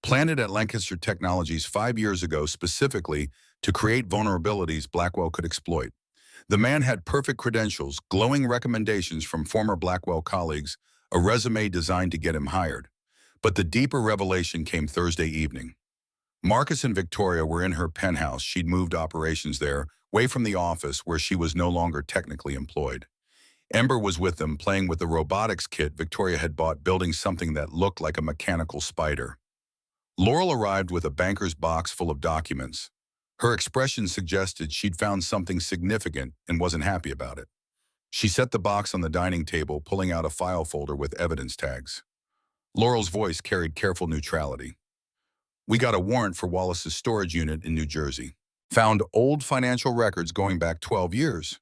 Planted at Lancaster Technologies 5 years ago specifically to create vulnerabilities Blackwell could exploit. The man had perfect credentials, glowing recommendations from former Blackwell colleagues, a resume designed to get him hired. But the deeper revelation came Thursday evening. Marcus and Victoria were in her penthouse. She'd moved operations there, away from the office where she was no longer technically employed. Ember was with them, playing with the robotics kit Victoria had bought, building something that looked like a mechanical spider. Laurel arrived with a banker's box full of documents. Her expression suggested she'd found something significant and wasn't happy about it. She set the box on the dining table, pulling out a file folder with evidence tags. Laurel's voice carried careful neutrality. We got a warrant for Wallace's storage unit in New Jersey. Found old financial records going back 12 years,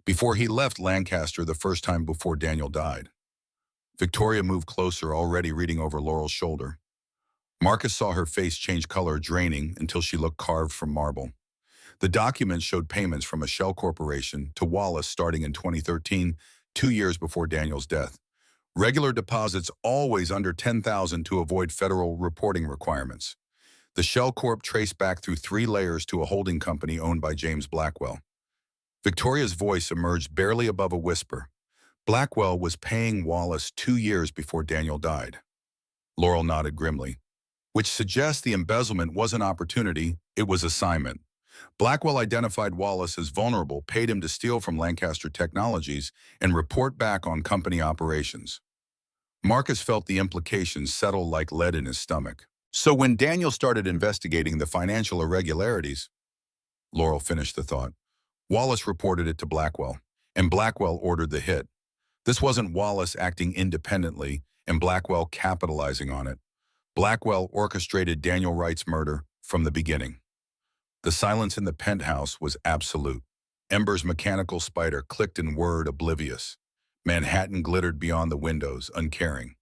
before he left Lancaster the first time before Daniel died. Victoria moved closer, already reading over Laurel's shoulder. Marcus saw her face change color, draining until she looked carved from marble. The documents showed payments from a shell corporation to Wallace starting in 2013, 2 years before Daniel's death. Regular deposits always under $10,000 to avoid federal reporting requirements. The Shell Corp traced back through 3 layers to a holding company owned by James Blackwell. Victoria's voice emerged barely above a whisper. Blackwell was paying Wallace 2 years before Daniel died. Laurel nodded grimly, which suggests the embezzlement wasn't opportunity, it was assignment. Blackwell identified Wallace as vulnerable, paid him to steal from Lancaster Technologies, and report back on company operations. Marcus felt the implications settle like lead in his stomach. So when Daniel started investigating the financial irregularities, Laurel finished the thought, Wallace reported it to Blackwell, and Blackwell ordered the hit. This wasn't Wallace acting independently and Blackwell capitalizing on it. Blackwell orchestrated Daniel Wright's murder from the beginning. The silence in the penthouse was absolute. Ember's mechanical spider clicked in word, oblivious. Manhattan glittered beyond the windows, uncaring.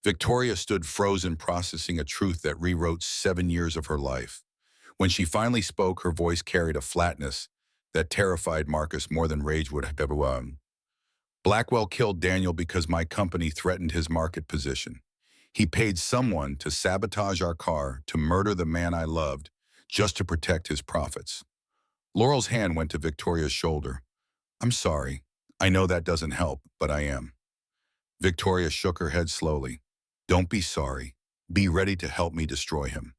Victoria stood frozen, processing a truth that rewrote 7 years of her life. When she finally spoke, her voice carried a flatness that terrified Marcus more than rage would have ever. Blackwell killed Daniel because my company threatened his market position. He paid someone to sabotage our car, to murder the man I loved, just to protect his profits. Laurel's hand went to Victoria's shoulder. I'm sorry. I know that doesn't help, but I am. Victoria shook her head slowly. Don't be sorry. Be ready to help me destroy him.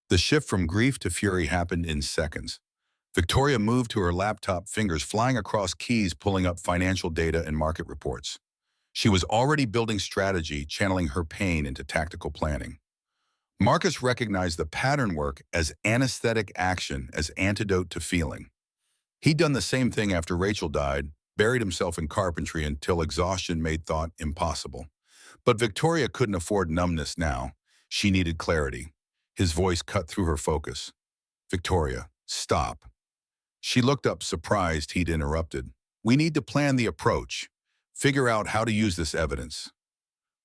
The shift from grief to fury happened in seconds. Victoria moved to her laptop, fingers flying across keys, pulling up financial data and market reports. She was already building strategy, channeling her pain into tactical planning. Marcus recognized the pattern work as anesthetic action, as antidote to feeling. He'd done the same thing after Rachel died, buried himself in carpentry until exhaustion made thought impossible. But Victoria couldn't afford numbness now. She needed clarity. His voice cut through her focus. Victoria, stop. She looked up, surprised he'd interrupted. We need to plan the approach. Figure out how to use this evidence.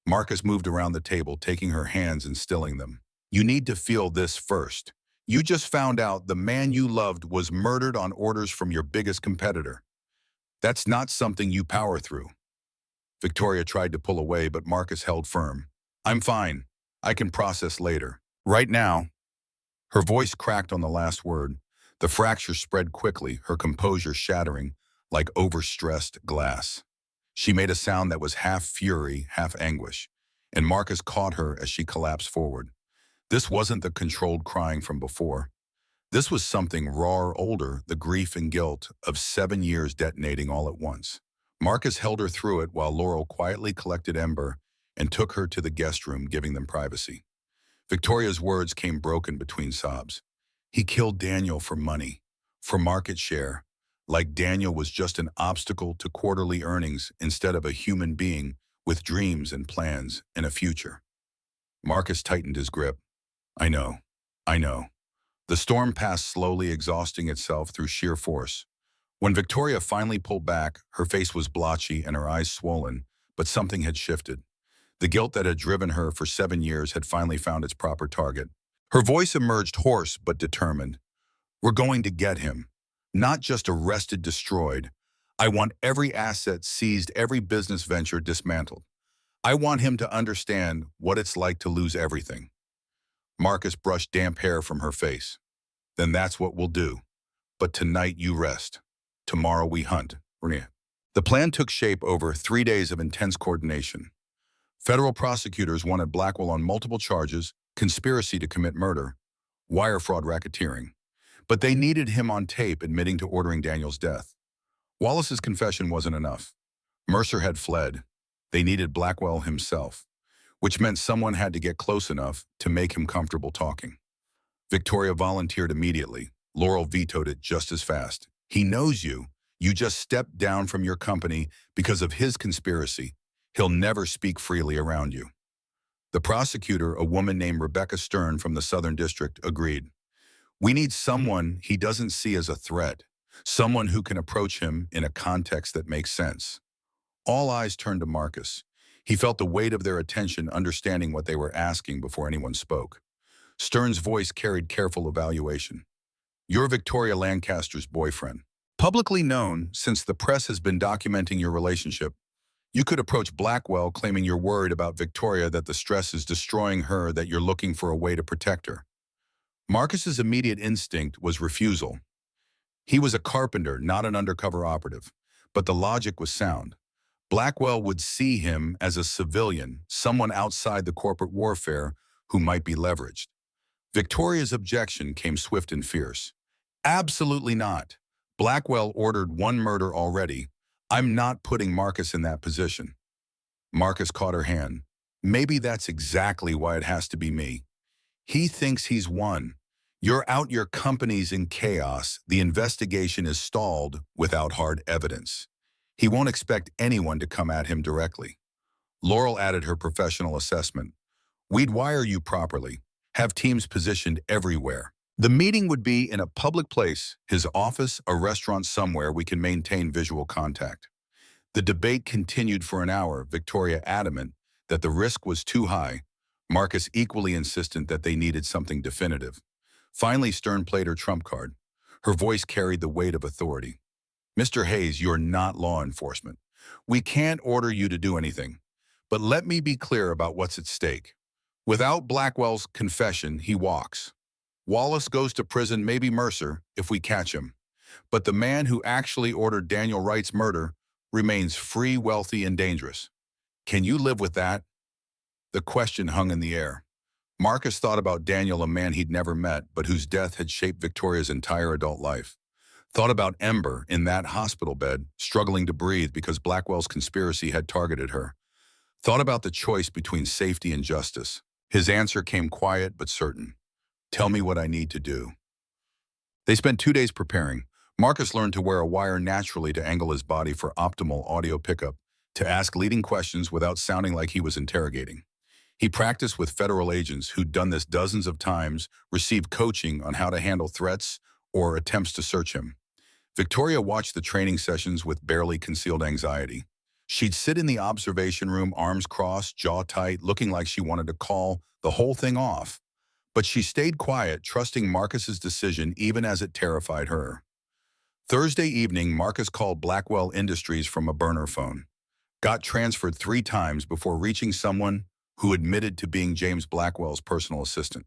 Marcus moved around the table, taking her hands and stilling them. You need to feel this first. You just found out the man you loved was murdered on orders from your biggest competitor. That's not something you power through. Victoria tried to pull away, but Marcus held firm. I'm fine. I can process later. Right now. Her voice cracked on the last word. The fracture spread quickly, her composure shattering like overstressed glass. She made a sound that was half fury, half anguish, and Marcus caught her as she collapsed forward. This wasn't the controlled crying from before. This was something raw, older, the grief and guilt of 7 years detonating all at once. Marcus held her through it while Laurel quietly collected Ember and took her to the guest room, giving them privacy. Victoria's words came broken between sobs. He killed Daniel for money, for market share, like Daniel was just an obstacle to quarterly earnings instead of a human being with dreams and plans and a future. Marcus tightened his grip. I know. The storm passed slowly, exhausting itself through sheer force. When Victoria finally pulled back, her face was blotchy and her eyes swollen, but something had shifted. The guilt that had driven her for 7 years had finally found its proper target. Her voice emerged hoarse but determined. We're going to get him. Not just arrested, destroyed. I want every asset seized, every business venture dismantled. I want him to understand what it's like to lose everything. Marcus brushed damp hair from her face. Then that's what we'll do. But tonight you rest. Tomorrow we hunt. The plan took shape over 3 days of intense coordination. Federal prosecutors wanted Blackwell on multiple charges, conspiracy to commit murder, wire fraud, racketeering. But they needed him on tape admitting to ordering Daniel's death. Wallace's confession wasn't enough. Mercer had fled. They needed Blackwell himself, which meant someone had to get close enough to make him comfortable talking. Victoria volunteered immediately. Laurel vetoed it just as fast. He knows you. You just stepped down from your company because of his conspiracy. He'll never speak freely around you. The prosecutor, a woman named Rebecca Stern from the Southern District, agreed. We need someone he doesn't see as a threat, someone who can approach him in a context that makes sense. All eyes turned to Marcus. He felt the weight of their attention, understanding what they were asking before anyone spoke. Stern's voice carried careful evaluation. You're Victoria Lancaster's boyfriend. Publicly known, since the press has been documenting your relationship, you could approach Blackwell claiming you're worried about Victoria, that the stress is destroying her, that you're looking for a way to protect her. Marcus's immediate instinct was refusal. He was a carpenter, not an undercover operative, but the logic was sound. Blackwell would see him as a civilian, someone outside the corporate warfare who might be leveraged. Victoria's objection came swift and fierce. Absolutely not. Blackwell ordered one murder already. I'm not putting Marcus in that position. Marcus caught her hand. Maybe that's exactly why it has to be me. He thinks he's won. You're out, your company's in chaos. The investigation is stalled without hard evidence. He won't expect anyone to come at him directly. Laurel added her professional assessment. We'd wire you properly, have teams positioned everywhere. The meeting would be in a public place, his office, a restaurant somewhere we can maintain visual contact. The debate continued for an hour, Victoria adamant that the risk was too high, Marcus equally insistent that they needed something definitive. Finally, Stern played her trump card. Her voice carried the weight of authority. Mr. Hayes, you're not law enforcement. We can't order you to do anything, but let me be clear about what's at stake. Without Blackwell's confession, he walks. Wallace goes to prison, maybe Mercer, if we catch him. But the man who actually ordered Daniel Wright's murder remains free, wealthy, and dangerous. Can you live with that? The question hung in the air. Marcus thought about Daniel, a man he'd never met, but whose death had shaped Victoria's entire adult life. Thought about Ember in that hospital bed, struggling to breathe because Blackwell's conspiracy had targeted her. Thought about the choice between safety and justice. His answer came quiet but certain. Tell me what I need to do. They spent 2 days preparing. Marcus learned to wear a wire naturally to angle his body for optimal audio pickup, to ask leading questions without sounding like he was interrogating. He practiced with federal agents who'd done this dozens of times, received coaching on how to handle threats or attempts to search him. Victoria watched the training sessions with barely concealed anxiety. She'd sit in the observation room, arms crossed, jaw tight, looking like she wanted to call the whole thing off. But she stayed quiet, trusting Marcus's decision even as it terrified her. Thursday evening, Marcus called Blackwell Industries from a burner phone. Got transferred 3 times before reaching someone who admitted to being James Blackwell's personal assistant.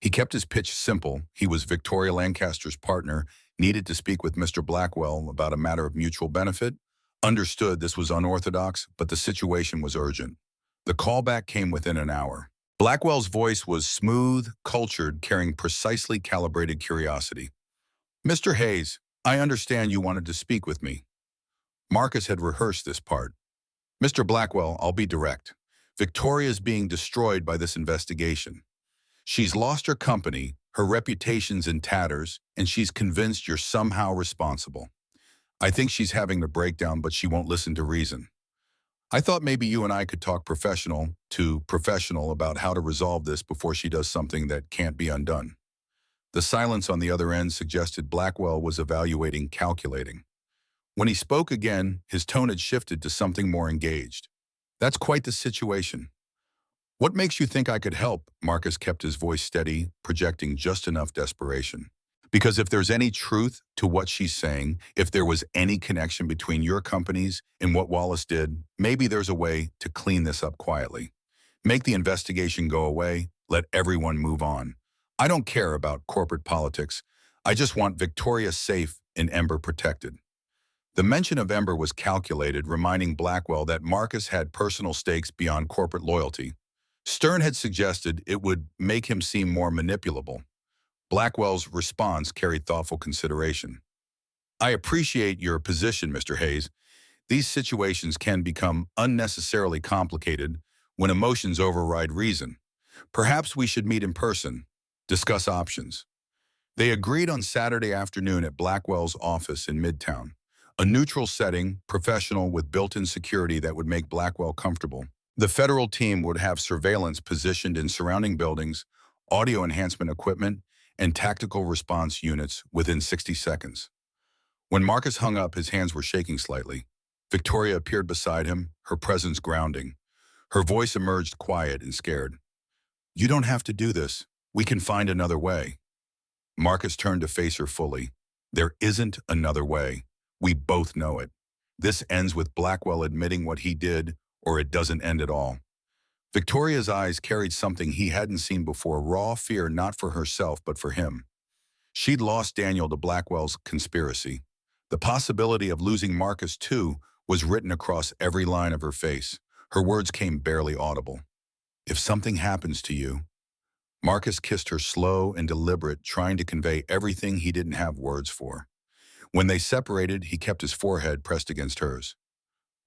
He kept his pitch simple. He was Victoria Lancaster's partner, needed to speak with Mr. Blackwell about a matter of mutual benefit. Understood this was unorthodox, but the situation was urgent. The callback came within an hour. Blackwell's voice was smooth, cultured, carrying precisely calibrated curiosity. Mr. Hayes, I understand you wanted to speak with me. Marcus had rehearsed this part. Mr. Blackwell, I'll be direct. Victoria's being destroyed by this investigation. She's lost her company, her reputation's in tatters, and she's convinced you're somehow responsible. I think she's having a breakdown, but she won't listen to reason. I thought maybe you and I could talk professional to professional about how to resolve this before she does something that can't be undone. The silence on the other end suggested Blackwell was evaluating, calculating. When he spoke again, his tone had shifted to something more engaged. That's quite the situation. What makes you think I could help? Marcus kept his voice steady, projecting just enough desperation. Because if there's any truth to what she's saying, if there was any connection between your companies and what Wallace did, maybe there's a way to clean this up quietly. Make the investigation go away, let everyone move on. I don't care about corporate politics. I just want Victoria safe and Ember protected. The mention of Ember was calculated, reminding Blackwell that Marcus had personal stakes beyond corporate loyalty. Stern had suggested it would make him seem more manipulable. Blackwell's response carried thoughtful consideration. I appreciate your position, Mr. Hayes. These situations can become unnecessarily complicated when emotions override reason. Perhaps we should meet in person, discuss options. They agreed on Saturday afternoon at Blackwell's office in Midtown, a neutral setting, professional with built-in security that would make Blackwell comfortable. The federal team would have surveillance positioned in surrounding buildings, audio enhancement equipment, and tactical response units within 60 seconds. When Marcus hung up, his hands were shaking slightly. Victoria appeared beside him, her presence grounding. Her voice emerged quiet and scared. You don't have to do this. We can find another way. Marcus turned to face her fully. There isn't another way. We both know it. This ends with Blackwell admitting what he did, or it doesn't end at all. Victoria's eyes carried something he hadn't seen before, raw fear not for herself but for him. She'd lost Daniel to Blackwell's conspiracy. The possibility of losing Marcus too was written across every line of her face. Her words came barely audible. If something happens to you. Marcus kissed her, slow and deliberate, trying to convey everything he didn't have words for. When they separated, he kept his forehead pressed against hers.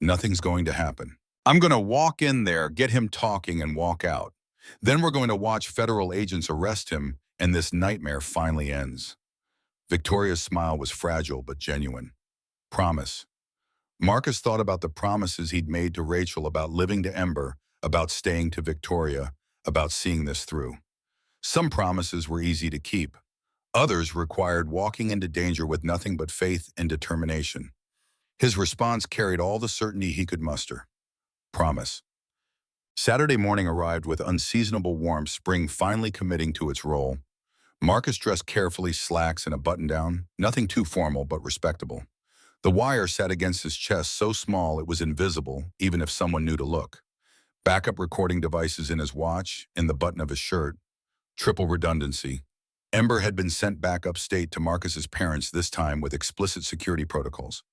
Nothing's going to happen. I'm going to walk in there, get him talking, and walk out. Then we're going to watch federal agents arrest him, and this nightmare finally ends. Victoria's smile was fragile but genuine. Promise. Marcus thought about the promises he'd made to Rachel about living to Ember, about staying to Victoria, about seeing this through. Some promises were easy to keep. Others required walking into danger with nothing but faith and determination. His response carried all the certainty he could muster. Promise. Saturday morning arrived with unseasonable warmth, spring finally committing to its role. Marcus dressed carefully, slacks and a button-down, nothing too formal but respectable. The wire sat against his chest so small it was invisible, even if someone knew to look. Backup recording devices in his watch, in the button of his shirt. Triple redundancy. Ember had been sent back upstate to Marcus's parents, this time with explicit security protocols.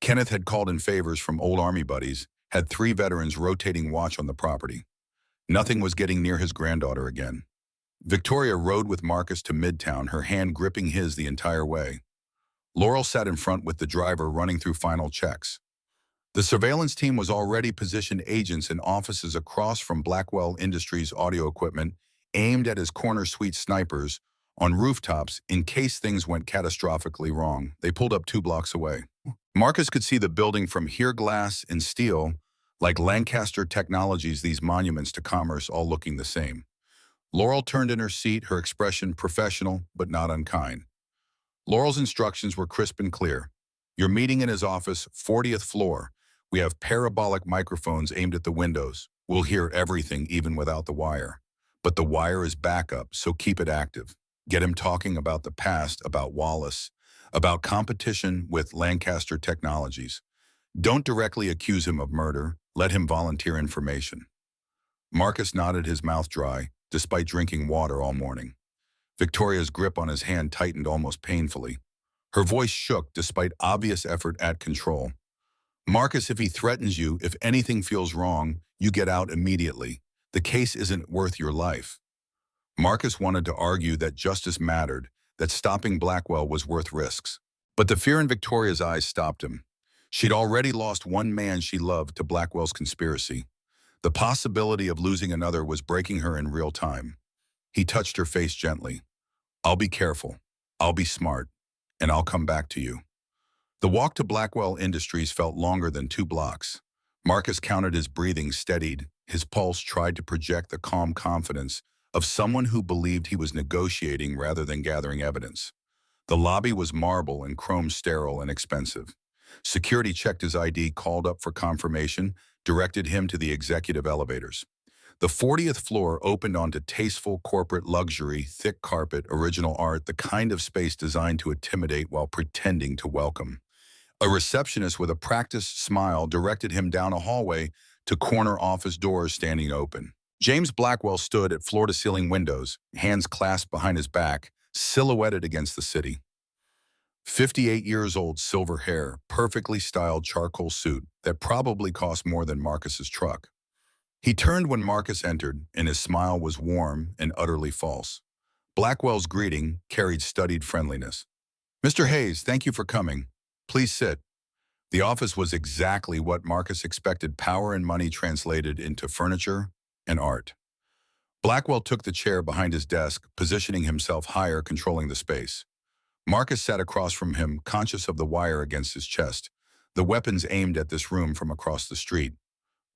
Kenneth had called in favors from old Army buddies, had 3 veterans rotating watch on the property. Nothing was getting near his granddaughter again. Victoria rode with Marcus to Midtown, her hand gripping his the entire way. Laurel sat in front with the driver running through final checks. The surveillance team was already positioned agents in offices across from Blackwell Industries' audio equipment, aimed at his corner suite snipers, on rooftops in case things went catastrophically wrong. They pulled up 2 blocks away. Marcus could see the building from here, glass and steel, like Lancaster Technologies, these monuments to commerce all looking the same. Laurel turned in her seat, her expression professional but not unkind. Laurel's instructions were crisp and clear. You're meeting in his office, 40th floor. We have parabolic microphones aimed at the windows. We'll hear everything even without the wire. But the wire is backup, so keep it active. Get him talking about the past, about Wallace, about competition with Lancaster Technologies. Don't directly accuse him of murder. Let him volunteer information. Marcus nodded, his mouth dry, despite drinking water all morning. Victoria's grip on his hand tightened almost painfully. Her voice shook despite obvious effort at control. Marcus, if he threatens you, if anything feels wrong, you get out immediately. The case isn't worth your life. Marcus wanted to argue that justice mattered, that stopping Blackwell was worth risks. But the fear in Victoria's eyes stopped him. She'd already lost one man she loved to Blackwell's conspiracy. The possibility of losing another was breaking her in real time. He touched her face gently. I'll be careful. I'll be smart. And I'll come back to you. The walk to Blackwell Industries felt longer than 2 blocks. Marcus counted his breathing, steadied. His pulse tried to project the calm confidence of someone who believed he was negotiating rather than gathering evidence. The lobby was marble and chrome, sterile and expensive. Security checked his ID, called up for confirmation, directed him to the executive elevators. The 40th floor opened onto tasteful corporate luxury, thick carpet, original art, the kind of space designed to intimidate while pretending to welcome. A receptionist with a practiced smile directed him down a hallway to corner office doors standing open. James Blackwell stood at floor-to-ceiling windows, hands clasped behind his back, silhouetted against the city. 58 years old, silver hair, perfectly styled charcoal suit that probably cost more than Marcus's truck. He turned when Marcus entered, and his smile was warm and utterly false. Blackwell's greeting carried studied friendliness. Mr. Hayes, thank you for coming. Please sit. The office was exactly what Marcus expected, power and money translated into furniture and art. Blackwell took the chair behind his desk, positioning himself higher, controlling the space. Marcus sat across from him, conscious of the wire against his chest, the weapons aimed at this room from across the street.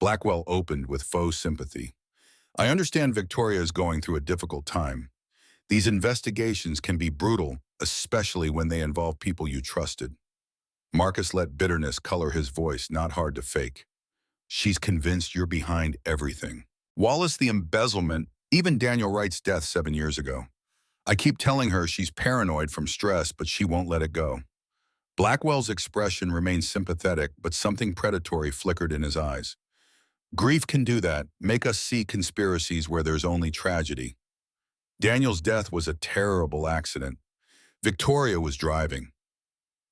Blackwell opened with faux sympathy. I understand Victoria is going through a difficult time. These investigations can be brutal, especially when they involve people you trusted. Marcus let bitterness color his voice, not hard to fake. She's convinced you're behind everything. Wallace, the embezzlement, even Daniel Wright's death 7 years ago. I keep telling her she's paranoid from stress, but she won't let it go. Blackwell's expression remained sympathetic, but something predatory flickered in his eyes. Grief can do that, make us see conspiracies where there's only tragedy. Daniel's death was a terrible accident. Victoria was driving.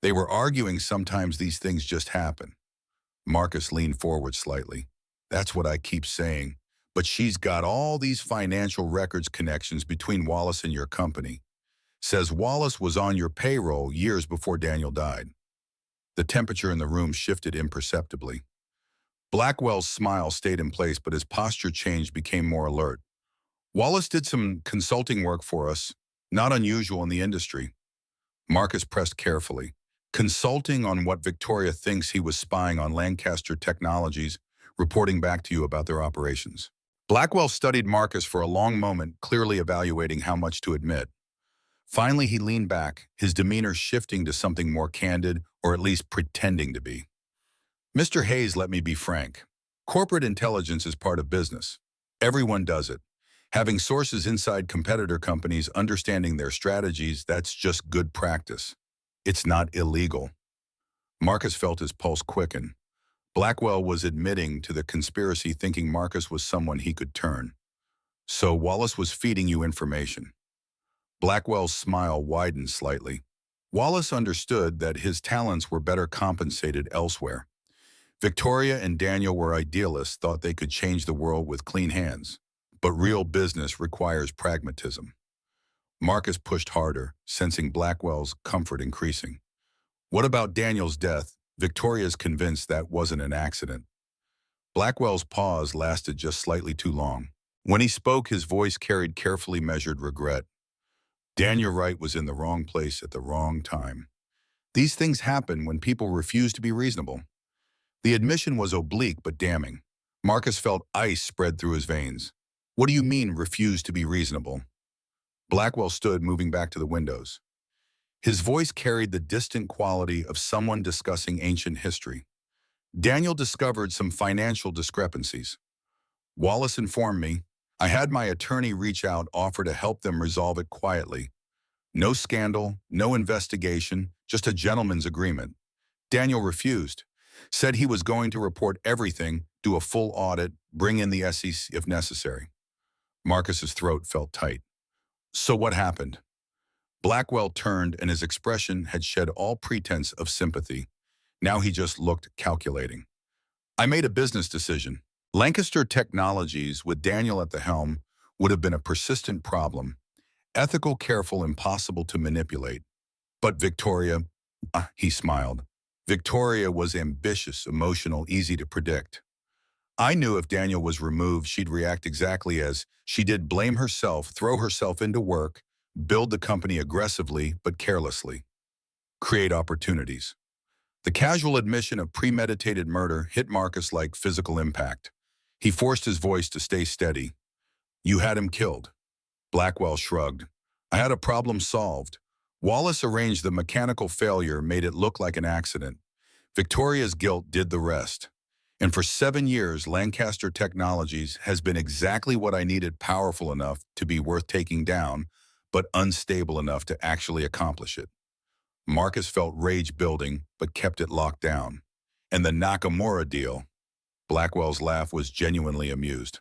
They were arguing. Sometimes these things just happen. Marcus leaned forward slightly. That's what I keep saying. But she's got all these financial records connections between Wallace and your company. Says Wallace was on your payroll years before Daniel died. The temperature in the room shifted imperceptibly. Blackwell's smile stayed in place, but his posture changed, became more alert. Wallace did some consulting work for us, not unusual in the industry. Marcus pressed carefully. Consulting on what Victoria thinks he was spying on Lancaster Technologies, reporting back to you about their operations. Blackwell studied Marcus for a long moment, clearly evaluating how much to admit. Finally, he leaned back, his demeanor shifting to something more candid, or at least pretending to be. Mr. Hayes, let me be frank. Corporate intelligence is part of business. Everyone does it. Having sources inside competitor companies, understanding their strategies, that's just good practice. It's not illegal. Marcus felt his pulse quicken. Blackwell was admitting to the conspiracy, thinking Marcus was someone he could turn. So Wallace was feeding you information. Blackwell's smile widened slightly. Wallace understood that his talents were better compensated elsewhere. Victoria and Daniel were idealists, thought they could change the world with clean hands. But real business requires pragmatism. Marcus pushed harder, sensing Blackwell's comfort increasing. What about Daniel's death? Victoria's convinced that wasn't an accident. Blackwell's pause lasted just slightly too long. When he spoke, his voice carried carefully measured regret. Daniel Wright was in the wrong place at the wrong time. These things happen when people refuse to be reasonable. The admission was oblique but damning. Marcus felt ice spread through his veins. What do you mean, refuse to be reasonable? Blackwell stood, moving back to the windows. His voice carried the distant quality of someone discussing ancient history. Daniel discovered some financial discrepancies. Wallace informed me. I had my attorney reach out, offer to help them resolve it quietly. No scandal, no investigation, just a gentleman's agreement. Daniel refused, said he was going to report everything, do a full audit, bring in the SEC if necessary. Marcus's throat felt tight. So what happened? Blackwell turned, and his expression had shed all pretense of sympathy. Now he just looked calculating. I made a business decision. Lancaster Technologies, with Daniel at the helm, would have been a persistent problem. Ethical, careful, impossible to manipulate. But Victoria, he smiled. Victoria was ambitious, emotional, easy to predict. I knew if Daniel was removed, she'd react exactly as she did, blame herself, throw herself into work, build the company aggressively but carelessly, create opportunities. The casual admission of premeditated murder hit Marcus like physical impact. He forced his voice to stay steady. You had him killed. Blackwell shrugged. I had a problem solved. Wallace arranged the mechanical failure, made it look like an accident. Victoria's guilt did the rest. And for 7 years, Lancaster Technologies has been exactly what I needed, powerful enough to be worth taking down, but unstable enough to actually accomplish it. Marcus felt rage building, but kept it locked down. And the Nakamura deal. Blackwell's laugh was genuinely amused.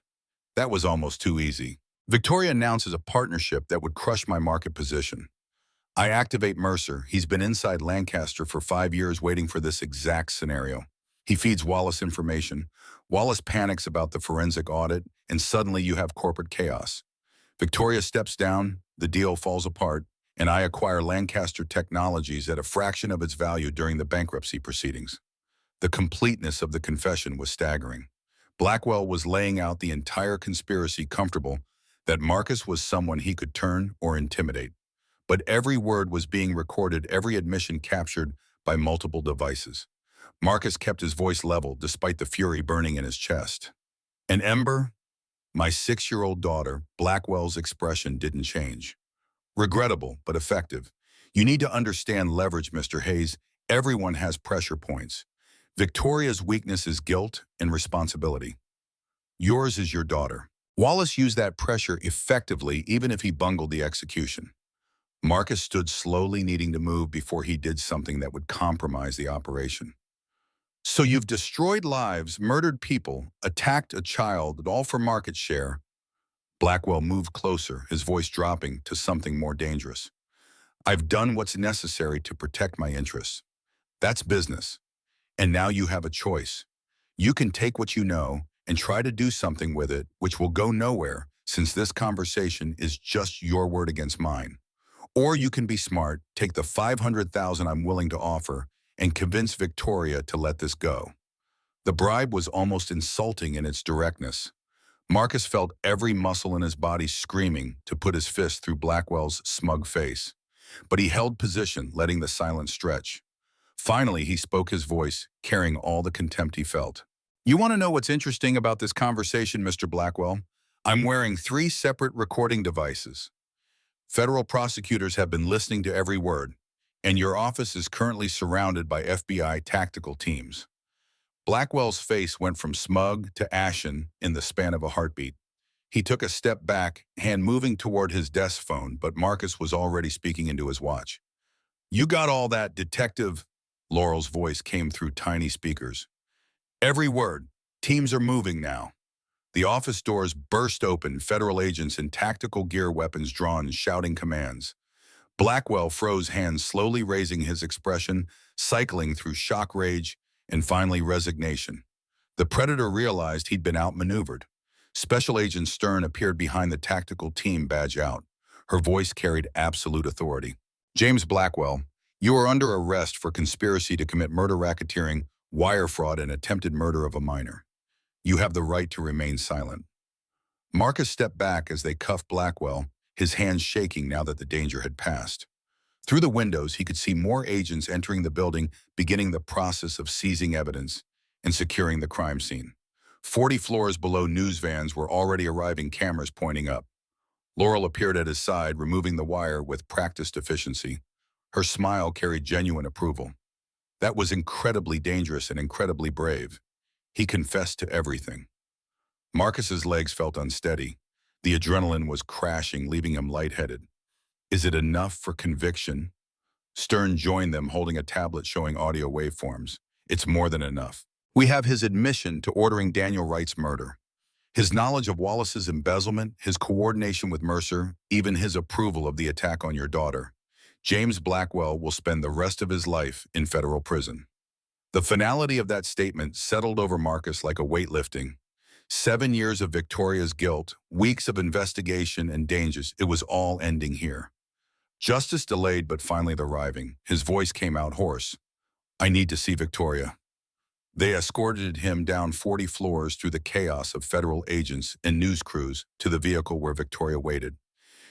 That was almost too easy. Victoria announces a partnership that would crush my market position. I activate Mercer. He's been inside Lancaster for 5 years waiting for this exact scenario. He feeds Wallace information. Wallace panics about the forensic audit, and suddenly you have corporate chaos. Victoria steps down, the deal falls apart, and I acquire Lancaster Technologies at a fraction of its value during the bankruptcy proceedings. The completeness of the confession was staggering. Blackwell was laying out the entire conspiracy, comfortable that Marcus was someone he could turn or intimidate. But every word was being recorded, every admission captured by multiple devices. Marcus kept his voice level despite the fury burning in his chest. And Ember, my 6-year-old daughter, Blackwell's expression didn't change. Regrettable, but effective. You need to understand leverage, Mr. Hayes. Everyone has pressure points. Victoria's weakness is guilt and responsibility. Yours is your daughter. Wallace used that pressure effectively, even if he bungled the execution. Marcus stood slowly, needing to move before he did something that would compromise the operation. So you've destroyed lives, murdered people, attacked a child, all for market share. Blackwell moved closer, his voice dropping to something more dangerous. I've done what's necessary to protect my interests. That's business. And now you have a choice. You can take what you know and try to do something with it, which will go nowhere, since this conversation is just your word against mine. Or you can be smart, take the $500,000 I'm willing to offer, and convince Victoria to let this go. The bribe was almost insulting in its directness. Marcus felt every muscle in his body screaming to put his fist through Blackwell's smug face. But he held position, letting the silence stretch. Finally, he spoke, his voice carrying all the contempt he felt. You want to know what's interesting about this conversation, Mr. Blackwell? I'm wearing 3 separate recording devices. Federal prosecutors have been listening to every word, and your office is currently surrounded by FBI tactical teams. Blackwell's face went from smug to ashen in the span of a heartbeat. He took a step back, hand moving toward his desk phone, but Marcus was already speaking into his watch. You got all that, Detective? Laurel's voice came through tiny speakers. Every word. Teams are moving now. The office doors burst open, federal agents in tactical gear, weapons drawn, shouting commands. Blackwell froze, hands slowly raising, his expression cycling through shock, rage, and finally resignation. The Predator realized he'd been outmaneuvered. Special Agent Stern appeared behind the tactical team, badge out. Her voice carried absolute authority. James Blackwell, you are under arrest for conspiracy to commit murder, racketeering, wire fraud, and attempted murder of a minor. You have the right to remain silent. Marcus stepped back as they cuffed Blackwell, his hands shaking now that the danger had passed. Through the windows, he could see more agents entering the building, beginning the process of seizing evidence and securing the crime scene. 40 floors below, news vans were already arriving, cameras pointing up. Laurel appeared at his side, removing the wire with practiced efficiency. Her smile carried genuine approval. That was incredibly dangerous and incredibly brave. He confessed to everything. Marcus's legs felt unsteady. The adrenaline was crashing, leaving him lightheaded. Is it enough for conviction? Stern joined them, holding a tablet showing audio waveforms. It's more than enough. We have his admission to ordering Daniel Wright's murder, his knowledge of Wallace's embezzlement, his coordination with Mercer, even his approval of the attack on your daughter. James Blackwell will spend the rest of his life in federal prison. The finality of that statement settled over Marcus like a weightlifting. 7 years of Victoria's guilt, weeks of investigation and dangers, it was all ending here. Justice delayed, but finally arriving. His voice came out hoarse. I need to see Victoria. They escorted him down 40 floors through the chaos of federal agents and news crews to the vehicle where Victoria waited.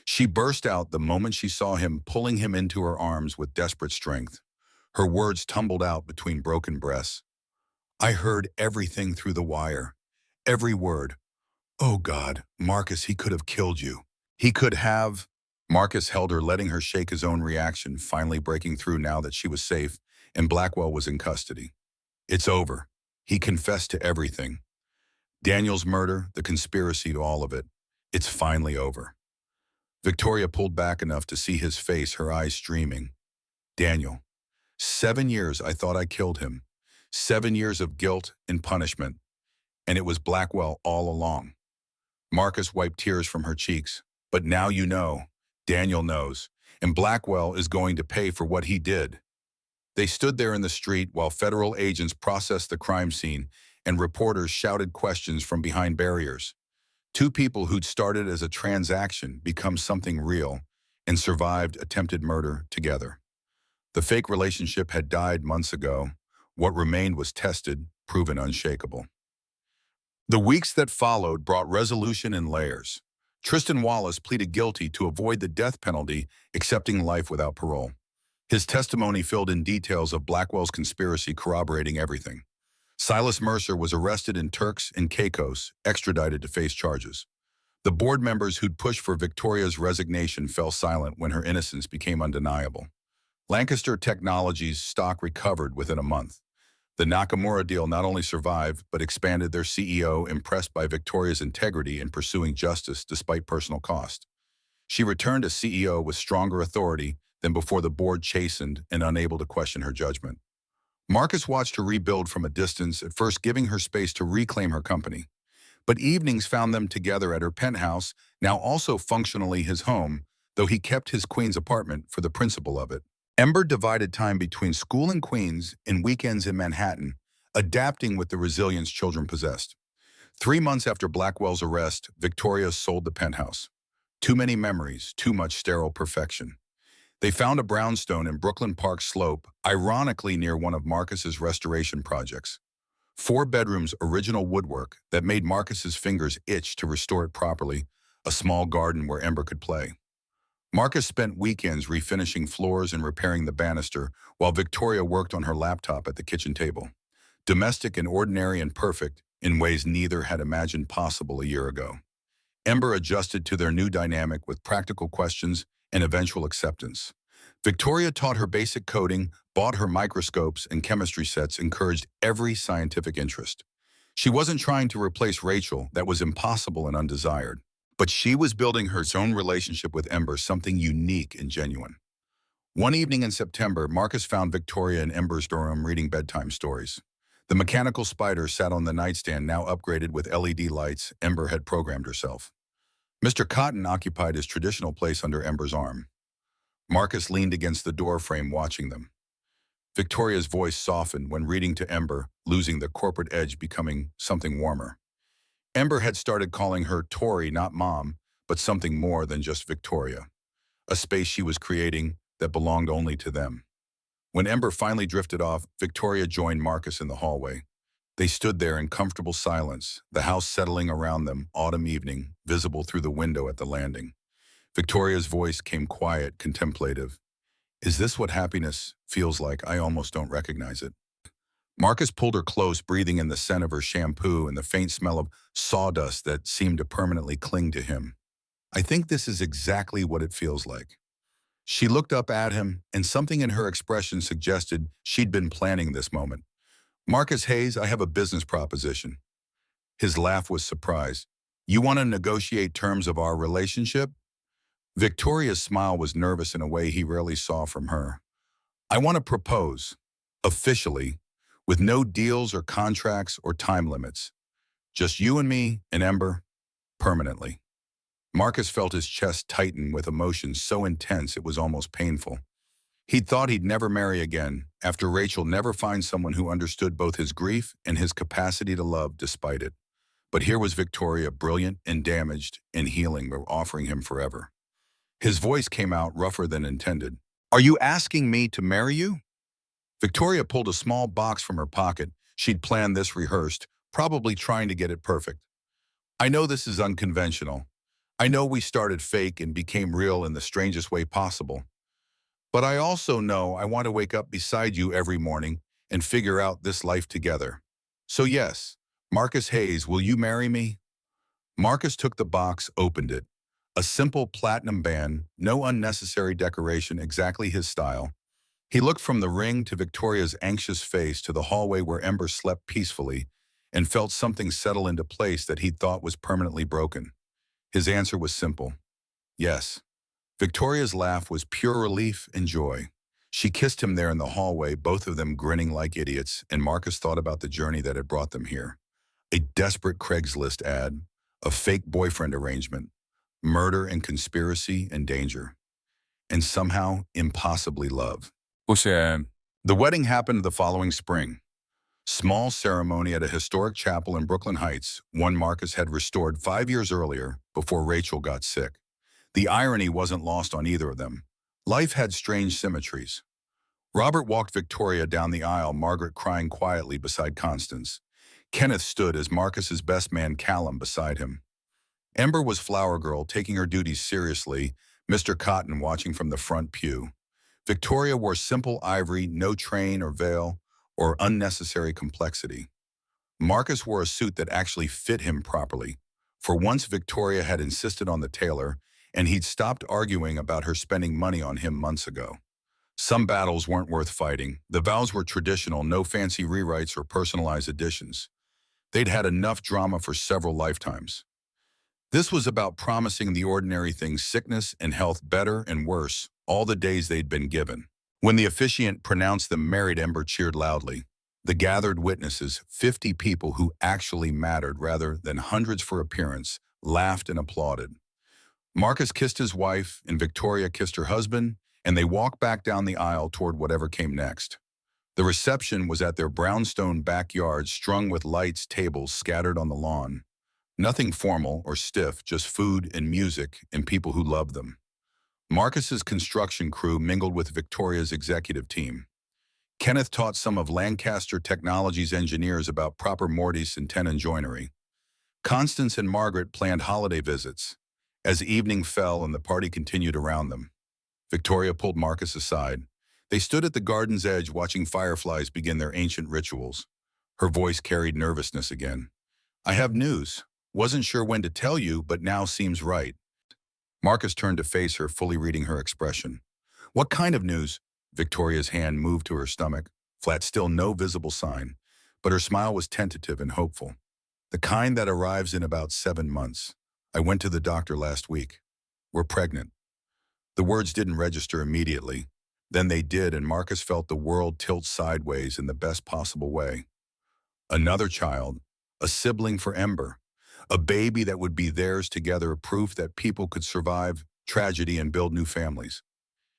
She burst out the moment she saw him, pulling him into her arms with desperate strength. Her words tumbled out between broken breaths. I heard everything through the wire. Every word. Oh God, Marcus, he could have killed you. He could have. Marcus held her, letting her shake his own reaction, finally breaking through now that she was safe and Blackwell was in custody. It's over. He confessed to everything. Daniel's murder, the conspiracy to all of it. It's finally over. Victoria pulled back enough to see his face, her eyes streaming. Daniel. 7 years I thought I killed him. 7 years of guilt and punishment. And it was Blackwell all along. Marcus wiped tears from her cheeks. But now you know. Daniel knows. And Blackwell is going to pay for what he did. They stood there in the street while federal agents processed the crime scene and reporters shouted questions from behind barriers. Two people who'd started as a transaction become something real and survived attempted murder together. The fake relationship had died months ago. What remained was tested, proven unshakable. The weeks that followed brought resolution in layers. Tristan Wallace pleaded guilty to avoid the death penalty, accepting life without parole. His testimony filled in details of Blackwell's conspiracy, corroborating everything. Silas Mercer was arrested in Turks and Caicos, extradited to face charges. The board members who'd pushed for Victoria's resignation fell silent when her innocence became undeniable. Lancaster Technologies' stock recovered within a month. The Nakamura deal not only survived, but expanded their CEO, impressed by Victoria's integrity in pursuing justice despite personal cost. She returned as CEO with stronger authority than before, the board chastened and unable to question her judgment. Marcus watched her rebuild from a distance, at first giving her space to reclaim her company. But evenings found them together at her penthouse, now also functionally his home, though he kept his Queens apartment for the principle of it. Ember divided time between school in Queens and weekends in Manhattan, adapting with the resilience children possessed. 3 months after Blackwell's arrest, Victoria sold the penthouse. Too many memories, too much sterile perfection. They found a brownstone in Brooklyn Park Slope, ironically near one of Marcus's restoration projects. 4 bedrooms, original woodwork that made Marcus's fingers itch to restore it properly, a small garden where Ember could play. Marcus spent weekends refinishing floors and repairing the banister, while Victoria worked on her laptop at the kitchen table. Domestic and ordinary and perfect, in ways neither had imagined possible a year ago. Ember adjusted to their new dynamic with practical questions and eventual acceptance. Victoria taught her basic coding, bought her microscopes and chemistry sets, encouraged every scientific interest. She wasn't trying to replace Rachel, that was impossible and undesired. But she was building her own relationship with Ember, something unique and genuine. One evening in September, Marcus found Victoria in Ember's room reading bedtime stories. The mechanical spider sat on the nightstand, now upgraded with LED lights Ember had programmed herself. Mr. Cotton occupied his traditional place under Ember's arm. Marcus leaned against the door frame watching them. Victoria's voice softened when reading to Ember, losing the corporate edge, becoming something warmer. Ember had started calling her Tori, not Mom, but something more than just Victoria. A space she was creating that belonged only to them. When Ember finally drifted off, Victoria joined Marcus in the hallway. They stood there in comfortable silence, the house settling around them, autumn evening, visible through the window at the landing. Victoria's voice came quiet, contemplative. Is this what happiness feels like? I almost don't recognize it. Marcus pulled her close, breathing in the scent of her shampoo and the faint smell of sawdust that seemed to permanently cling to him. I think this is exactly what it feels like. She looked up at him, and something in her expression suggested she'd been planning this moment. Marcus Hayes, I have a business proposition. His laugh was surprise. You want to negotiate terms of our relationship? Victoria's smile was nervous in a way he rarely saw from her. I want to propose, officially, with no deals or contracts or time limits. Just you and me and Ember, permanently. Marcus felt his chest tighten with emotion so intense it was almost painful. He'd thought he'd never marry again, after Rachel never find someone who understood both his grief and his capacity to love despite it. But here was Victoria, brilliant and damaged and healing, were offering him forever. His voice came out rougher than intended. Are you asking me to marry you? Victoria pulled a small box from her pocket. She'd planned this, rehearsed, probably trying to get it perfect. I know this is unconventional. I know we started fake and became real in the strangest way possible. But I also know I want to wake up beside you every morning and figure out this life together. So yes, Marcus Hayes, will you marry me? Marcus took the box, opened it. A simple platinum band, no unnecessary decoration, exactly his style. He looked from the ring to Victoria's anxious face to the hallway where Ember slept peacefully and felt something settle into place that he thought was permanently broken. His answer was simple. Yes. Victoria's laugh was pure relief and joy. She kissed him there in the hallway, both of them grinning like idiots, and Marcus thought about the journey that had brought them here. A desperate Craigslist ad, a fake boyfriend arrangement, murder and conspiracy and danger, and somehow impossibly love. The wedding happened the following spring. Small ceremony at a historic chapel in Brooklyn Heights, one Marcus had restored 5 years earlier before Rachel got sick. The irony wasn't lost on either of them. Life had strange symmetries. Robert walked Victoria down the aisle, Margaret crying quietly beside Constance. Kenneth stood as Marcus's best man Callum beside him. Ember was flower girl, taking her duties seriously, Mr. Cotton watching from the front pew. Victoria wore simple ivory, no train or veil, or unnecessary complexity. Marcus wore a suit that actually fit him properly. For once, Victoria had insisted on the tailor, and he'd stopped arguing about her spending money on him months ago. Some battles weren't worth fighting. The vows were traditional, no fancy rewrites or personalized additions. They'd had enough drama for several lifetimes. This was about promising the ordinary things, sickness and health, better and worse, all the days they'd been given. When the officiant pronounced them married, Ember cheered loudly. The gathered witnesses, 50 people who actually mattered rather than hundreds for appearance, laughed and applauded. Marcus kissed his wife and Victoria kissed her husband, and they walked back down the aisle toward whatever came next. The reception was at their brownstone backyard, strung with lights, tables scattered on the lawn. Nothing formal or stiff, just food and music and people who loved them. Marcus's construction crew mingled with Victoria's executive team. Kenneth taught some of Lancaster Technologies' engineers about proper mortise and tenon joinery. Constance and Margaret planned holiday visits. As evening fell and the party continued around them, Victoria pulled Marcus aside. They stood at the garden's edge watching fireflies begin their ancient rituals. Her voice carried nervousness again. I have news. Wasn't sure when to tell you, but now seems right. Marcus turned to face her, fully reading her expression. What kind of news? Victoria's hand moved to her stomach, flat still, no visible sign, but her smile was tentative and hopeful. The kind that arrives in about 7 months. I went to the doctor last week. We're pregnant. The words didn't register immediately. Then they did, and Marcus felt the world tilt sideways in the best possible way. Another child, a sibling for Ember, a baby that would be theirs together, proof that people could survive tragedy and build new families.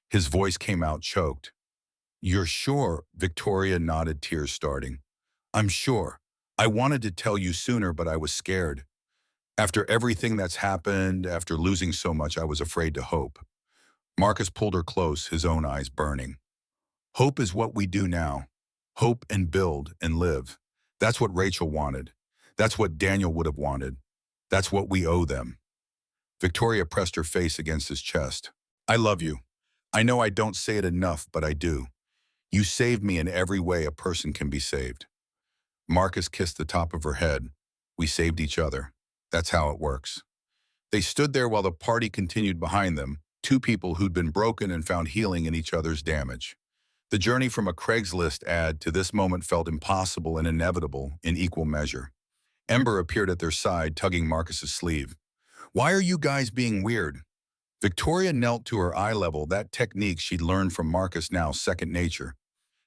His voice came out choked. "You're sure?" Victoria nodded, tears starting. "I'm sure. I wanted to tell you sooner, but I was scared. After everything that's happened, after losing so much, I was afraid to hope." Marcus pulled her close, his own eyes burning. "Hope is what we do now. Hope and build and live. That's what Rachel wanted. That's what Daniel would have wanted. That's what we owe them." Victoria pressed her face against his chest. "I love you. I know I don't say it enough, but I do. You saved me in every way a person can be saved." Marcus kissed the top of her head. "We saved each other. That's how it works." They stood there while the party continued behind them, two people who'd been broken and found healing in each other's damage. The journey from a Craigslist ad to this moment felt impossible and inevitable in equal measure. Ember appeared at their side, tugging Marcus's sleeve. "Why are you guys being weird?" Victoria knelt to her eye level, that technique she'd learned from Marcus, now second nature.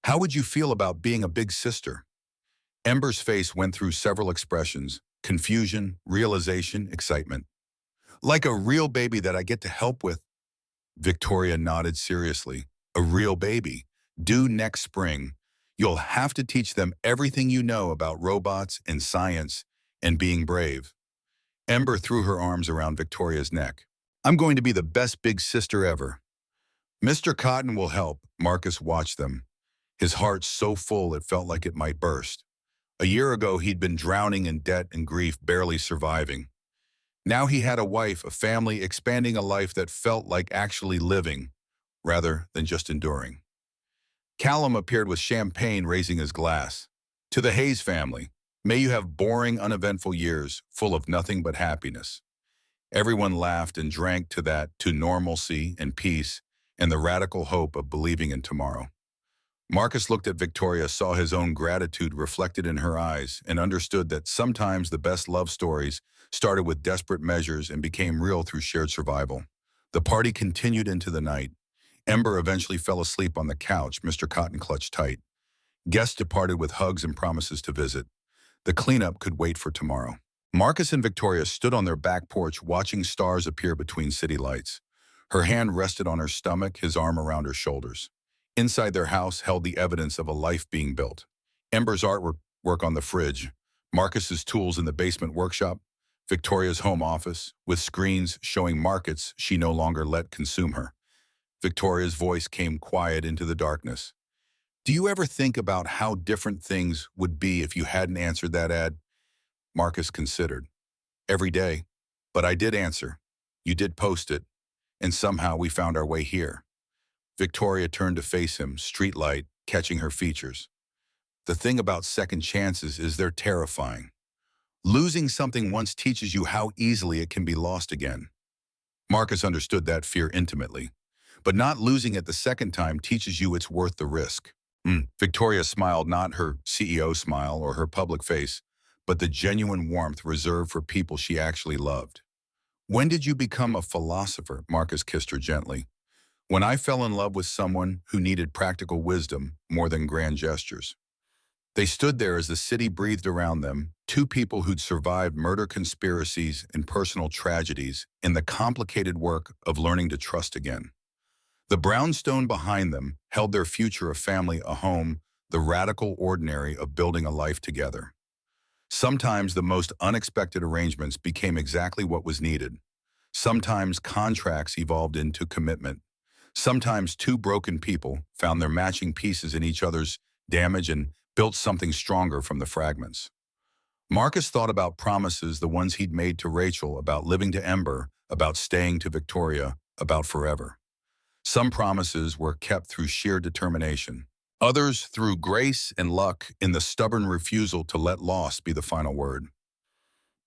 "How would you feel about being a big sister?" Ember's face went through several expressions: confusion, realization, excitement. "Like a real baby that I get to help with." Victoria nodded seriously. "A real baby. Due next spring. You'll have to teach them everything you know about robots and science and being brave." Ember threw her arms around Victoria's neck. "I'm going to be the best big sister ever." "Mr. Cotton will help." Marcus watched them, his heart so full it felt like it might burst. A year ago, he'd been drowning in debt and grief, barely surviving. Now he had a wife, a family, expanding a life that felt like actually living, rather than just enduring. Callum appeared with champagne, raising his glass. "To the Hayes family, may you have boring, uneventful years, full of nothing but happiness." Everyone laughed and drank to that, to normalcy and peace, and the radical hope of believing in tomorrow. Marcus looked at Victoria, saw his own gratitude reflected in her eyes, and understood that sometimes the best love stories started with desperate measures and became real through shared survival. The party continued into the night. Ember eventually fell asleep on the couch, Mr. Cotton clutched tight. Guests departed with hugs and promises to visit. The cleanup could wait for tomorrow. Marcus and Victoria stood on their back porch, watching stars appear between city lights. Her hand rested on her stomach, his arm around her shoulders. Inside their house held the evidence of a life being built. Ember's artwork on the fridge, Marcus's tools in the basement workshop, Victoria's home office, with screens showing markets she no longer let consume her. Victoria's voice came quiet into the darkness. "Do you ever think about how different things would be if you hadn't answered that ad?" Marcus considered. "Every day. But I did answer. You did post it. And somehow we found our way here." Victoria turned to face him, streetlight catching her features. "The thing about second chances is they're terrifying. Losing something once teaches you how easily it can be lost again." Marcus understood that fear intimately. But not losing it the second time teaches you it's worth the risk. Victoria smiled, not her CEO smile or her public face, but the genuine warmth reserved for people she actually loved. "When did you become a philosopher?" Marcus kissed her gently. "When I fell in love with someone who needed practical wisdom more than grand gestures." They stood there as the city breathed around them, two people who'd survived murder conspiracies and personal tragedies in the complicated work of learning to trust again. The brownstone behind them held their future, a family, a home, the radical ordinary of building a life together. Sometimes the most unexpected arrangements became exactly what was needed. Sometimes contracts evolved into commitment. Sometimes two broken people found their matching pieces in each other's damage and built something stronger from the fragments. Marcus thought about promises, the ones he'd made to Rachel, about living to Ember, about staying to Victoria, about forever. Some promises were kept through sheer determination. Others through grace and luck, in the stubborn refusal to let loss be the final word.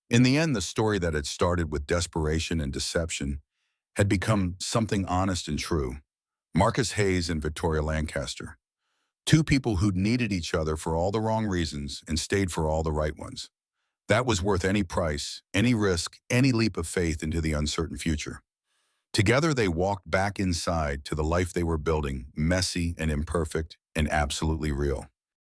In the end, the story that had started with desperation and deception had become something honest and true. Marcus Hayes and Victoria Lancaster. Two people who'd needed each other for all the wrong reasons and stayed for all the right ones. That was worth any price, any risk, any leap of faith into the uncertain future. Together, they walked back inside to the life they were building, messy and imperfect and absolutely real.